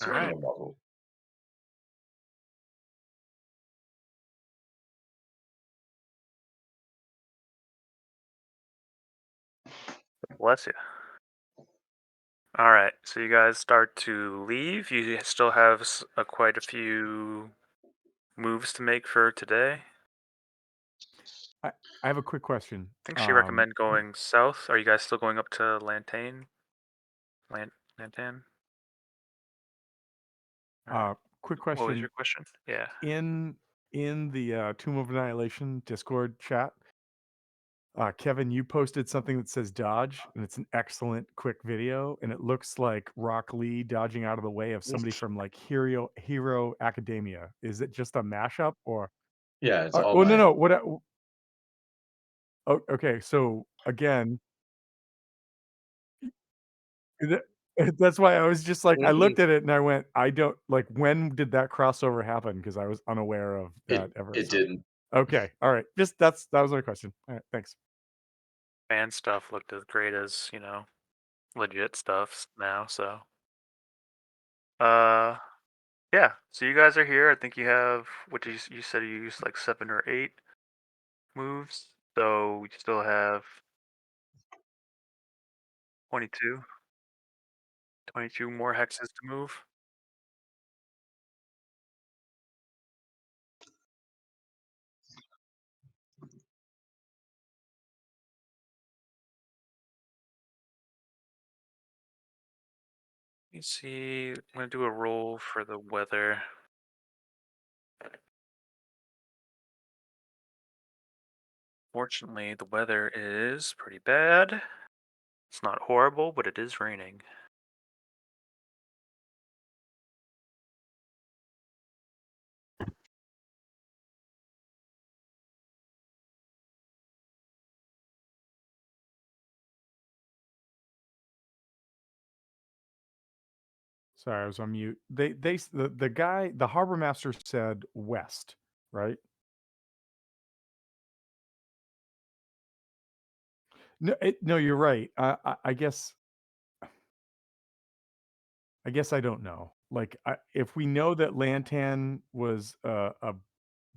All only right. a bubble. Bless you. All right. So you guys start to leave. You still have quite a few moves to make for today. I have a quick question. I think she recommend going south. Are you guys still going up to Lantane? Lantan? Quick What was question. your question? Yeah. In the Tomb of Annihilation Discord chat, Kevin, you posted something that says dodge, and it's an excellent quick video, and it looks like Rock Lee dodging out of the way of somebody from like Hero Academia. Is it just a mashup or? Yeah, it's all Oh no my. no what? Oh, okay, so again, that- that's why I was just like I looked at it and I went, I don't like when did that crossover happen? Because I was unaware of that ever. It So didn't. Okay. All right. Just that was my question. All right. Thanks. Fan stuff looked as great as, you know, legit stuff now, so. Uh, yeah. So you guys are here. I think you have, what did you said you used like 7 or 8 moves. So we still have 22. 22 more hexes to move. Let me see. I'm gonna do a roll for the weather. Fortunately, the weather is pretty bad. It's not horrible, but it is raining. Sorry, I was on mute. The guy, the harbor master said west, right? No, no, you're right. I guess I don't know. Like, if we know that Lantan was a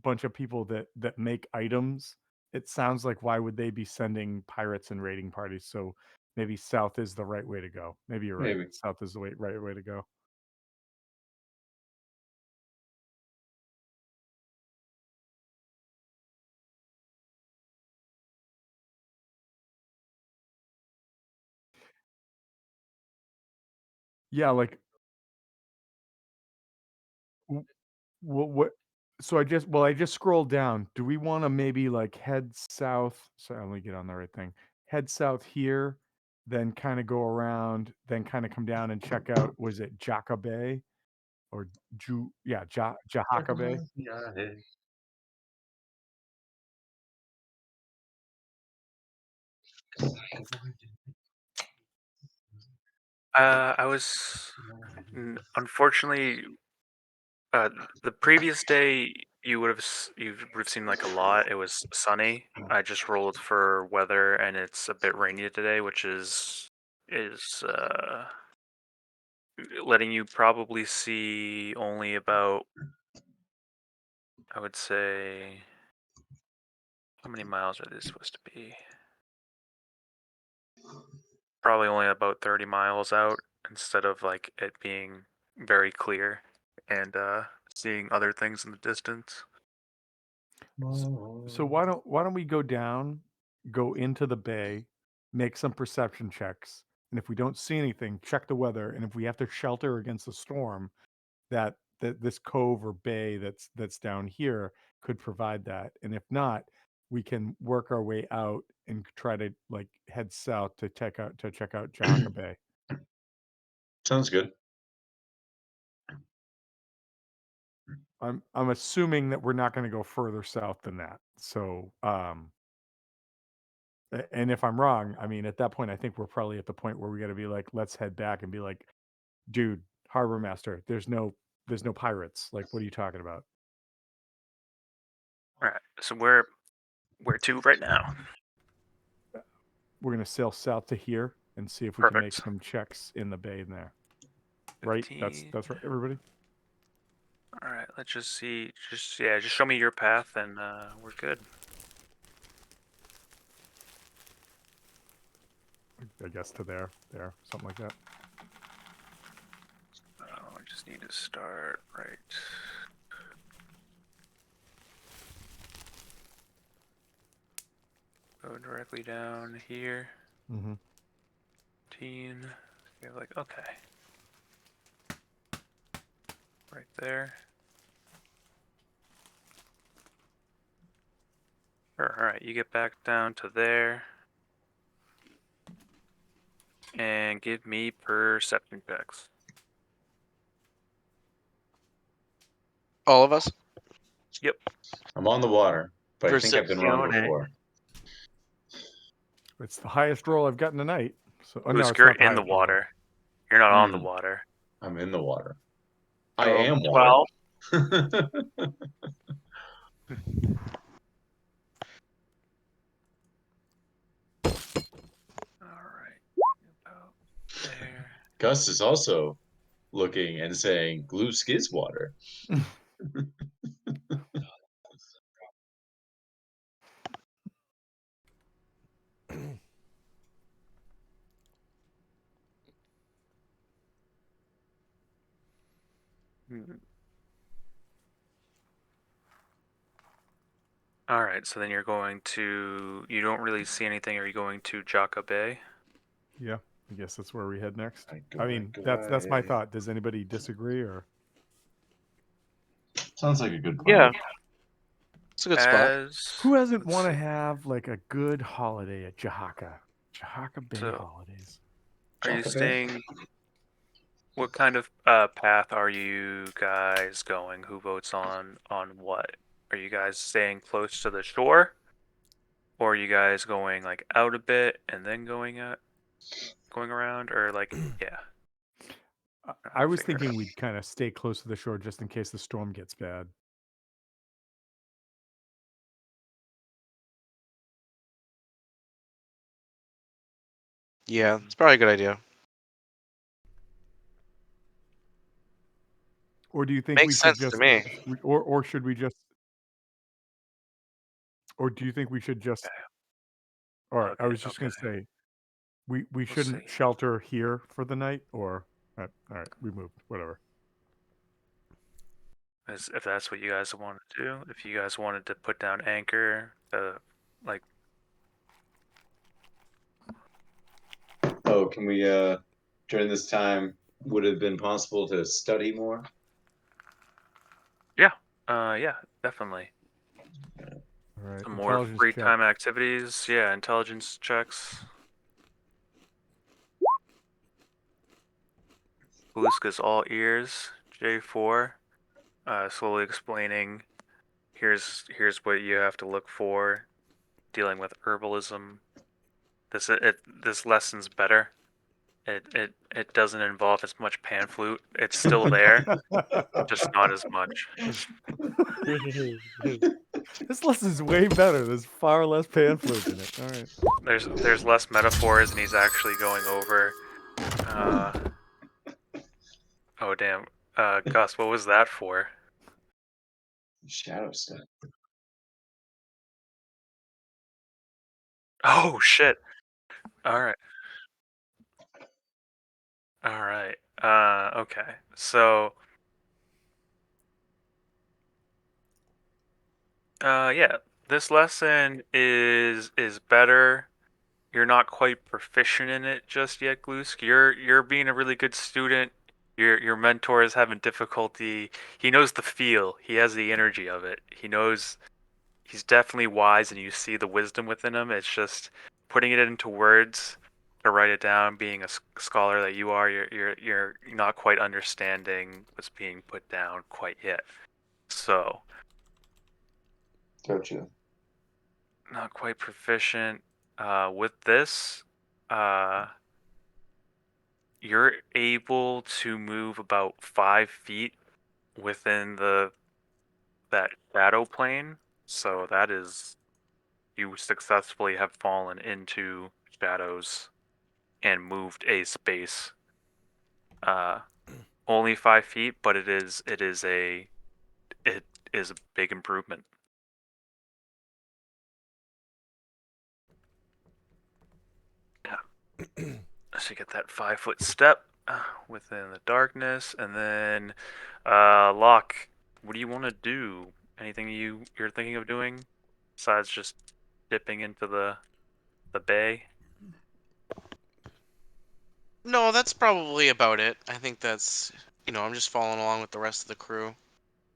bunch of people that make items, it sounds like why would they be sending pirates and raiding parties? So maybe south is the right way to go. Maybe you're right. Maybe. South is the right way to go. Yeah, like what so I just scrolled down. Do we want to maybe like head south? Sorry, let me get on the right thing. Head south here, then kind of go around, then kind of come down and check out, was it Jaka Bay or Jahaka Bay? I was unfortunately the previous day you would have seen like a lot. It was sunny. I just rolled for weather and it's a bit rainy today, which is letting you probably see only about, I would say, how many miles are these supposed to be? Probably only about 30 miles out instead of like it being very clear and seeing other things in the distance. So why don't we go down, go into the bay, make some perception checks, and if we don't see anything, check the weather, and if we have to shelter against a storm, that this cove or bay that's down here could provide that, and if not, we can work our way out and try to like head south to check out Jaka Bay. Sounds good. I'm assuming that we're not going to go further south than that. So and if I'm wrong, I mean, at that point, I think we're probably at the point where we got to be like, let's head back and be like, dude, harbor master, there's no pirates. Like, what are you talking about? All right, so where to right now? We're gonna sail south to here and see if we can make Perfect. some checks in the bay in there. Right? 15. That's right, everybody. All right, let's just see. Just show me your path and we're good. I guess to there, something like that. I just need to start right. Go directly down here. Mm-hmm. 15. You're like, okay. Right there. Sure, alright, you get back down to there. And give me perception checks. All of us? Yep. I'm on the water, but I think I've been wrong Percepcione. before. It's the highest roll I've gotten tonight. So, oh no, it's You're not the in the highest roll. water. You're not on the Hmm. water. I'm in the water. I So am water. 12. Gus is also looking and saying, "Gloosk is water." Hmm. All right, so then you're going to. You don't really see anything. Are you going to Jaka Bay? Yeah, I guess that's where we head next. Go I mean, back that's my away. thought. Does anybody disagree or? Sounds like a good plan. Yeah, it's a good spot. As Who hasn't let's want to see. have like a good holiday at Jahaka Bay So, holidays? are you Jaka Bay? staying? What kind of path are you guys going? Who votes on what? Are you guys staying close to the shore, or are you guys going like out a bit and then going around, or like yeah? I was Figure it thinking out. we'd kind of stay close to the shore just in case the storm gets bad. Yeah, it's probably a good idea. Or do you think we Makes should sense to just, me. or should we just, or do you think we should just? All right, I Okay, was just okay. gonna say we We'll see. shouldn't shelter here for the night, or all right, we moved. Whatever. If that's what you guys want to do, if you guys wanted to put down anchor, like Oh, can we during this time would it have been possible to study more? yeah, yeah, definitely. All right, Some more intelligence free check. time activities. Yeah, intelligence checks. Bluska's all ears. J4. Slowly explaining. Here's what you have to look for. Dealing with herbalism. This lesson's better. It doesn't involve as much pan flute. It's still there, just not as much. This lesson's way better. There's far less pan flute in it. All right. There's less metaphors, and he's actually going over. Uh, oh damn. Gus, what was that for? Shadow stuff. Oh shit. All right. All right. Okay. So, yeah, this lesson is better. You're not quite proficient in it just yet, Glusk. You're being a really good student. Your mentor is having difficulty. He knows the feel. He has the energy of it. He knows he's definitely wise, and you see the wisdom within him. It's just putting it into words to write it down. Being a scholar that you are, you're not quite understanding what's being put down quite yet. So, Gotcha. not quite proficient. With this, uh, you're able to move about 5 feet within that shadow plane. So that is you successfully have fallen into shadows and moved a space. Uh, only 5 feet, but it is a big improvement. So you get that 5 foot step within the darkness, and then Locke, what do you want to do? Anything you're thinking of doing besides just dipping into the bay? No, that's probably about it. I think I'm just following along with the rest of the crew.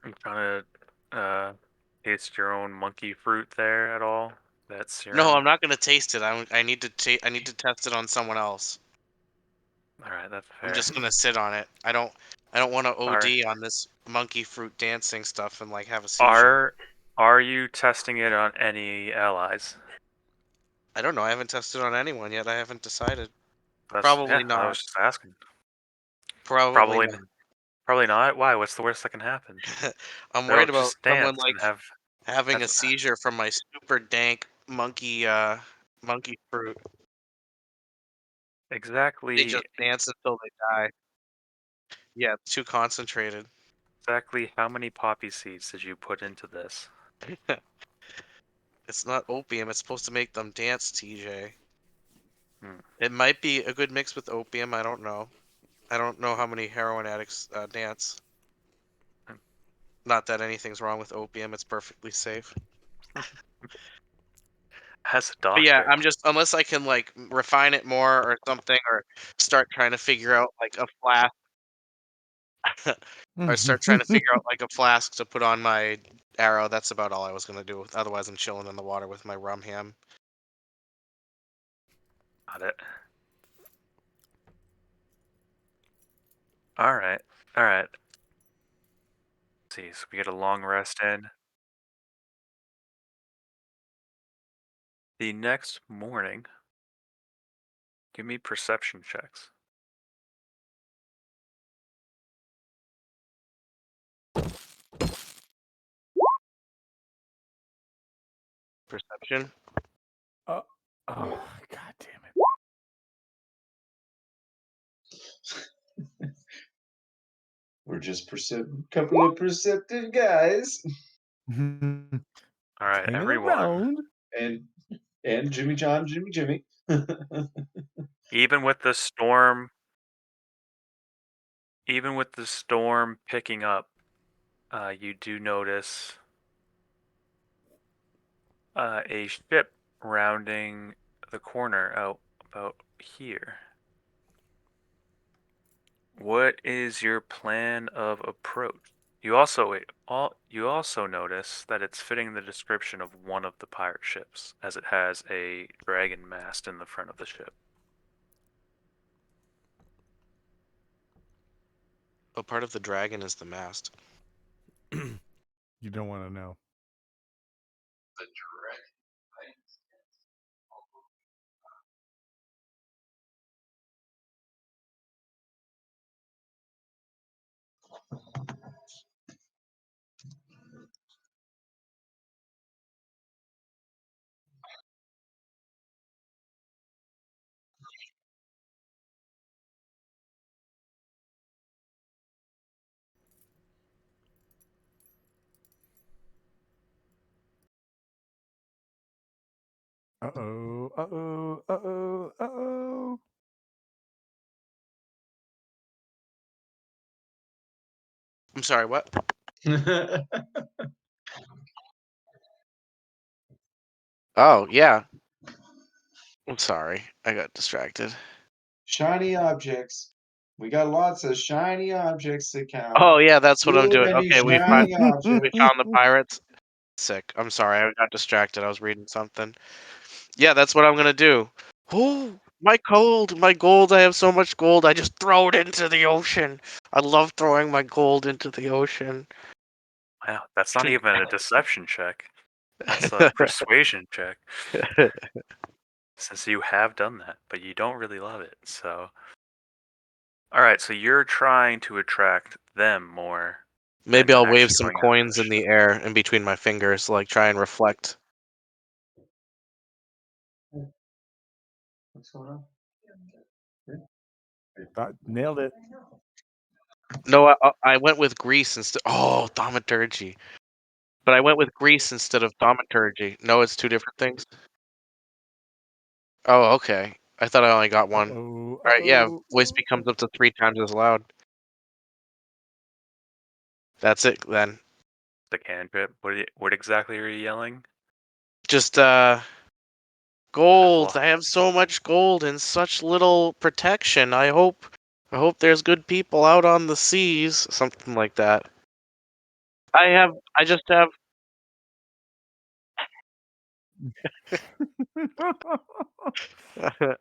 I'm trying to taste your own monkey fruit there at all? That No, serum. I'm not gonna taste it. I need to test it on someone else. All right, that's I'm fair. just gonna sit on it. I don't want to Are OD on this monkey fruit dancing stuff and like have a seizure. are are you testing it on any allies? I don't know. I haven't tested on anyone yet. I haven't decided. That's Probably yeah. I was not. just asking. Probably Probably not. probably not. Why? What's the worst that can happen? I'm No, worried about just someone dance like and have having a that's seizure from my super dank monkey fruit. They Exactly, just dance until they die. Yeah, it's too concentrated. exactly how many poppy seeds did you put into this? It's not opium. It's supposed to make them dance, TJ. Hmm. It might be a good mix with opium. I don't know. I don't know how many heroin addicts dance. Hmm. Not that anything's wrong with opium. It's perfectly safe. As a But yeah, doctor, I'm just unless I can like refine it more or something, or start trying to figure out like a flask, or start trying to figure out like a flask to put on my arrow. That's about all I was gonna do. Otherwise, I'm chilling in the water with my rum ham. got it. All right, all right. Let's see, so we get a long rest in. The next morning, give me perception checks. Perception. Oh, God damn We're just couple of perceptive guys. it. All right, Hanging everyone. around. And Jimmy John, Jimmy. Even with the storm, even with the storm picking up, you do notice a ship rounding the corner out about here. What is your plan of approach? You also notice that it's fitting the description of one of the pirate ships, as it has a dragon mast in the front of the ship. What part of the dragon is the mast? You don't want to know. Uh-oh, uh-oh, uh-oh, uh-oh. I'm sorry. What? Oh yeah. I'm sorry. I got distracted. Shiny objects. We got lots of shiny objects to count. Oh yeah, that's what I'm Too doing. many Okay, shiny we objects. found the pirates. Sick. I'm sorry. I got distracted. I was reading something. Yeah, that's what I'm gonna do. Oh, my gold, my gold. I have so much gold. I just throw it into the ocean. I love throwing my gold into the ocean. Wow, that's not even a deception check. That's a persuasion check. Since you have done that, but you don't really love it, so. Alright, so you're trying to attract them more Maybe than I'll wave actually some going after the coins in ship. the air in between my fingers, like try and reflect. What's going on? Nailed it. No, I went with Greece instead. Oh, thaumaturgy. But I went with Greece instead of thaumaturgy. No, it's two different things. Oh, okay. I thought I only got one. Uh-oh, All right, yeah. uh-oh, Voice becomes uh-oh. up to 3 times as loud. That's it then. The cantrip. What exactly are you yelling? Just I've gold. lost. I have so much gold and such little protection. I hope there's good people out on the seas. Something like that. I just have Yep,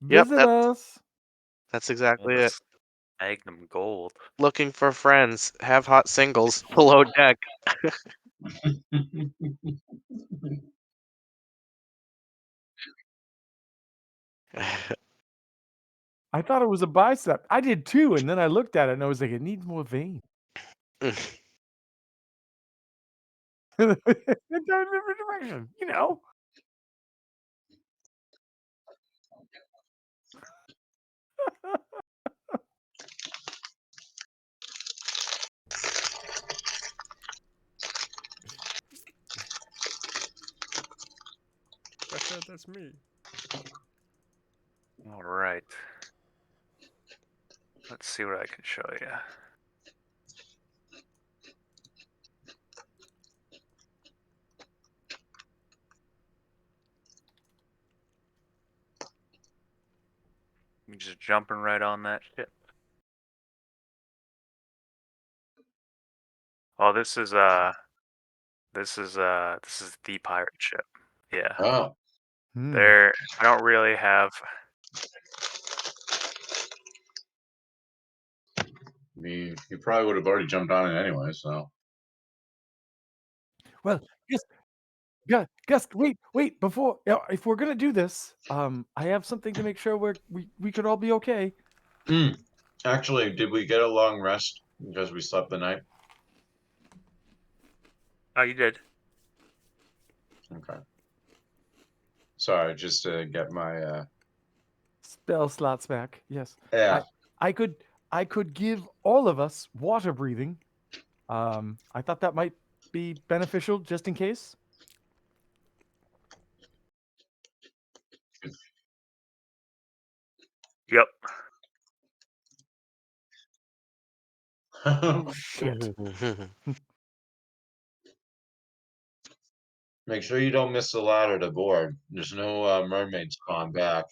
Visit us. that's exactly it. This Magnum Gold. Looking for friends. Have hot singles. Below deck. I thought it was a bicep. I did too, and then I looked at it and I was like, it needs more vein. It goes in a different direction, you know. That's me. All right. Let's see what I can show you. I'm just jumping right on that ship. Oh, this is the pirate ship. Yeah. Oh, Hmm. I don't really have. I mean, you probably would have already jumped on it anyway, so. Well, Gus, wait, before if we're gonna do this, I have something to make sure we could all be okay. Mm. Actually, did we get a long rest because we slept the night? Oh, you did. Okay. Sorry, just to get my Spell slots back. Yes. yeah. I could give all of us water breathing. I thought that might be beneficial just in case. Yep. Oh shit. Make sure you don't miss the ladder to board. There's no mermaid spawn back.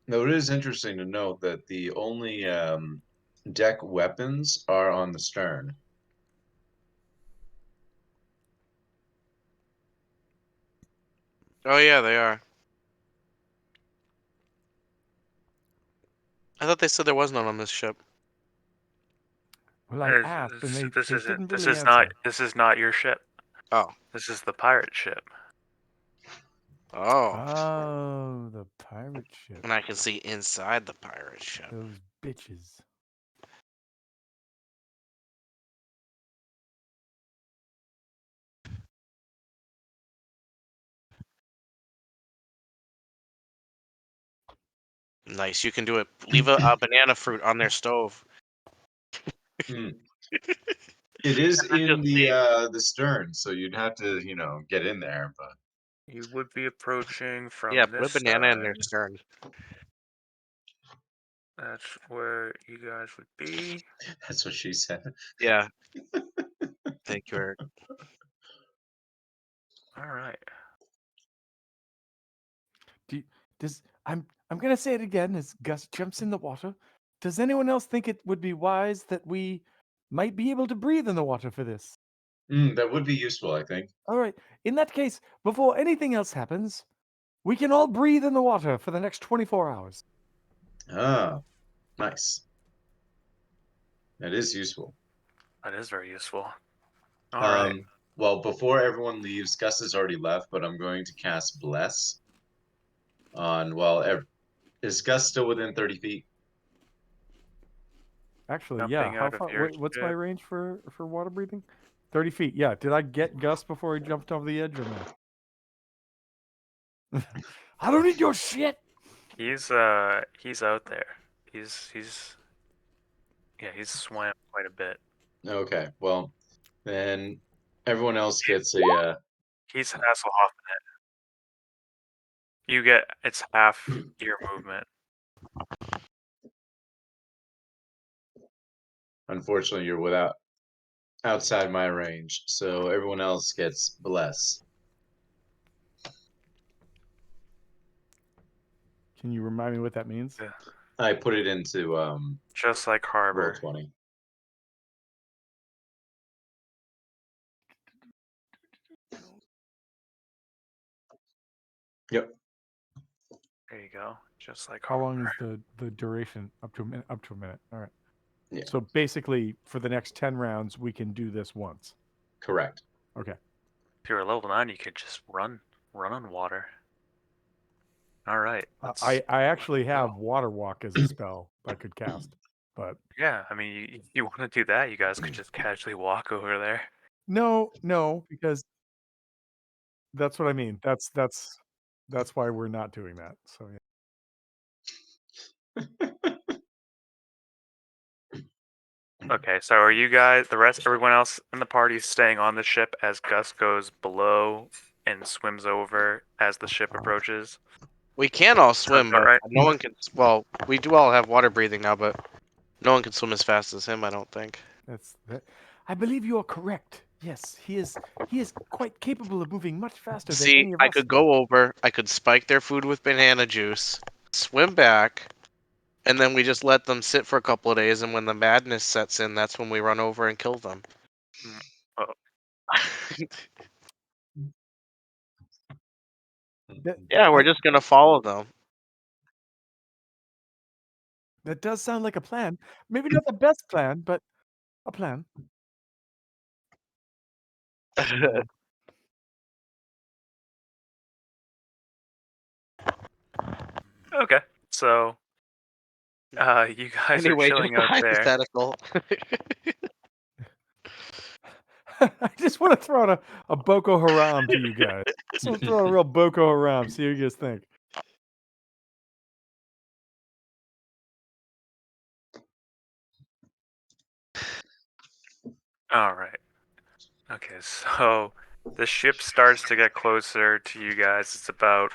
Now, it is interesting to note that the only deck weapons are on the stern. Oh yeah, they are. I thought they said there was none on this ship. Well, I asked, and they didn't really answer. This is not your ship. Oh. This is the pirate ship. Oh. Oh, the pirate ship. And I can see inside the pirate ship. Those bitches. Nice. You can do it. Leave a banana fruit on their stove. Mm. It is Not in just leave. the stern, so you'd have to, get in there, but You would be approaching Yeah, from put a this banana in their side. stern. That's where you guys would be. that's what she said. Yeah. Thank you, Eric. All right. I'm gonna say it again as Gus jumps in the water. Does anyone else think it would be wise that we might be able to breathe in the water for this? That would be useful, I think. All right. In that case, before anything else happens, we can all breathe in the water for the next 24 hours. Ah, nice. That is useful. That is very useful. All right. Well, before everyone leaves, Gus has already left, but I'm going to cast Bless on, is Gus still within 30 feet? Actually, yeah. Jumping How out of far? your What's my ship. range for water breathing? 30 feet. Yeah. Did I get Gus before he jumped over the edge or no? I don't need your shit. He's out there. He's he's swam quite a bit. Okay, well, then everyone else gets a, He's Hasselhoff. It's half your movement. unfortunately, you're outside my range, so everyone else gets Bless. Can you remind me what that means? Yeah. I put it into Just like Harbor. Roll20. Yep. There you go. Just like How long Harbor. is the duration? Up to a minute. Up to a minute. All right. Yeah. So basically, for the next 10 rounds, we can do this once. Correct. Okay. If you were level 9, you could just run on water. All right. I actually have go. water walk as a spell I could cast, but Yeah, I mean, you want to do that? You guys could just casually walk over there. no, because that's what I mean. That's why we're not doing that. So yeah. Okay, so are you guys, everyone else in the party, staying on the ship as Gus goes below and swims over as the ship approaches? We can all Sounds swim, about but right. no one can. Well, we do all have water breathing now, but no one can swim as fast as him. I don't think. That's that. I believe you are correct. Yes, he is quite capable of moving much faster than See, any of I us. could go over. I could spike their food with banana juice, swim back, and then we just let them sit for a couple of days. And when the madness sets in, that's when we run over and kill them. Mm, oh, That, Yeah, we're I, just gonna follow them. that does sound like a plan. Maybe not the best plan, but a plan. Oh, okay, so you guys are Anyway, just chilling a out there. hypothetical. I just want to throw out a Boko Haram to you guys. Just want to throw a real Boko Haram. See what you guys think. All right. Okay, so the ship starts to get closer to you guys. It's about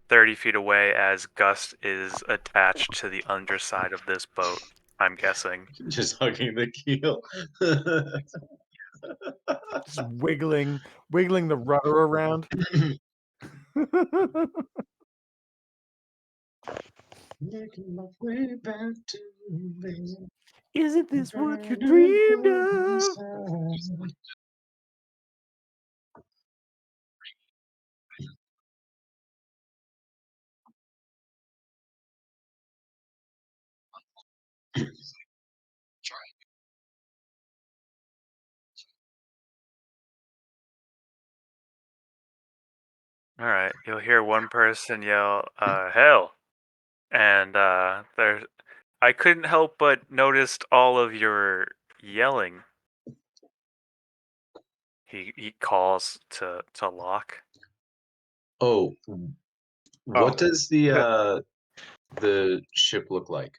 30 feet away as Gust is attached to the underside of this boat, I'm guessing. Just hugging the keel. Just wiggling the rudder around. Making my way back to Isn't this what you dreamed of? All right, you'll hear one person yell, hell. And there, I couldn't help but noticed all of your yelling. He calls to Locke. Oh, Oh, what does the ship look like?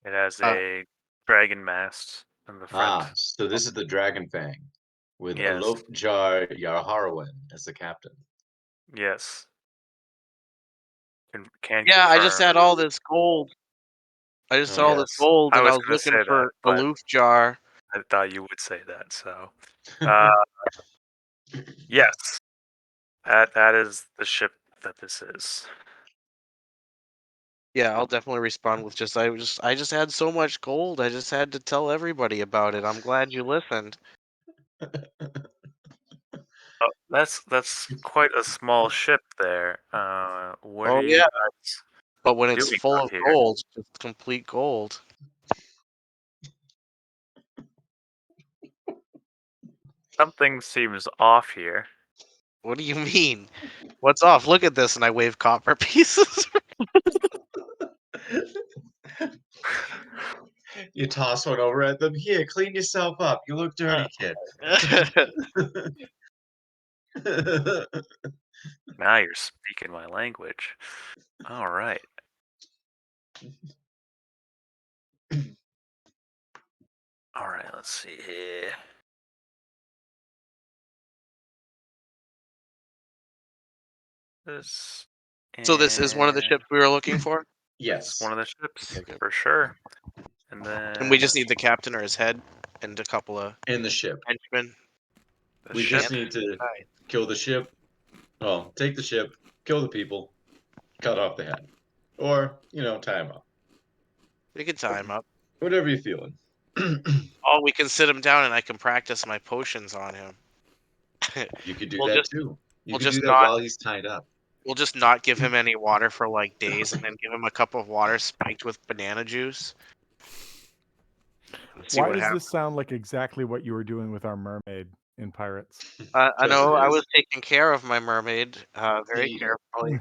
It has uh, a dragon mast in the front. Ah, so this is the Dragon Fang with Yes, Alofjar Yarharwen as the captain. yes. Can yeah, I just confirm. had all this gold. I just had all Oh. this Yes, gold, I and I was was gonna looking say that, for a but loof jar. I thought you would say that. So, uh, yes, that is the ship that this is. Yeah, I'll definitely respond with I just had so much gold. I just had to tell everybody about it. I'm glad you listened. Oh, that's quite a small ship there. What are Oh you yeah, guys but when it's doing full out of here? gold, it's complete gold. Something seems off here. What do you mean? What's off? Look at this, and I wave copper pieces. You toss one over at them. Here, clean yourself up. You look dirty, kid. Now you're speaking my language. All right. All right, let's see here. This So this is one of the and ships we were looking for, this is one Yes. of the ships okay, good. for sure. And And we then just need the captain or his head and a couple of In the ship. henchmen. the We ship. just need to Right. kill the ship. Well, take the ship, kill the people, cut off the head. Or, tie him up. We can tie him up. Whatever you're feeling. Oh, we can sit him down, and I can practice my potions on him. You could do we'll that just too. You we'll could do just that not while he's tied up. we'll just not give him any water for like days, and then give him a cup of water spiked with banana juice, and see Why what does happens. this sound like exactly what you were doing with our mermaid in Pirates. I Just know it I is. was taking care of my mermaid very See, carefully.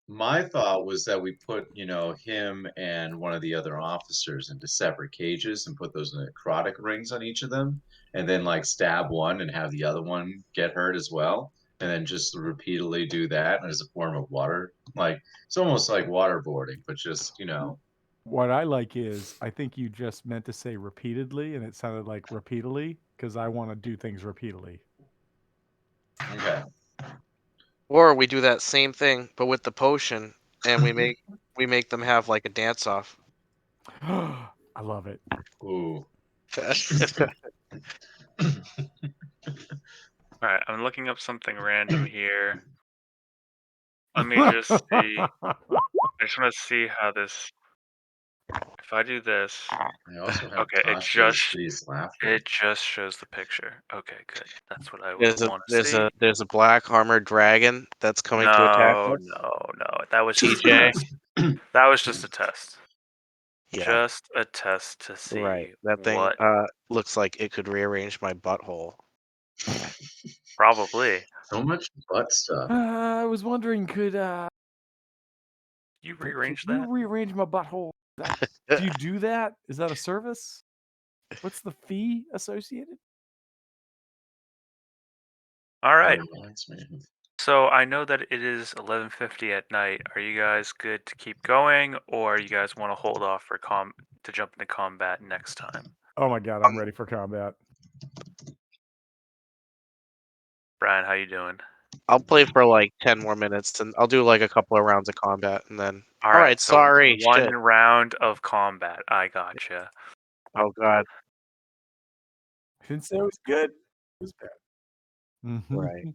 my thought was that we put, him and one of the other officers into separate cages and put those necrotic rings on each of them, and then like stab one and have the other one get hurt as well, and then just repeatedly do that as a form of water. Like it's almost like waterboarding, but just, What I like is I think you just meant to say repeatedly, and it sounded like repeatedly because I want to do things repeatedly. okay. Or we do that same thing, but with the potion, and we make them have like a dance off. I love it. Ooh. All right, I'm looking up something random here. Let me just see. I just want to see how this. If I do this, I also have okay, Tasha's hideous laughter. it just shows the picture. Okay, good. That's what I would There's a want to there's see. a there's a black armored dragon that's coming to attack No, us. no. That was just a TJ, test. That was just a test. yeah, Just a test to right. see That thing what. looks like it could rearrange my butthole. Probably. So much butt stuff. I was wondering, could You could rearrange you that? rearrange my butthole? Do you do that? Is that a service? What's the fee associated? All right. Reminds me. So I know that it is 11:50 at night. Are you guys good to keep going, or you guys want to hold off for to jump into combat next time? Oh my god, I'm ready for combat. Brian, how you doing? I'll play for like 10 more minutes, and I'll do like a couple of rounds of combat, and then. All All right, right, so sorry, one shit. round of combat. I gotcha. Oh god, I didn't say it was good. It was bad. right.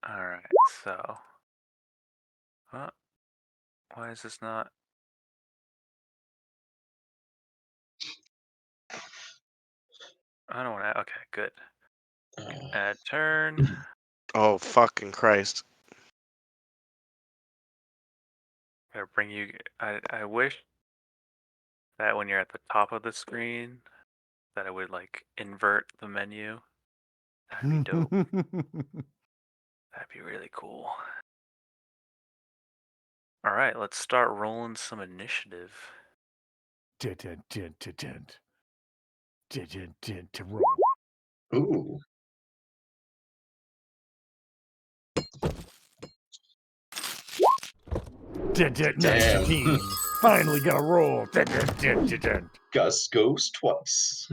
All right, so, why is this not? I don't want to. Okay, good. Add turn. Oh fucking Christ. Gotta bring you. I wish that when you're at the top of the screen, that it would like invert the menu. That'd be dope. That'd be really cool. All right, let's start rolling some initiative. Dun, dun, dun, dun, dun. Dun, dun, dun, to roll. Ooh. Dun, dun, Damn. 19. Finally got a roll. Dun, dun, dun, dun, dun. Gus goes twice.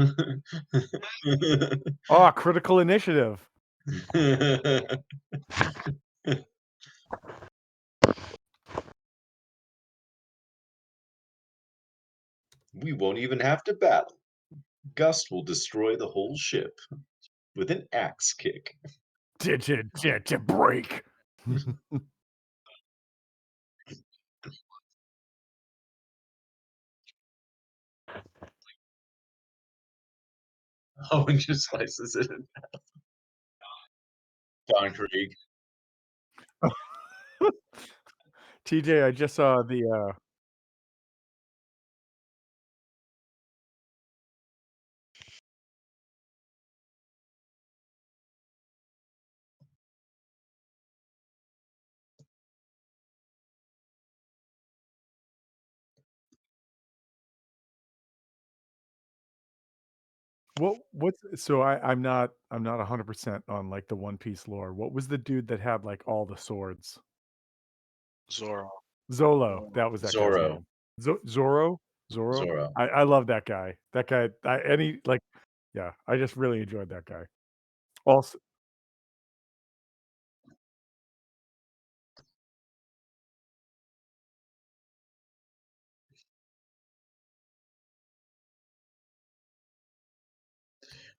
Oh, critical initiative. We won't even have to battle. Gus will destroy the whole ship with an axe kick. Dun, dun, dun, to break. Oh, and just slices it in concrete. TJ, I just saw the what's so I'm not 100% on like the One Piece lore. What was the dude that had like all the swords? Zoro. Zolo. That was that guy's Zoro. name. Zoro? Zoro? Zoro. I love that guy. That guy any like yeah, I just really enjoyed that guy. Also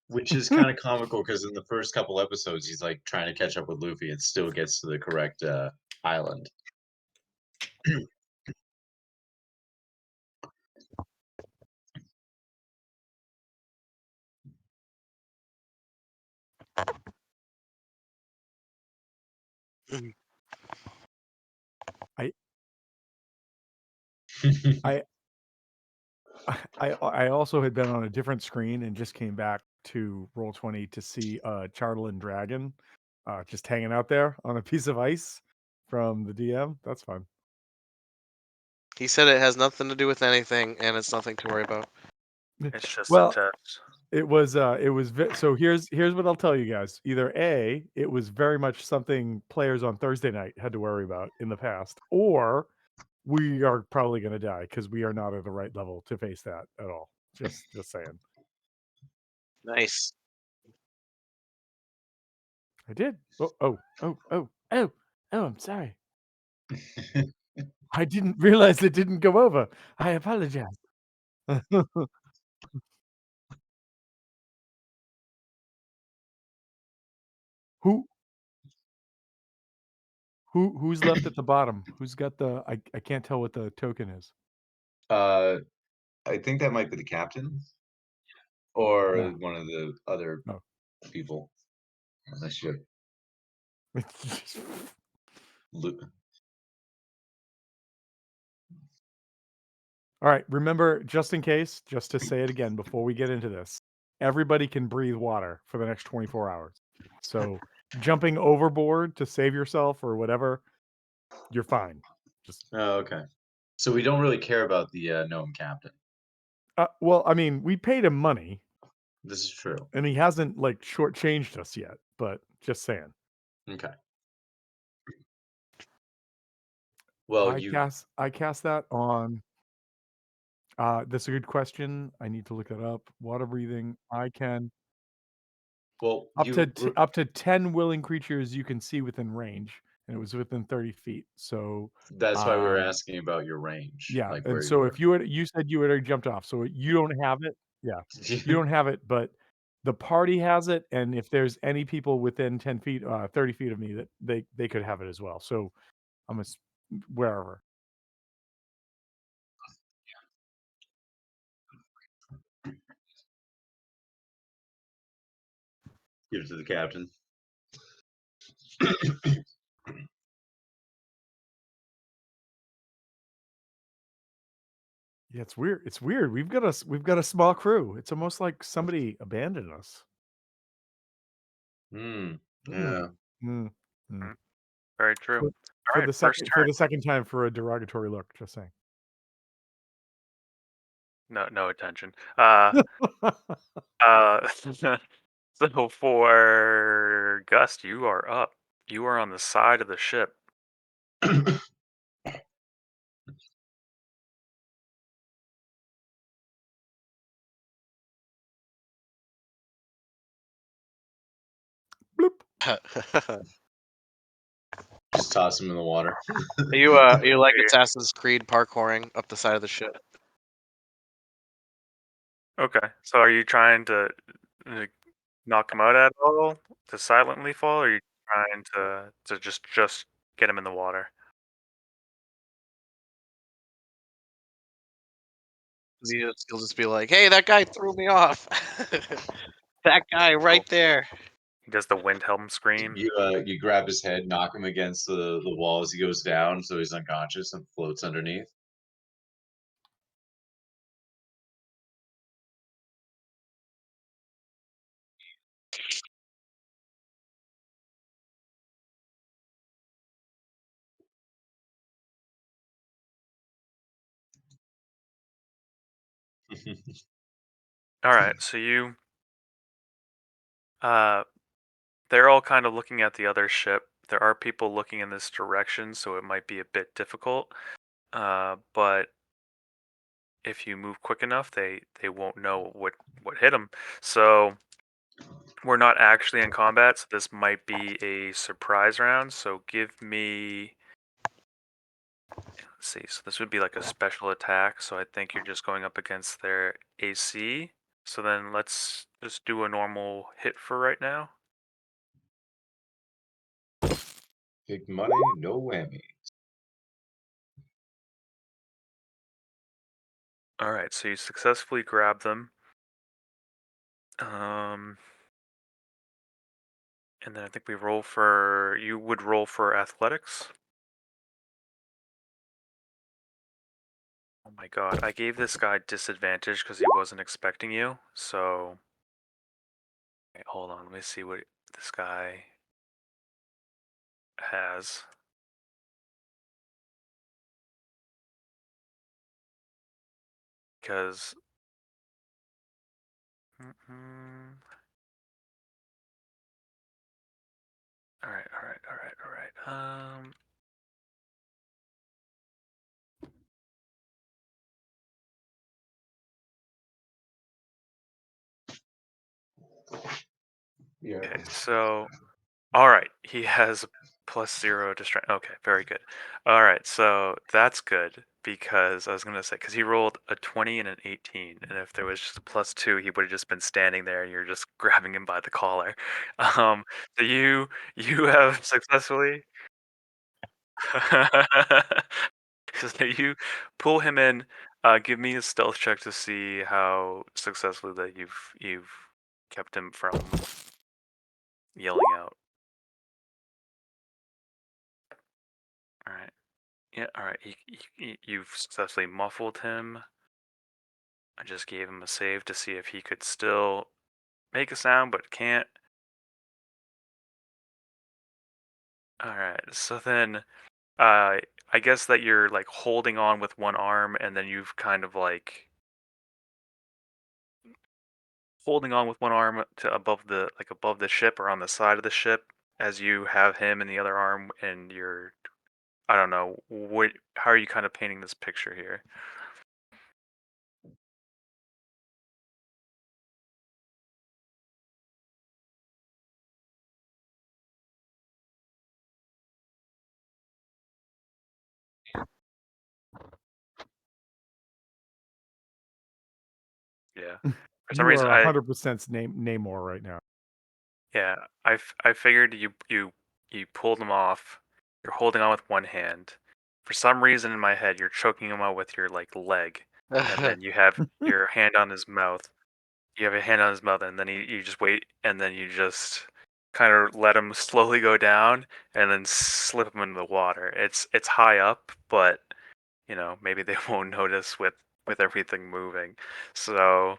Which is kind of comical because in the first couple episodes, he's like trying to catch up with Luffy and still gets to the correct island. Mhm. I I I also had been on a different screen and just came back to Roll20 to see Charlin Dragon just hanging out there on a piece of ice from the DM. That's fun. He said it has nothing to do with anything, and it's nothing to worry about. It's just a Well, test. so here's what I'll tell you guys. Either A, it was very much something players on Thursday night had to worry about in the past, or we are probably going to die because we are not at the right level to face that at all. Just saying. Nice. I did. Oh, I'm sorry. I didn't realize it didn't go over. I apologize. Who who's left at the bottom? Who's got the I can't tell what the token is. Uh, I think that might be the captain or No. one of the other No. people on the ship. Lu- All right, remember, just in case, just to say it again before we get into this, everybody can breathe water for the next 24 hours. So jumping overboard to save yourself or whatever, you're fine. Just Oh, okay. So we don't really care about the gnome captain. well, I mean, we paid him money This is true. and he hasn't like shortchanged us yet, but just saying. Okay. Well, I cast that on that's a good question. I need to look that up. Water breathing. I can well, up to 10 willing creatures you can see within range, and it was within 30 feet. So that's why we were um asking about your range, yeah, like and where you so were. if you said you had already jumped off, so you don't have it. Yeah, you don't have it, but the party has it, and if there's any people within 10 feet, 30 feet of me, that they could have it as well. So I'm wherever. Give it to the captain. Yeah, it's weird. It's weird. We've got a small crew. It's almost like somebody abandoned us. Hmm. Mm, Yeah. mm, mm. Mm, very true. For, All right, first for turn. the second time for a derogatory look. Just saying. No attention. Uh, so for Gust, you are up. You are on the side of the ship. Bloop. Just toss him in the water. Are you like Yeah. Assassin's Creed parkouring up the side of the ship? Okay. So are you trying to uh, knock him out at all? To silently fall, or are you trying to just get him in the water? 'Cause he'll just be like, "Hey, that guy threw me off." That guy Oh, right there. he does the Windhelm scream. You grab his head, knock him against the wall as he goes down, so he's unconscious and floats underneath. All right. So uh, they're all kind of looking at the other ship. There are people looking in this direction, so it might be a bit difficult. But if you move quick enough, they won't know what hit them. So we're not actually in combat, so this might be a surprise round. So give me, let's see. So this would be like a special attack. So I think you're just going up against their AC. So then let's just do a normal hit for right now. Big money, no whammy. All right. So you successfully grab them. Um, and then I think we roll for. You would roll for athletics. my god, I gave this guy disadvantage because he wasn't expecting you. So, wait, hold on, let me see what this guy has. Because, all right, all right, all right, all right. Yeah. Okay, so all right, he has +0 to strength. Okay, very good. All right, so that's good because I was gonna say because he rolled a 20 and an 18, and if there was just a +2, he would have just been standing there, and you're just grabbing him by the collar. Um, so you have successfully. So you pull him in. Give me a stealth check to see how successfully that you've kept him from yelling out. All right. Yeah, all right. You've successfully muffled him. I just gave him a save to see if he could still make a sound, but can't. All right. So then, I guess that you're like holding on with one arm, and then you've kind of like holding on with one arm to above the ship or on the side of the ship, as you have him in the other arm, and you're. I don't know what. How are you kind of painting this picture here? Yeah. For some You reason, are 100% Namor right now. yeah, I figured you pulled him off. You're holding on with one hand. For some reason in my head, you're choking him out with your like leg, and then you have your hand on his mouth. You have a hand on his mouth, and then you just wait, and then you just kind of let him slowly go down, and then slip him into the water. It's high up, but maybe they won't notice with everything moving. So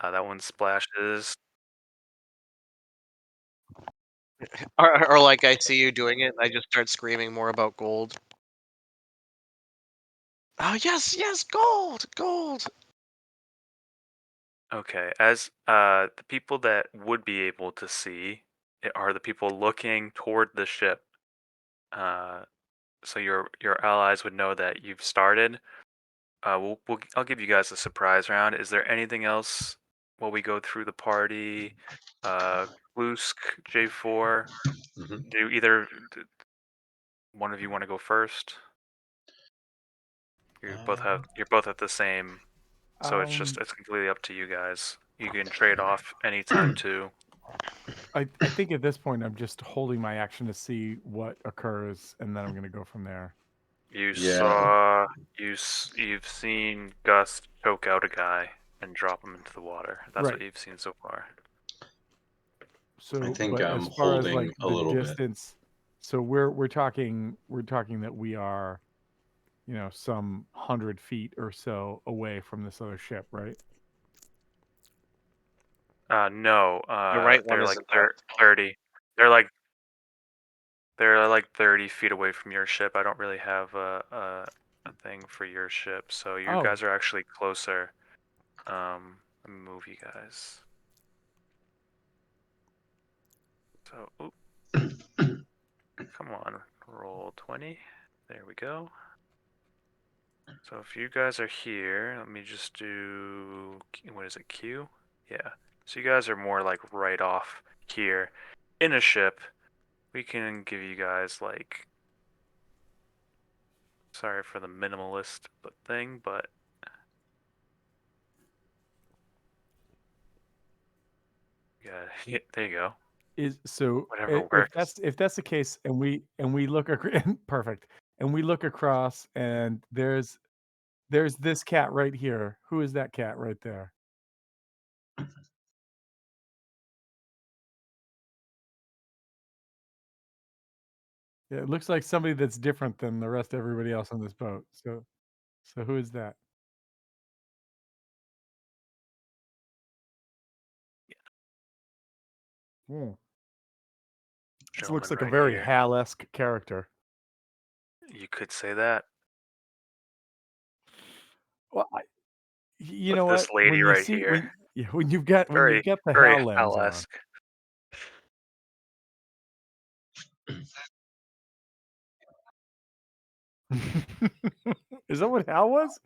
that one splashes. or like I see you doing it, and I just start screaming more about gold. Oh yes, yes, gold, gold. Okay, as the people that would be able to see are the people looking toward the ship. Uh, so your allies would know that you've started. I'll give you guys a surprise round. Is there anything else while we go through the party? Glusk, J4. Mhm. Do either one of you want to go first? You're both at the same, so it's completely up to you guys. You can trade off anytime too. I think at this point I'm just holding my action to see what occurs, and then I'm gonna go from there. You Yeah. saw you've seen Gus choke out a guy and drop him into the water. That's what Right. you've seen so far. I So, think but I'm as far as holding like a the little bit. distance, so we're talking that we are, some 100 feet or so away from this other ship, right? No, The right one they're is like in there. 30. They're like they're like 30 feet away from your ship. I don't really have a thing for your ship, so you Oh, guys are actually closer. Let me move you guys. So, oop, come on, roll 20. There we go. So if you guys are here, let me just do, what is it, Q? Yeah. So you guys are more like right off here in a ship. We can give you guys like, sorry for the minimalist thing, but yeah, yeah, there you go. is so Whatever if works. that's the case, and we look perfect, and we look across, and there's this cat right here. Who is that cat right there? Yeah, it looks like somebody that's different than the rest of everybody else on this boat. So who is that? This looks Gentleman like a right very here. Hal-esque character. You could say that. Well, you But know this what? lady When you right see here, when you've got very, the very Hal lens on. Hal-esque. Is that what Hal was?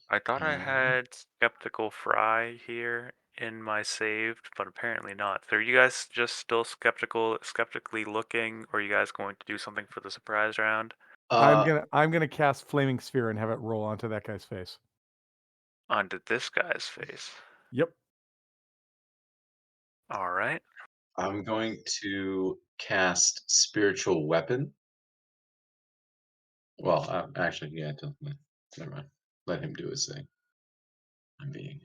I thought I had Skeptical Fry here in my saved, but apparently not. So are you guys just still skeptically looking, or are you guys going to do something for the surprise round? I'm gonna cast Flaming Sphere and have it roll onto that guy's face. Onto this guy's face. Yep. All right. I'm going to cast Spiritual Weapon. Well, actually, yeah, never mind. Let him do his thing. I'm being.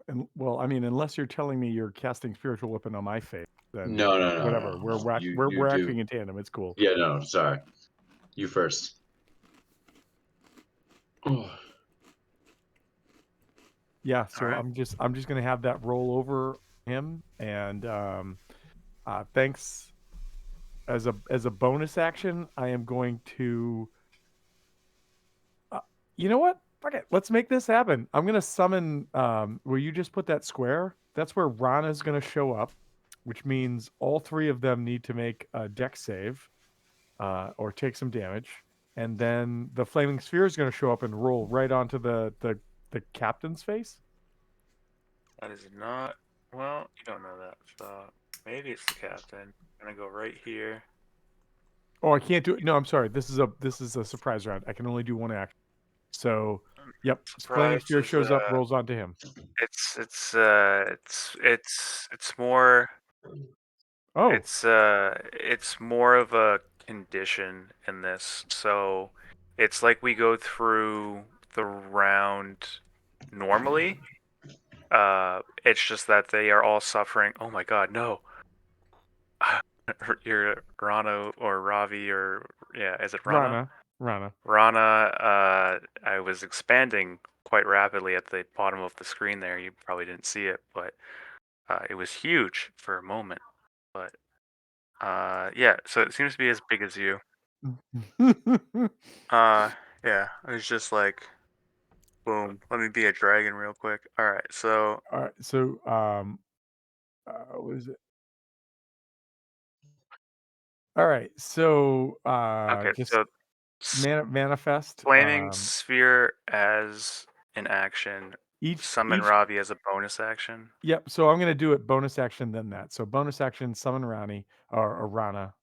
And well, I mean, unless you're telling me you're casting Spiritual Weapon on my face, then No, whatever. no. We're You do. acting in tandem. It's cool. Yeah, no, sorry. You first. Oh, Yeah. So All right. I'm just gonna have that roll over him, and thanks as a bonus action, I am going to. You know what? Fuck it. Let's make this happen. I'm gonna summon. Will you just put that square? That's where Rana's gonna show up, which means all three of them need to make a dex save, or take some damage, and then the flaming sphere is gonna show up and roll right onto the captain's face. That is not. Well, you don't know that. So maybe it's the captain. I'm gonna go right here. Oh, I can't do it. No, I'm sorry. This is a surprise round. I can only do one action. So, yep. Flaming Surprise sphere is shows up, rolls onto him. it's more Oh, it's more of a condition in this. So it's like we go through the round normally. It's just that they are all suffering. Oh my god, no. You're Rano or Ravi or yeah, is it Rana? Rana. Rana, I was expanding quite rapidly at the bottom of the screen there. You probably didn't see it, but it was huge for a moment. But yeah, so it seems to be as big as you. Uh, yeah, it was just like, boom, let me be a dragon real quick. All right, so All right. So, what is it? All right. So, okay, just so manifest. flaming sphere as an action, summon Each. Ravi as a bonus action. Yep. So I'm gonna do it bonus action then that. So bonus action, summon Rani or Rana.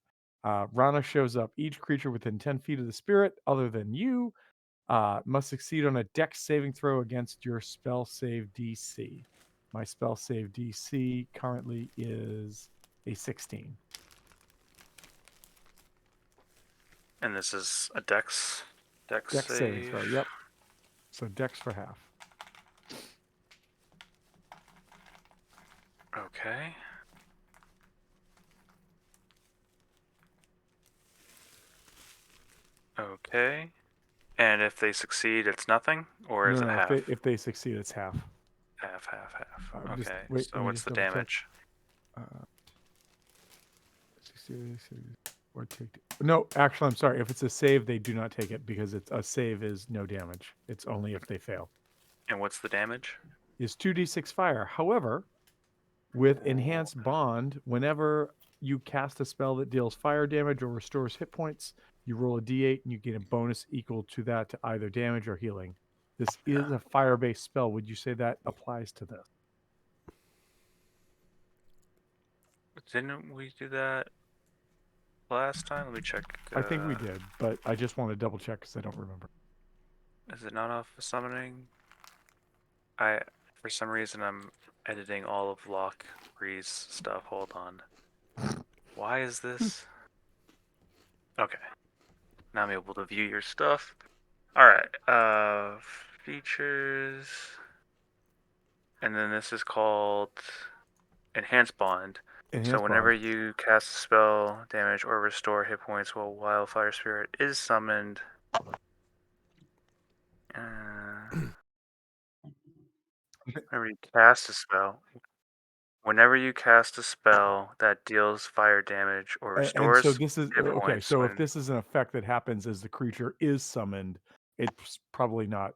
Rana shows up. Each creature within 10 feet of the spirit, other than you, must succeed on a dex saving throw against your spell save DC. My spell save DC currently is a 16. And this is a dex Dex saving save. throw. Yep. So dex for half. Okay. Okay. And if they succeed, it's nothing, or is it No. half? If they succeed, it's half. Half. Just Okay. wait. Let So me what's just the double check. damage? 60, or take. No, actually, I'm sorry. If it's a save, they do not take it because it's a save is no damage. It's only if they fail. And what's the damage? Is 2d6 fire. However, with enhanced bond, whenever you cast a spell that deals fire damage or restores hit points, you roll a d8 and you get a bonus equal to that to either damage or healing. This is a fire-based spell. Would you say that applies to this? Didn't we do that last time? Let me check. I think we did, but I just want to double check because I don't remember. Is it not off of summoning? For some reason, I'm editing all of Lock Bree's stuff. Hold on. Why is this? Okay. Now I'm able to view your stuff. Alright. Features. And then this is called Enhance Bond. So Enhanced whenever bond. you cast a spell, damage, or restore hit points while Wildfire Spirit is summoned, Whenever you cast a spell, whenever you cast a spell that deals fire damage or And so restores this is hit okay. points So if when this is an effect that happens as the creature is summoned, it's probably not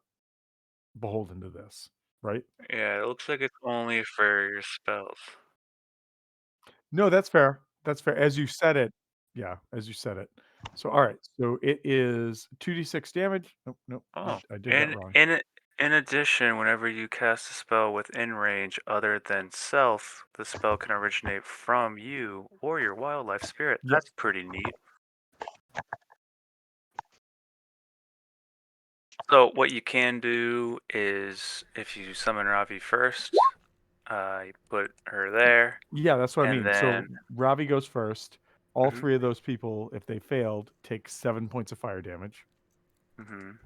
beholden to this, right? yeah, it looks like it's only for your spells. No, that's fair. That's fair. As you said it, yeah, as you said it. So all right, so it is 2d6 damage. Nope, nope, Oh, I did that and wrong. in addition, whenever you cast a spell within range other than self, the spell can originate from you or your wildlife spirit. Yep. That's pretty neat. So what you can do is, if you summon Ravi first, you put her there, Yeah, that's what I and mean. So then Ravi goes first. All mhm, three of those people, if they failed, take 7 points of fire damage. mhm.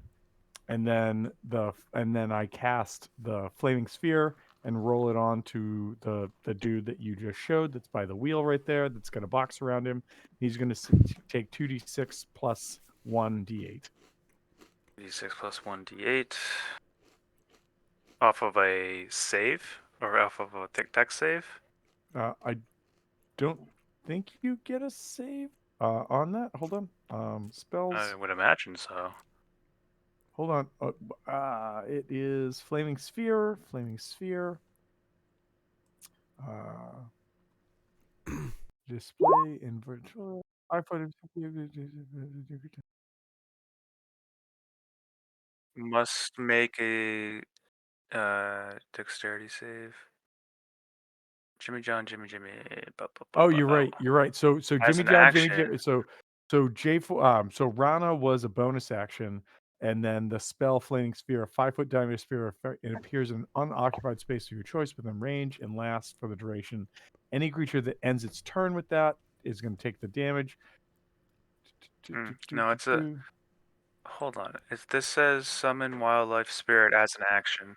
And then I cast the flaming sphere and roll it on to the dude that you just showed that's by the wheel right there that's got a box around him. He's going to take 2d6 plus 1d8. D6 plus 1d8 off of a save or off of a deck save. I don't think you get a save on that. Hold on. I Spells. would imagine so. Hold on. It is flaming sphere. Flaming sphere. Display in virtual. Must make a dexterity save. Jimmy John, Jimmy. Oh, you're right. You're right. So As Jimmy an John, Jimmy action, Jimmy. So so Rana was a bonus action, and then the spell Flaming Sphere, a 5-foot diameter sphere, it appears in an unoccupied space of your choice within range and lasts for the duration. Any creature that ends its turn with that is going to take the damage. no, it's a. Hold on. This says summon wildlife spirit as an action.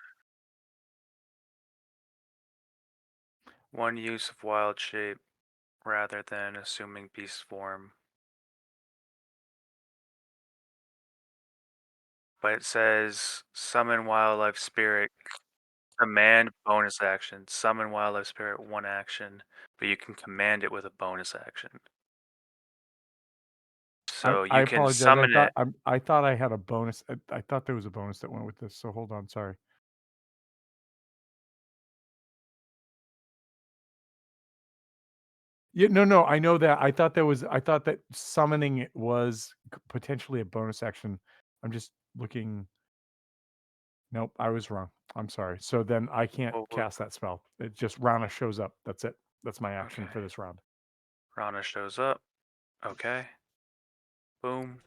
One use of wild shape rather than assuming beast form. But it says summon wildlife spirit command bonus action. Summon wildlife spirit one action, but you can command it with a bonus action. So I you can apologize. summon it. I thought I had a bonus. I thought there was a bonus that went with this. So hold on. Sorry. Yeah, no. I know that. I thought that summoning it was potentially a bonus action. I'm just looking. Nope, I was wrong. I'm sorry. So then I can't Well, cast that spell. It just Rana shows up. That's it. That's my action okay. for this round. Rana shows up. Okay. Boom.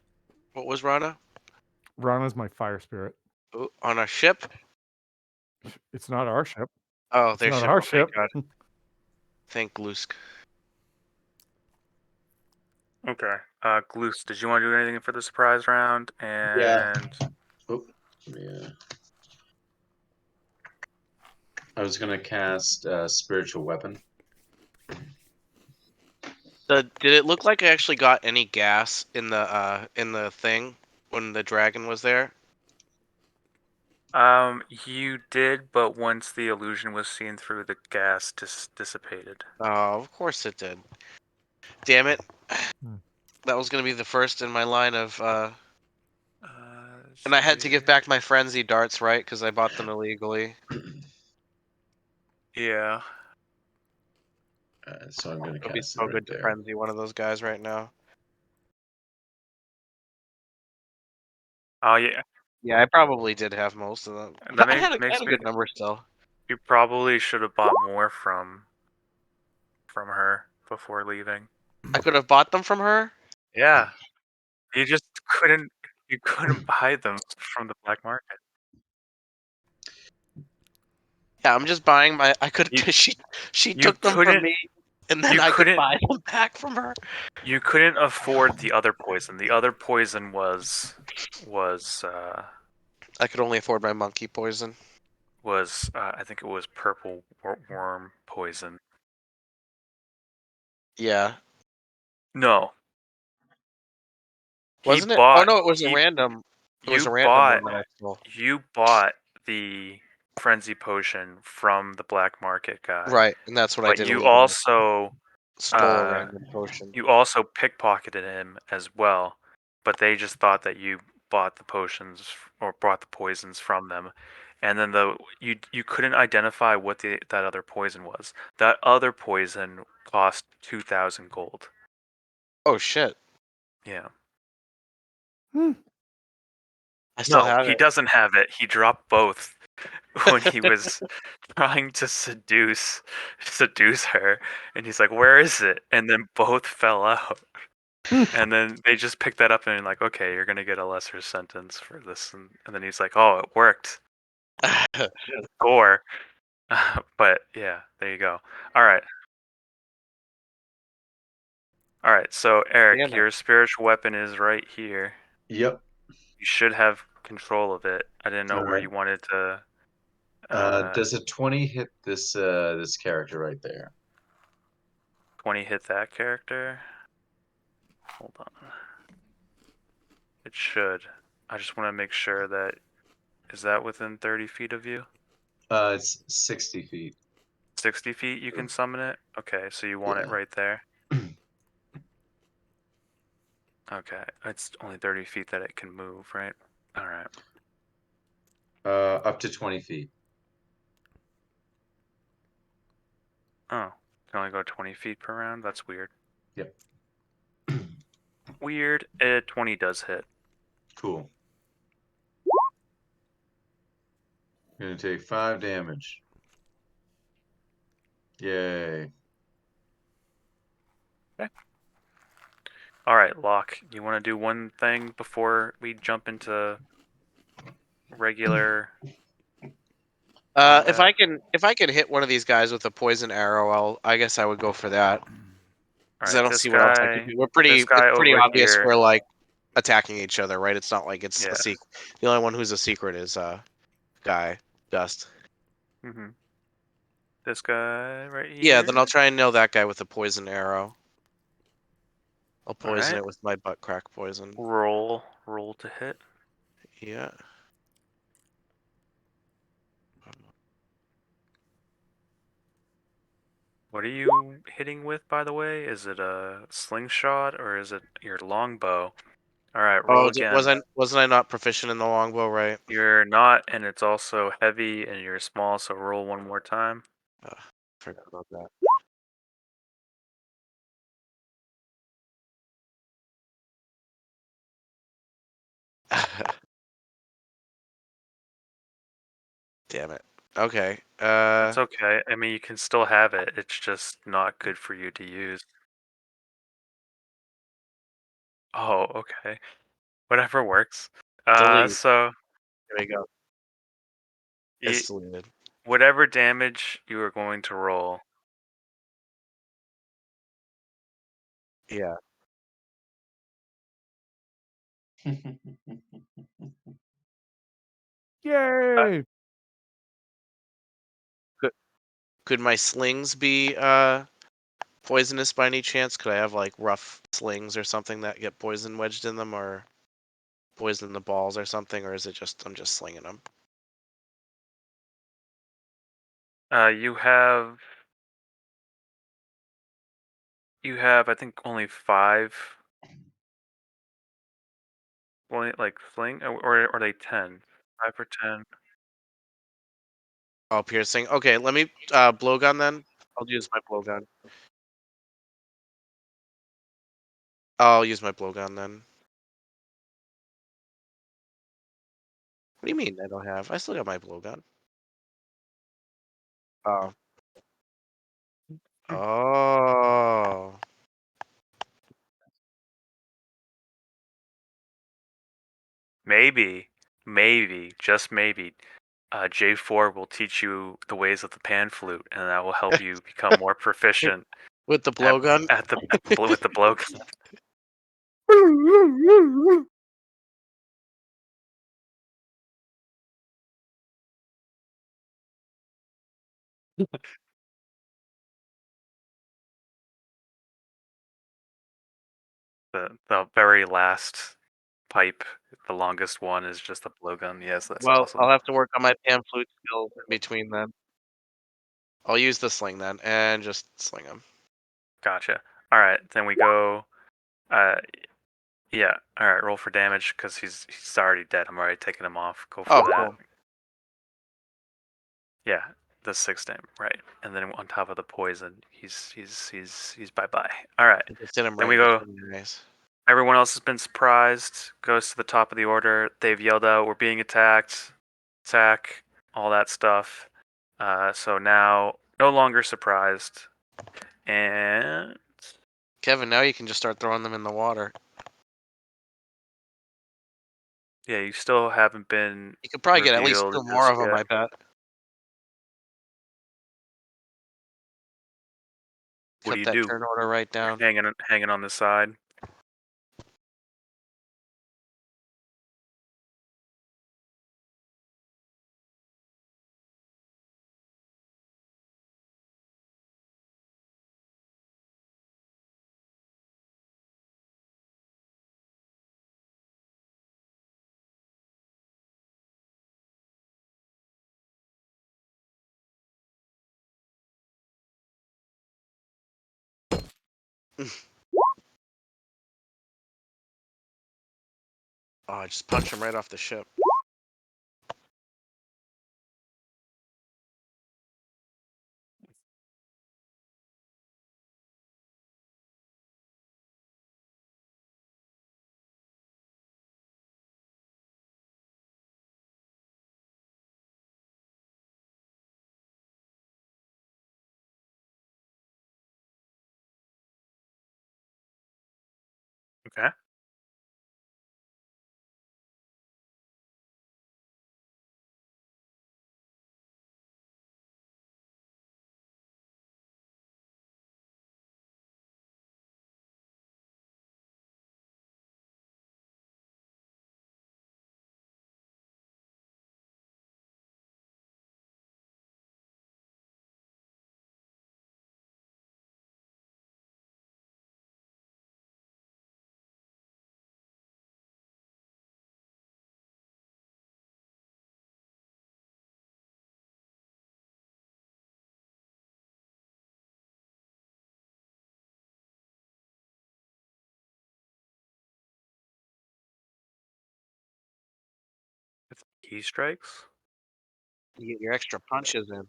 What was Rana? Rana's my fire spirit. Ooh, on a ship? It's not our ship. Oh, It's their not ship. our Oh, thank ship. God. Thank Lusk. Okay. Gloose, did you want to do anything for the surprise round? Yeah. And Oh, yeah. I was gonna cast spiritual weapon. Did it look like I actually got any gas in the thing when the dragon was there? you did, but once the illusion was seen through, the gas dissipated. Oh, of course it did. Damn it. Hmm. That was gonna be the first in my line of Let's and I see had to give here. back my frenzy darts, right? Because I bought them illegally. Yeah. So I'm gonna It'll be cast it so right good to there. frenzy one of those guys right now. Oh yeah. Yeah, I probably did have most of them. And that I had makes a me. good number still. You probably should have bought more from her before leaving. I could have bought them from her. Yeah. You just couldn't. You couldn't buy them from the black market. Yeah, I'm just buying my. I could. You She you took them from couldn't. me, and then You I could couldn't. buy them back from her. You couldn't afford the other poison. The other poison I could only afford my monkey poison. I think it was purple worm poison. Yeah, No, he wasn't it? Oh bought no, it was a he random. It was You a random bought one that I stole. you bought the frenzy potion from the black market guy, Right, and that's what I but did illegally. Stole a uh, random potion. you also pickpocketed him as well. But they just thought that you bought the potions or bought the poisons from them, and then you couldn't identify what that other poison was. That other poison cost 2,000 gold. Oh shit! Yeah. I still No, have he it. doesn't have it. He dropped both when he was trying to seduce her, and he's like, "Where is it?" And then both fell out. And then they just picked that up and like, "Okay, you're gonna get a lesser sentence for this." And then he's like, "Oh, it worked." Score. But yeah, there you go. All right. All right. So Eric, Damn it! your spiritual weapon is right here. Yep. You should have control of it. I didn't know All where right. you wanted to. Uh, Does a 20 hit this this character right there? 20 hit that character. Hold on. It should. I just want to make sure that is that within 30 feet of you? It's 60 feet. 60 feet you can summon it? Okay, so you want it Yeah. right there? Okay, it's only 30 feet that it can move, right? Alright. Up to 20 feet. Oh, can only go 20 feet per round? That's weird. Yep. Weird. 20 does hit. Cool. Gonna take 5 damage. Yay. Alright, Locke, you want to do one thing before we jump into regular If combat? I can hit one of these guys with a poison arrow, I guess I would go for that. Because I Alright, don't see what else I could do. this It's guy pretty over obvious here. we're like attacking each other, right? It's not like it's a Yeah. secret. The only one who's a secret is guy Dust. Mm-hmm. This guy right Yeah, then I'll here. try and nail that guy with a poison arrow. I'll poison Alright. it with my butt crack poison. Roll to hit. Yeah. What are you hitting with, by the way? Is it a slingshot or is it your longbow? Alright, roll Oh, again. wasn't I not proficient in the longbow, right? You're not, and it's also heavy, and you're small, so roll one more time. Forgot about that. Damn it. Okay. That's okay. I mean, you can still have it. It's just not good for you to use. Oh, okay. Whatever works. Delete. So There we go. y It's deleted. whatever damage you are going to roll, Yeah. Uh, Yay! could my slings be poisonous by any chance? Could I have like rough slings or something that get poison wedged in them, or poison in the balls or something, or is it just I'm just slinging them? you have I think only 5. Only like sling, or are they 10? 5 or 10. Oh, piercing. Okay, let me blowgun then. I'll use my blowgun. I'll use my blowgun then. What do you mean I don't have? I still got my blowgun. Oh. Oh. Maybe, just maybe, J4 will teach you the ways of the pan flute, and that will help you become more proficient With the at blowgun? with the blow. The very last pipe the longest one is just a blowgun. Yes, that's Well, awesome. I'll have to work on my pan flute skills in between then. I'll use the sling then, and just sling him. Gotcha. All right, then we go. Uh, yeah. All right, roll for damage because he's already dead. I'm already taking him off. Go for Oh, that. cool. Yeah, the 6 right, and then on top of the poison, he's bye bye. All right, Just hit him then right we in go. between the eyes. Everyone else has been surprised. Goes to the top of the order. They've yelled out, "We're being attacked! Attack!" All that stuff. So now no longer surprised, and Kevin, now you can just start throwing them in the water. yeah, you still haven't been You could probably get at least revealed 2 more just of them, yet. I bet. What do Cut you that do? turn order right You're down. hanging on the side. Oh, I just punch him right off the ship. Okay. With key strikes. You get your extra punches in.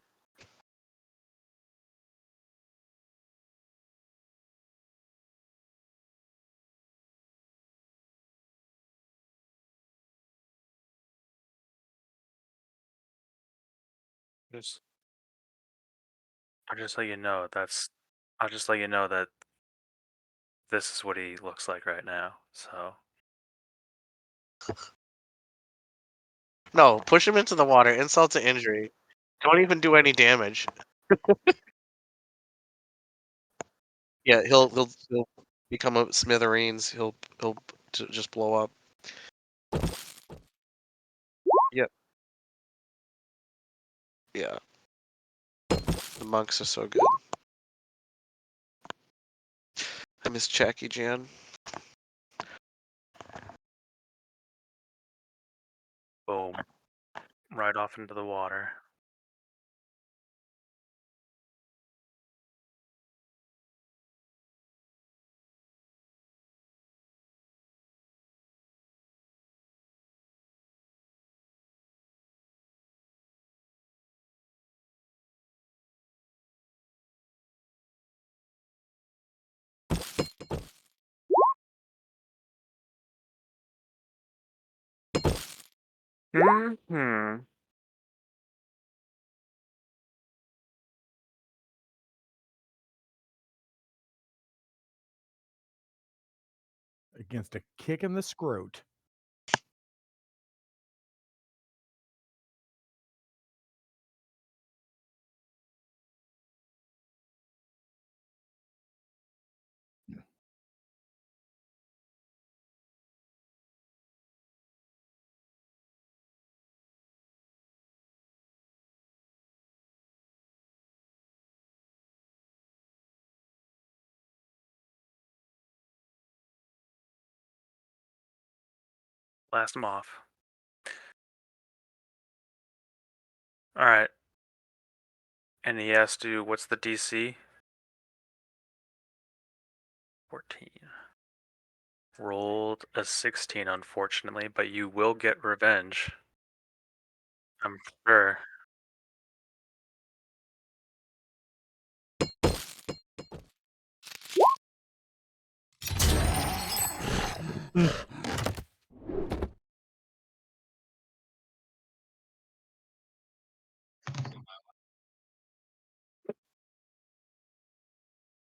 Just I'll just let you know that's. I'll just let you know that this is what he looks like right now. So No, push him into the water. Insult to injury. Don't even do any damage. Yeah, he'll become a smithereens. He'll just blow up. Yep. Yeah. The monks are so good. I miss Jackie Jan. boom, right off into the water. Hmm. Against a kick in the scrot. Blast him off. All right. And he has to. What's the DC? 14. Rolled a 16, unfortunately, but you will get revenge. I'm sure.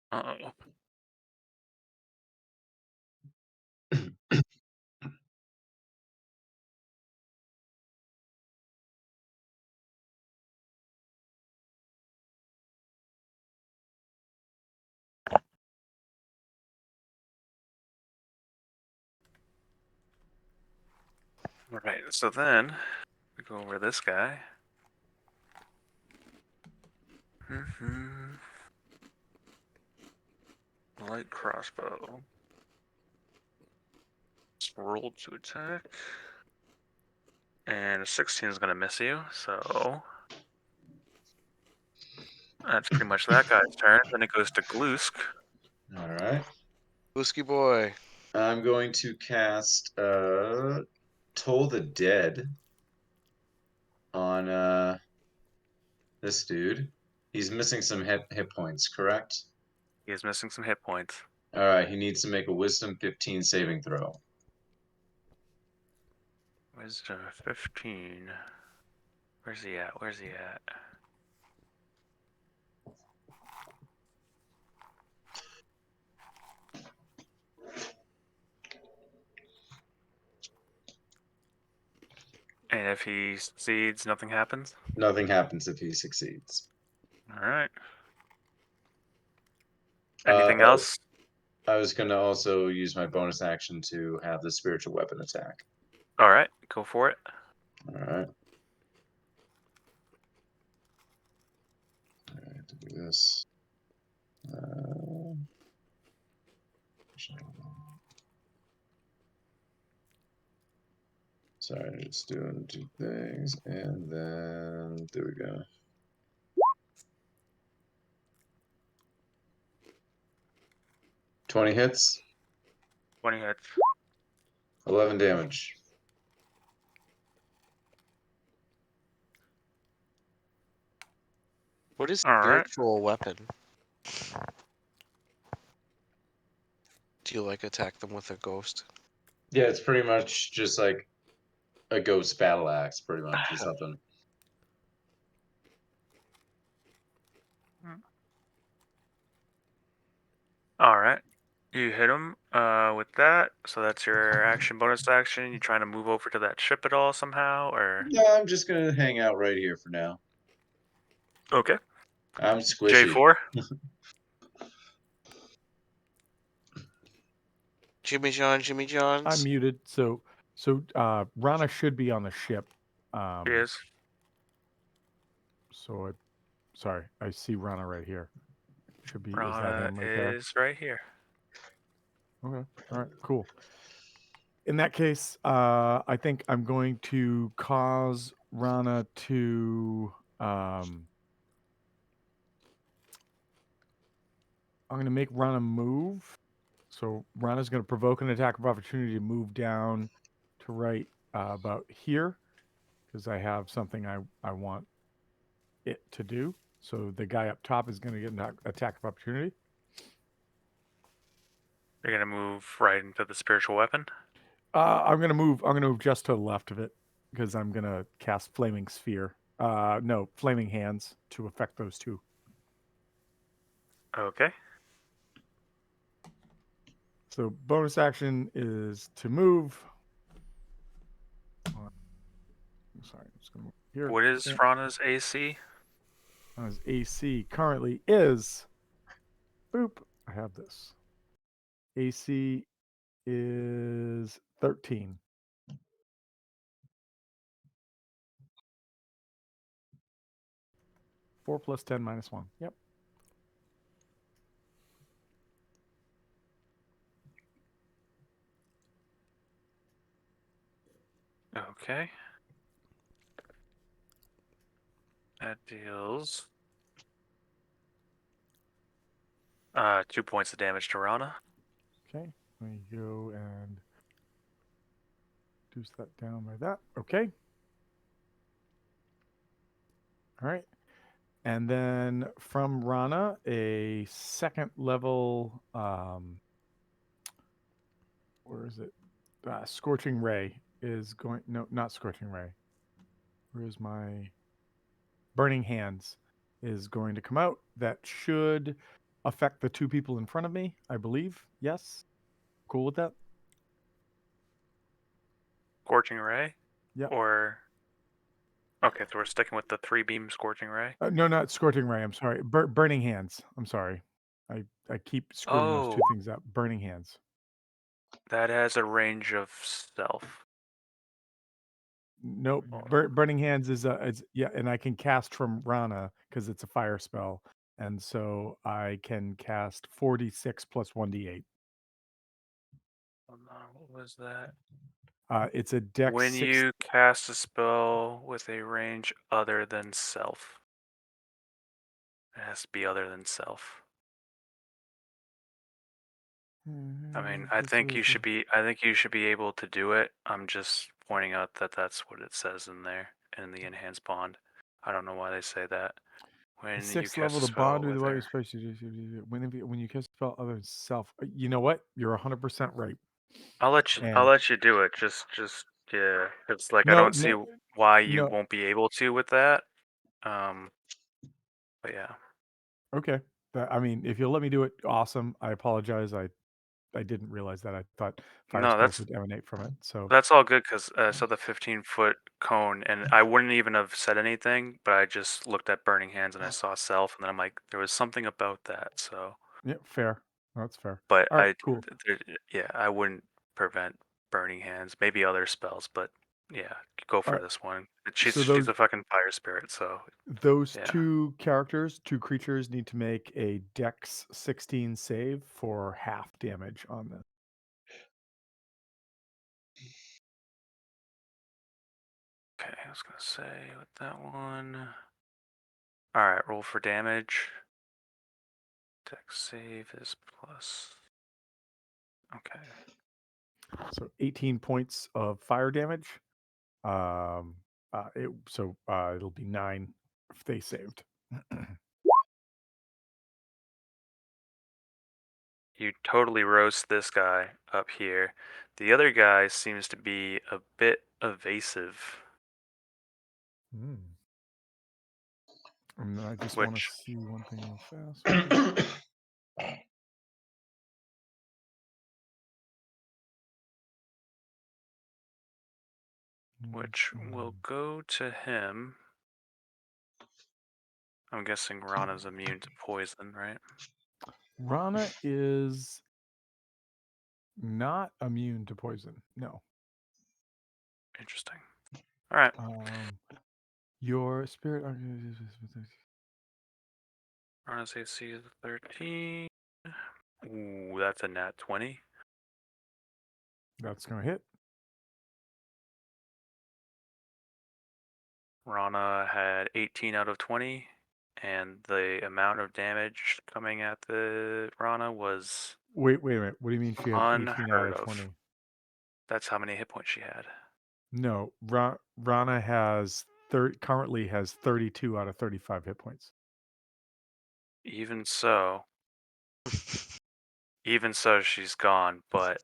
Uh-oh. All right, so then we go over this guy. Light crossbow. Roll to attack. And a 16 is going to miss you, so that's pretty much that guy's turn. Then it goes to Glusk. All right. Booski boy. I'm going to cast Toll the Dead on this dude. He's missing some hit points, correct? He is missing some hit points. All right, he needs to make a Wisdom 15 saving throw. Wisdom 15. Where's he at? Where's he at? And if he succeeds, nothing happens? Nothing happens if he succeeds. Alright. Anything Oh, else? I was going to also use my bonus action to have the spiritual weapon attack. Alright, go for it. All right. I have to do this. Sorry, just doing two things, and then there we go. 20 hits, 20 hits. 11 damage. What is All right. spiritual weapon? Do you like attack them with a ghost? Yeah, it's pretty much just like a ghost battle axe, pretty much, or something. Alright. You hit him with that, so that's your action, bonus action. You trying to move over to that ship at all somehow, or? No, I'm just gonna hang out right here for now. Okay. I'm squishy. J4? Jimmy John's. I'm muted, so Rana should be on the ship. He is. So sorry, I see Rana right here. Should be. Is that Rana him right there? is right here. Okay. All right. Cool. In that case, I think I'm going to cause Rana to. I'm going to make Rana move. So Rana's going to provoke an attack of opportunity to move down to right about here, because I have something I want it to do. So the guy up top is going to get an attack of opportunity. You're gonna move right into the spiritual weapon. I'm gonna move. I'm gonna move just to the left of it because I'm gonna cast Flaming Sphere. No, Flaming Hands to affect those two. Okay. So bonus action is to move. Sorry, I'm just gonna move here. What is Rana's AC? His AC currently is. Boop. I have this. AC is 13. 4 plus 10 minus 1. Yep. Okay. That deals 2 points of damage to Rana. Okay, let me go and reduce that down by that. Okay. All right. And then from Rana, a second level, where is it? Scorching Ray is going. No, not Scorching Ray. Where is my Burning Hands is going to come out. That should affect the two people in front of me, I believe. Yes. Cool with that? Scorching Ray? Yep. Or. Okay, so we're sticking with the 3-beam Scorching Ray. No, not Scorching Ray. I'm sorry. Burning Hands. I'm sorry. I keep screwing those two Oh, things up. Burning Hands. that has a range of stealth. No, Oh, Burning Hands is yeah, and I can cast from Rana because it's a fire spell, and so I can cast 46 plus 1d8. hold on, what was that? It's a dex When 6. you cast a spell with a range other than self. It has to be other than self. I mean, I think you should be. I think you should be able to do it. I'm just pointing out that that's what it says in there in the enhanced bond. I don't know why they say that. When you Sixth cast level, a the spell bond with with what a you're supposed to do when you cast a spell other than self. You know what? You're 100% right. I'll And let you do it. Yeah. It's like I no, don't see no, why you no. won't be able to with that. Um, but yeah. Okay. I mean, if you'll let me do it, awesome. I apologize. I didn't realize that. I thought fire No, spells would emanate from it. So that's all good because I saw the 15-foot cone, and I wouldn't even have said anything, but I just looked at Burning Hands and I saw Self, and then I'm like, there was something about that. So, yeah, fair. That's fair. but All right, cool. yeah, I wouldn't prevent Burning Hands. Maybe other spells, but yeah, go All for right. this one. So She's a fucking fire spirit, so those yeah. two characters, two creatures, need to make a Dex 16 save for half damage on this. Okay, I was gonna say with that one. All right, roll for damage. Dex save is plus. Okay. So 18 points of fire damage. It'll be 9 if they saved. You totally roast this guy up here. The other guy seems to be a bit evasive, Mm. And I just want to which see one thing real fast. What is will go to him. I'm guessing Rana's immune to poison, right? Rana is not immune to poison. No. Interesting. All right. Your spirit. Rana's AC is 13. Ooh, that's a nat 20. That's gonna hit. Rana had 18 out of 20, and the amount of damage coming at the Rana was Wait a minute. What do you mean she had 18 out unheard of of. 20? That's how many hit points she had. No, Rana currently has 32 out of 35 hit points. Even so, she's gone. But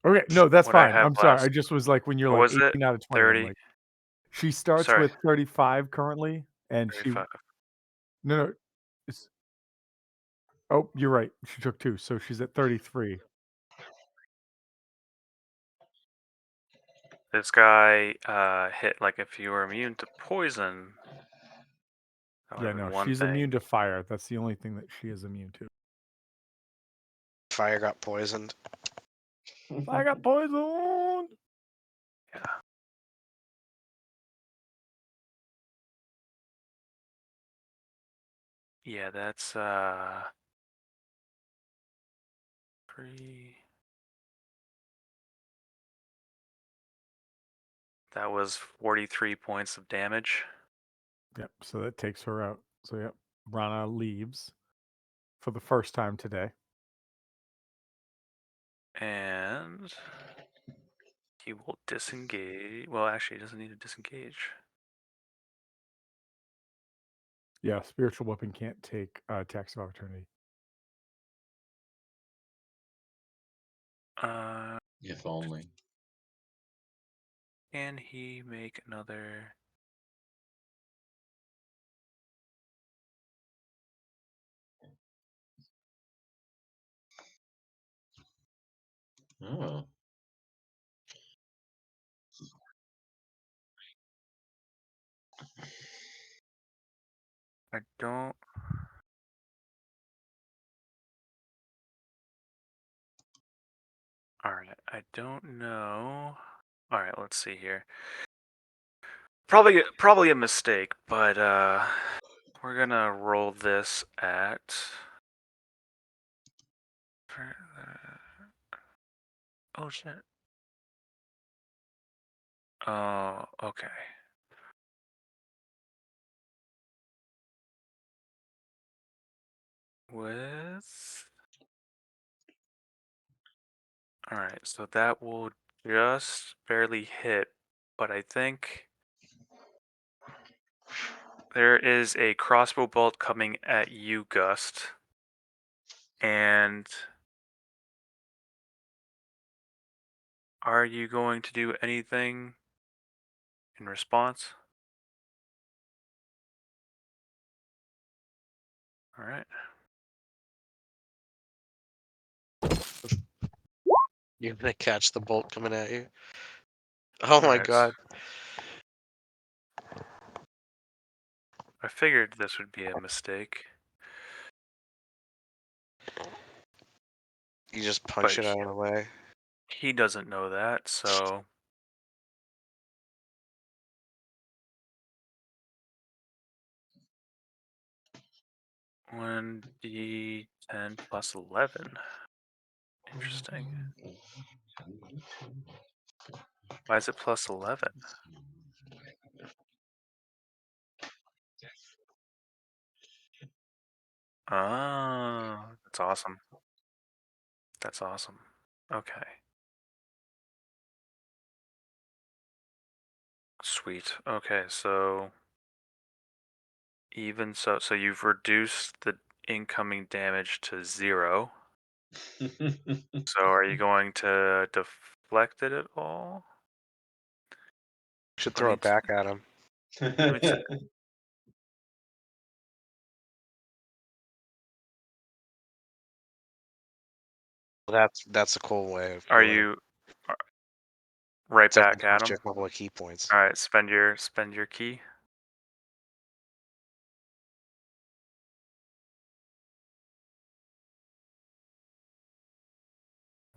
Okay, no, that's what I fine. have I'm sorry. I left, just was like, when you're what like was it? 18 out of 20, I'm 30. like, she starts Sorry, with 35 currently, and 35. no, it's, oh, you're right. She took 2, so she's at 33. This guy hit like if you were immune to poison, that would Yeah, have been no, one she's thing. immune to fire. That's the only thing that she is immune to. Fire got poisoned. I got poisoned. Yeah. Yeah, that's pretty. That was 43 points of damage. Yep. So that takes her out. So yep, Rana leaves for the first time today. And he will disengage. Well, actually, he doesn't need to disengage. Yeah, spiritual weapon can't take attacks of opportunity. If only. Can he make another? Oh. I don't. All right, I don't know. All right, let's see here. Probably a mistake, but we're gonna roll this at. Oh shit. Oh, okay. With. All right, so that will just barely hit, but I think there is a crossbow bolt coming at you, Gust. And are you going to do anything in response? All right. You're gonna catch the bolt coming at you. Oh All my right. god. I figured this would be a mistake, You just punch but it out of the way. he doesn't know that, so. One D10 plus 11. Interesting. Why is it plus 11? Oh, that's awesome. That's awesome. Okay. Sweet. Okay, so even so you've reduced the incoming damage to 0. So are you going to deflect it at all? Should Let throw me it back at him. let me That's a cool way of Are doing it. you right Except it back at costs you him? a couple of key points. All right, spend your key.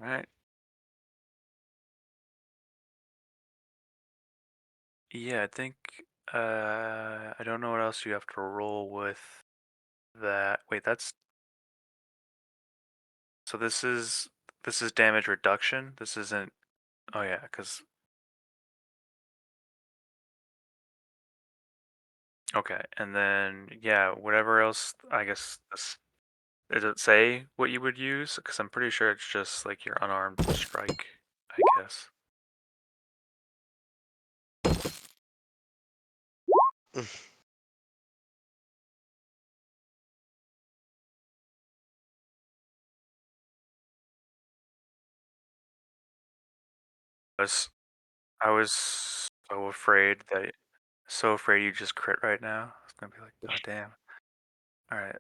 All right. Yeah, I think I don't know what else you have to roll with that. Wait, that's so this is damage reduction. This isn't. Oh yeah, because okay, and then yeah, whatever else. I guess this, does it say what you would use? Because I'm pretty sure it's just like your unarmed strike. I guess. was I was so afraid you just crit right now. It's gonna be like, god damn. All right.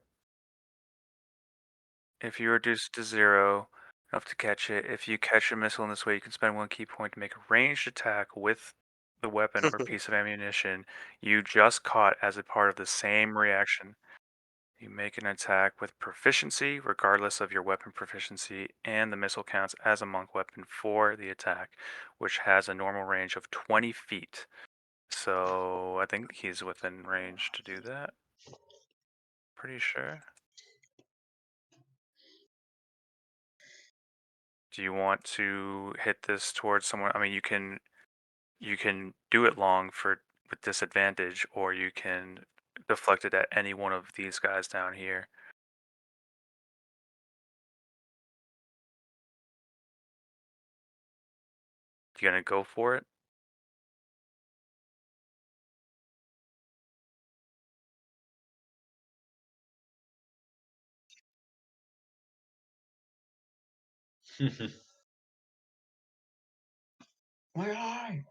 If you reduce it to 0, enough to catch it. If you catch a missile in this way, you can spend 1 key point to make a ranged attack with the weapon or piece of ammunition you just caught as a part of the same reaction. You make an attack with proficiency, regardless of your weapon proficiency, and the missile counts as a monk weapon for the attack, which has a normal range of 20 feet. So I think he's within range to do that. Pretty sure. Do you want to hit this towards someone? I mean, you can you can do it long with disadvantage, or you can deflect it at any one of these guys down here. You gonna go for it? My eye.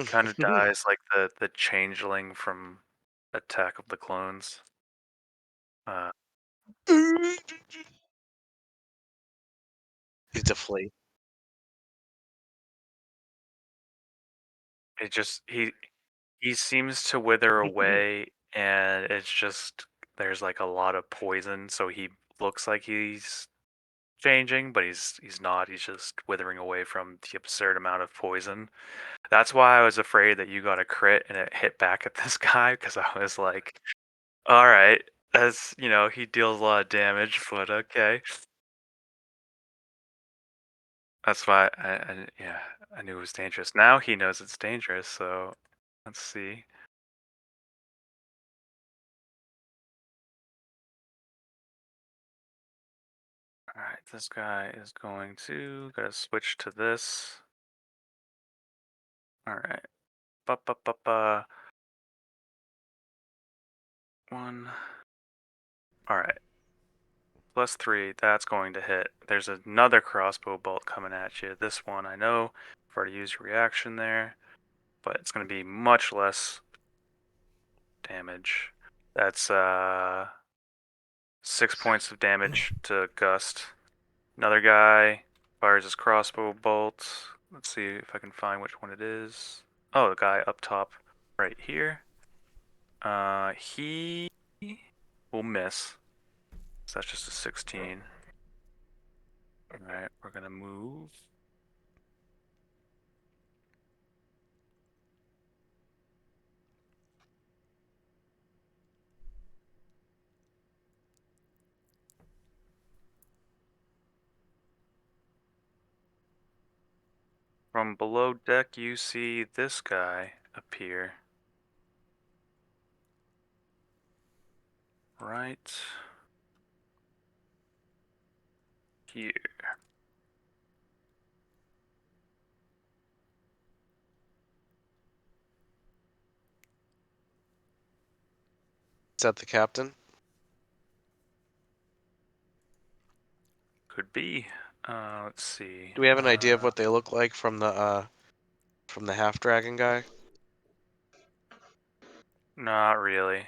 Kind of dies like the changeling from Attack of the Clones. Uh, You deflate. it just he seems to wither away, and it's just there's like a lot of poison, so he looks like he's changing, but he's not. He's just withering away from the absurd amount of poison. That's why I was afraid that you got a crit and it hit back at this guy, because I was like, all right, as he deals a lot of damage, but okay. That's why yeah, I knew it was dangerous. Now he knows it's dangerous, so let's see. All right, this guy is going to gotta switch to this. All right, ba ba ba ba. One. All right, +3. That's going to hit. There's another crossbow bolt coming at you. This one, I know. I've already used your reaction there, but it's gonna be much less damage. That's 6 points of damage to Gust. Another guy fires his crossbow bolt. Let's see if I can find which one it is. Oh, the guy up top right here. He will miss. So that's just a 16. Alright, we're gonna move. From below deck, you see this guy appear. Right here. Is that the captain? Could be. Let's see. Do we have an idea of what they look like from the half dragon guy? Not really.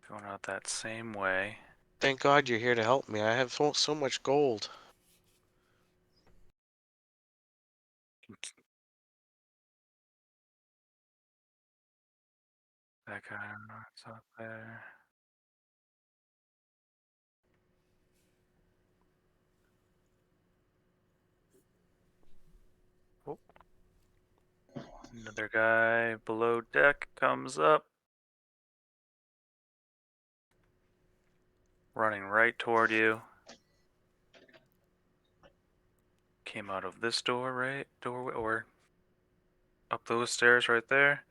Going out that same way. Thank God you're here to help me. I have so much gold. That guy's up there. Oh. Another guy below deck comes up. Running right toward you. Came out of this door, right? Doorway, or up those stairs right there.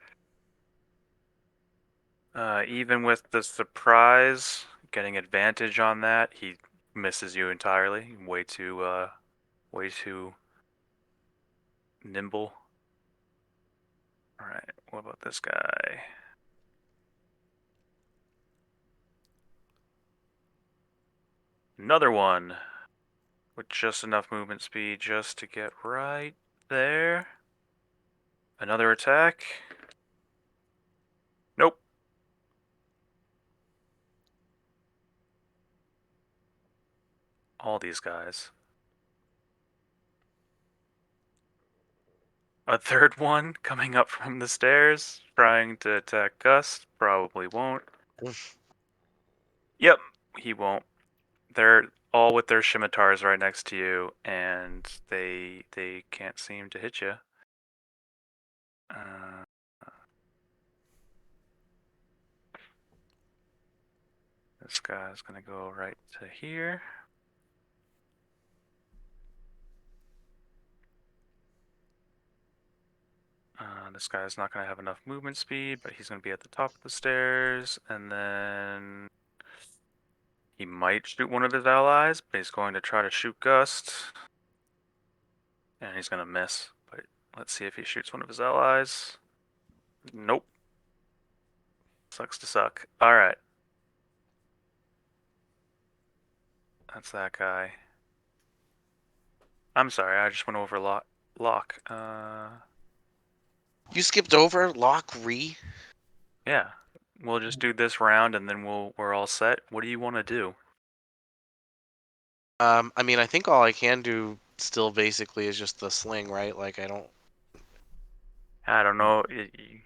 Even with the surprise, getting advantage on that, he misses you entirely. Way too nimble. All right, what about this guy? Another one with just enough movement speed just to get right there. Another attack. Nope. All these guys. A third one coming up from the stairs, trying to attack Gus. Probably won't. Yep, he won't. They're all with their scimitars right next to you, and they can't seem to hit you. Uh, this guy's gonna go right to here. This guy's not going to have enough movement speed, but he's going to be at the top of the stairs, and then he might shoot one of his allies, but he's going to try to shoot Gust, and he's going to miss. But let's see if he shoots one of his allies. Nope. Sucks to suck. All right. That's that guy. I'm sorry, I just went over Lock. You skipped over Lock Re? Yeah. We'll just do this round and then we're all set. What do you want to do? I mean, I think all I can do still basically is just the sling, right? Like, I don't. I don't know.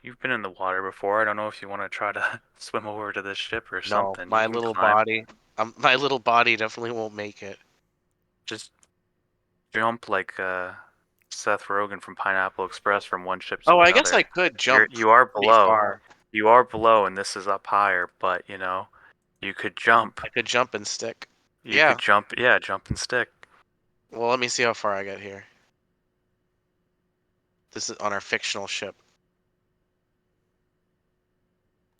You've been in the water before. I don't know if you want to try to swim over to this ship or No, something. You my can little climb. body. My little body definitely won't make it. Just jump like Seth Rogen from Pineapple Express from one ship to Oh, I guess I another. could jump You are pretty below. far. You are below, and this is up higher. But you could jump. I could jump and stick. You Yeah. could jump. Yeah, jump and stick. Well, let me see how far I get here. This is on our fictional ship.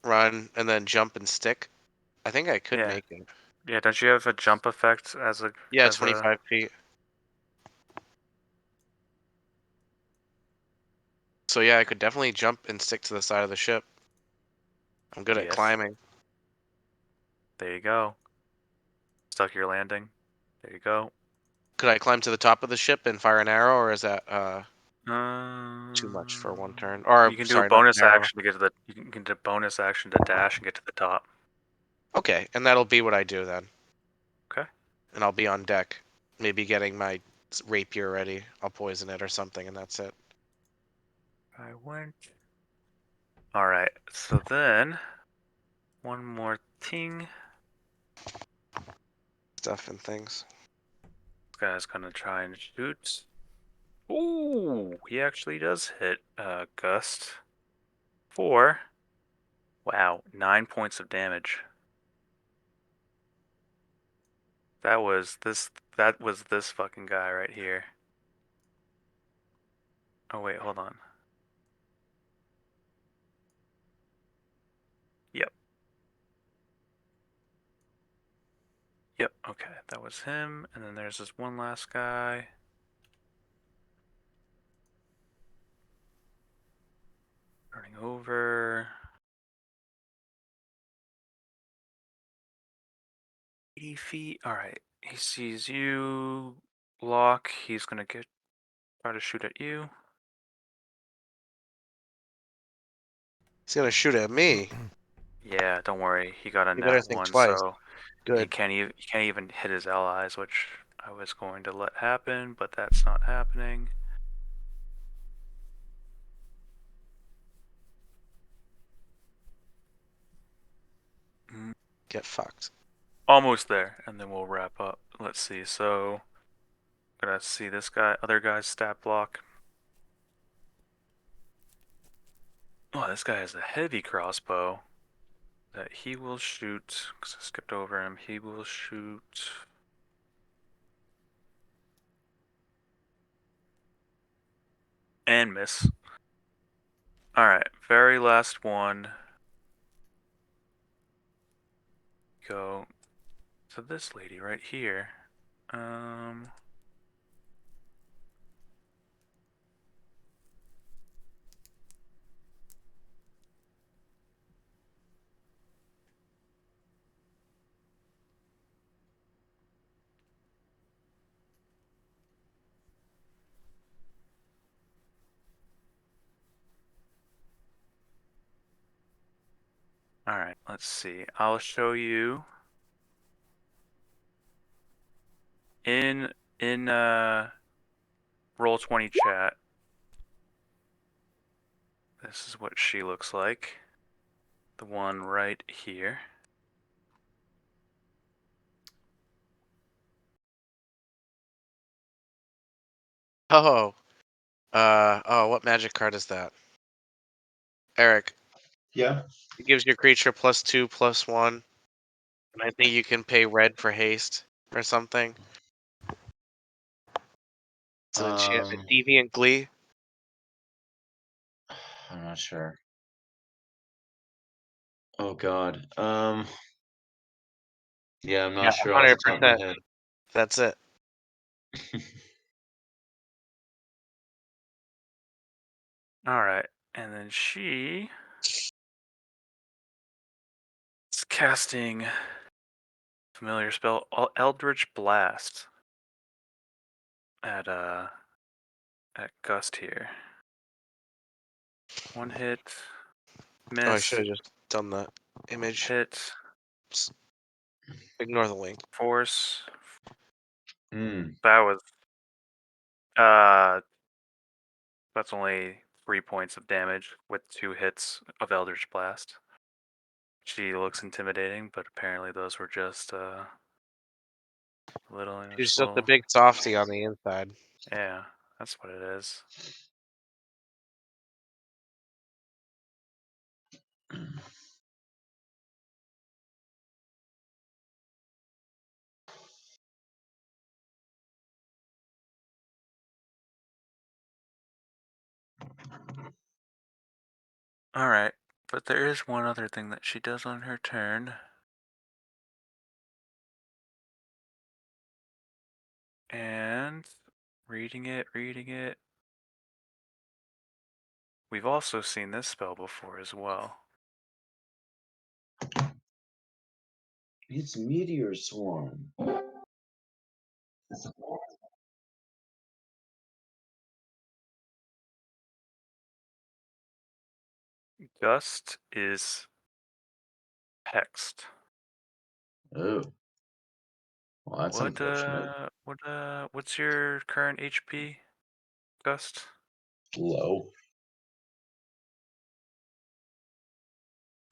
Run and then jump and stick. I think I could Yeah. make it. Yeah. Don't you have a jump effect Yeah, as a 25 feet. So yeah, I could definitely jump and stick to the side of the ship. I'm good at Yes. climbing. There you go. Stuck your landing. There you go. Could I climb to the top of the ship and fire an arrow, or is that too much for one turn? Or You can do a sorry, not an bonus arrow. action to get to the. You can do a bonus action to dash and get to the top. Okay, and that'll be what I do then. Okay. And I'll be on deck, maybe getting my rapier ready. I'll poison it or something, and that's it. I went. All right. So then, one more thing. Stuff and things. This guy's gonna try and shoot. Ooh, he actually does hit Gust. 4. Wow, 9 points of damage. That was this fucking guy right here. Oh wait, hold on. Yep. Yep, okay. That was him. And then there's this one last guy. Running over. 80 feet. Alright. He sees you. Lock. He's gonna try to shoot at you. He's gonna shoot at me. Yeah, don't worry. He got a You better net think 1, twice. so Good. he can't even hit his allies, which I was going to let happen, but that's not happening. Get fucked. Almost there, and then we'll wrap up. Let's see. So, gonna see this other guy's stat block. Oh, this guy has a heavy crossbow that he will shoot. Because I skipped over him. He will shoot. And miss. Alright, very last one. Go to this lady right here. Alright, let's see. I'll show you in Roll20 chat. This is what she looks like. The one right here. Oh. Oh, what magic card is that? Eric, Yeah. it gives your creature +2/+1. And I think you can pay red for haste or something. It's an enchantment. Um, Deviant Glee. I'm not sure. Oh God. Yeah, I'm Yeah, not sure off the top of my 100%. head. That's it. All right, and then she is casting familiar spell Eldritch Blast at Gust here. One hit, Oh, I should miss, have just done that image. hit, Oops. Ignore the link. force. Hmm. That was uh that's only 3 points of damage with 2 hits of Eldritch Blast. She looks intimidating, but apparently those were just little She's just a little. big softy on the inside. Yeah, that's what it is. All right, but there is one other thing that she does on her turn. And reading it. We've also seen this spell before as well. It's Meteor Swarm. Gust is hexed. Oh, well, that's unfortunate. What's your current HP, Gust? Low.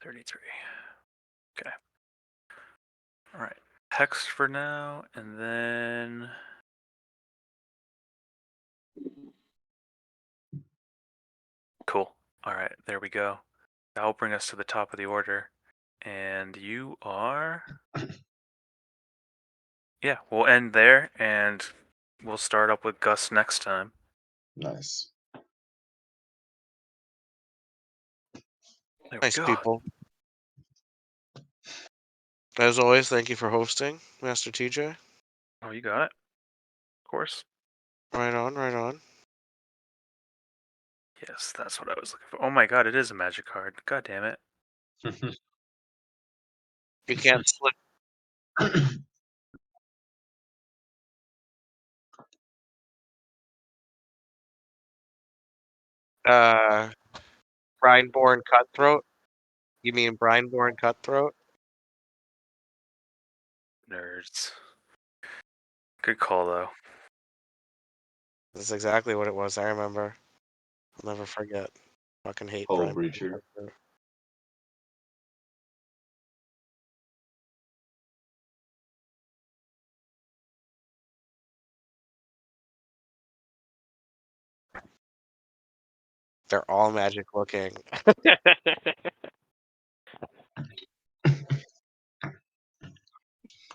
33. Okay. All right. Hexed for now, and then cool. All right, there we go. That will bring us to the top of the order, and you are. Yeah, we'll end there, and we'll start up with Gus next time. Nice. There we Nice go. people. As always, thank you for hosting, Master TJ. Oh, you got it. Of course. Right on, right on. Yes, that's what I was looking for. Oh my god, it is a magic card. God damn it. You can't slip. Uh, Brineborn Cutthroat. You mean Brineborn Cutthroat? Nerds. Good call, though. That's exactly what it was. I remember. I'll never forget. Fucking hate Hull Brineborn Breacher. Cutthroat. They're all magic looking.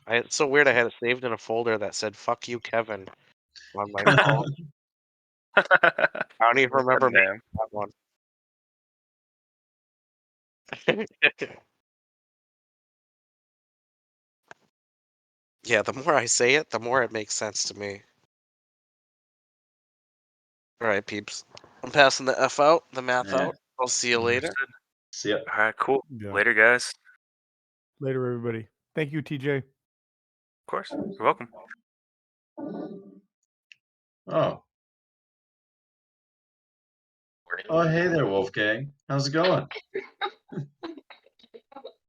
It's so weird. I had it saved in a folder that said "fuck you, Kevin" on my phone. I don't even remember making Damn. that one. Yeah, the more I say it, the more it makes sense to me. All right, peeps. I'm passing the F out, the math Yeah. out. I'll see you later. Understood. See ya. All right, cool. Yeah. Later, guys. Later, everybody. Thank you, TJ. Of course. You're welcome. Oh. Oh, hey there, Wolfgang. How's it going?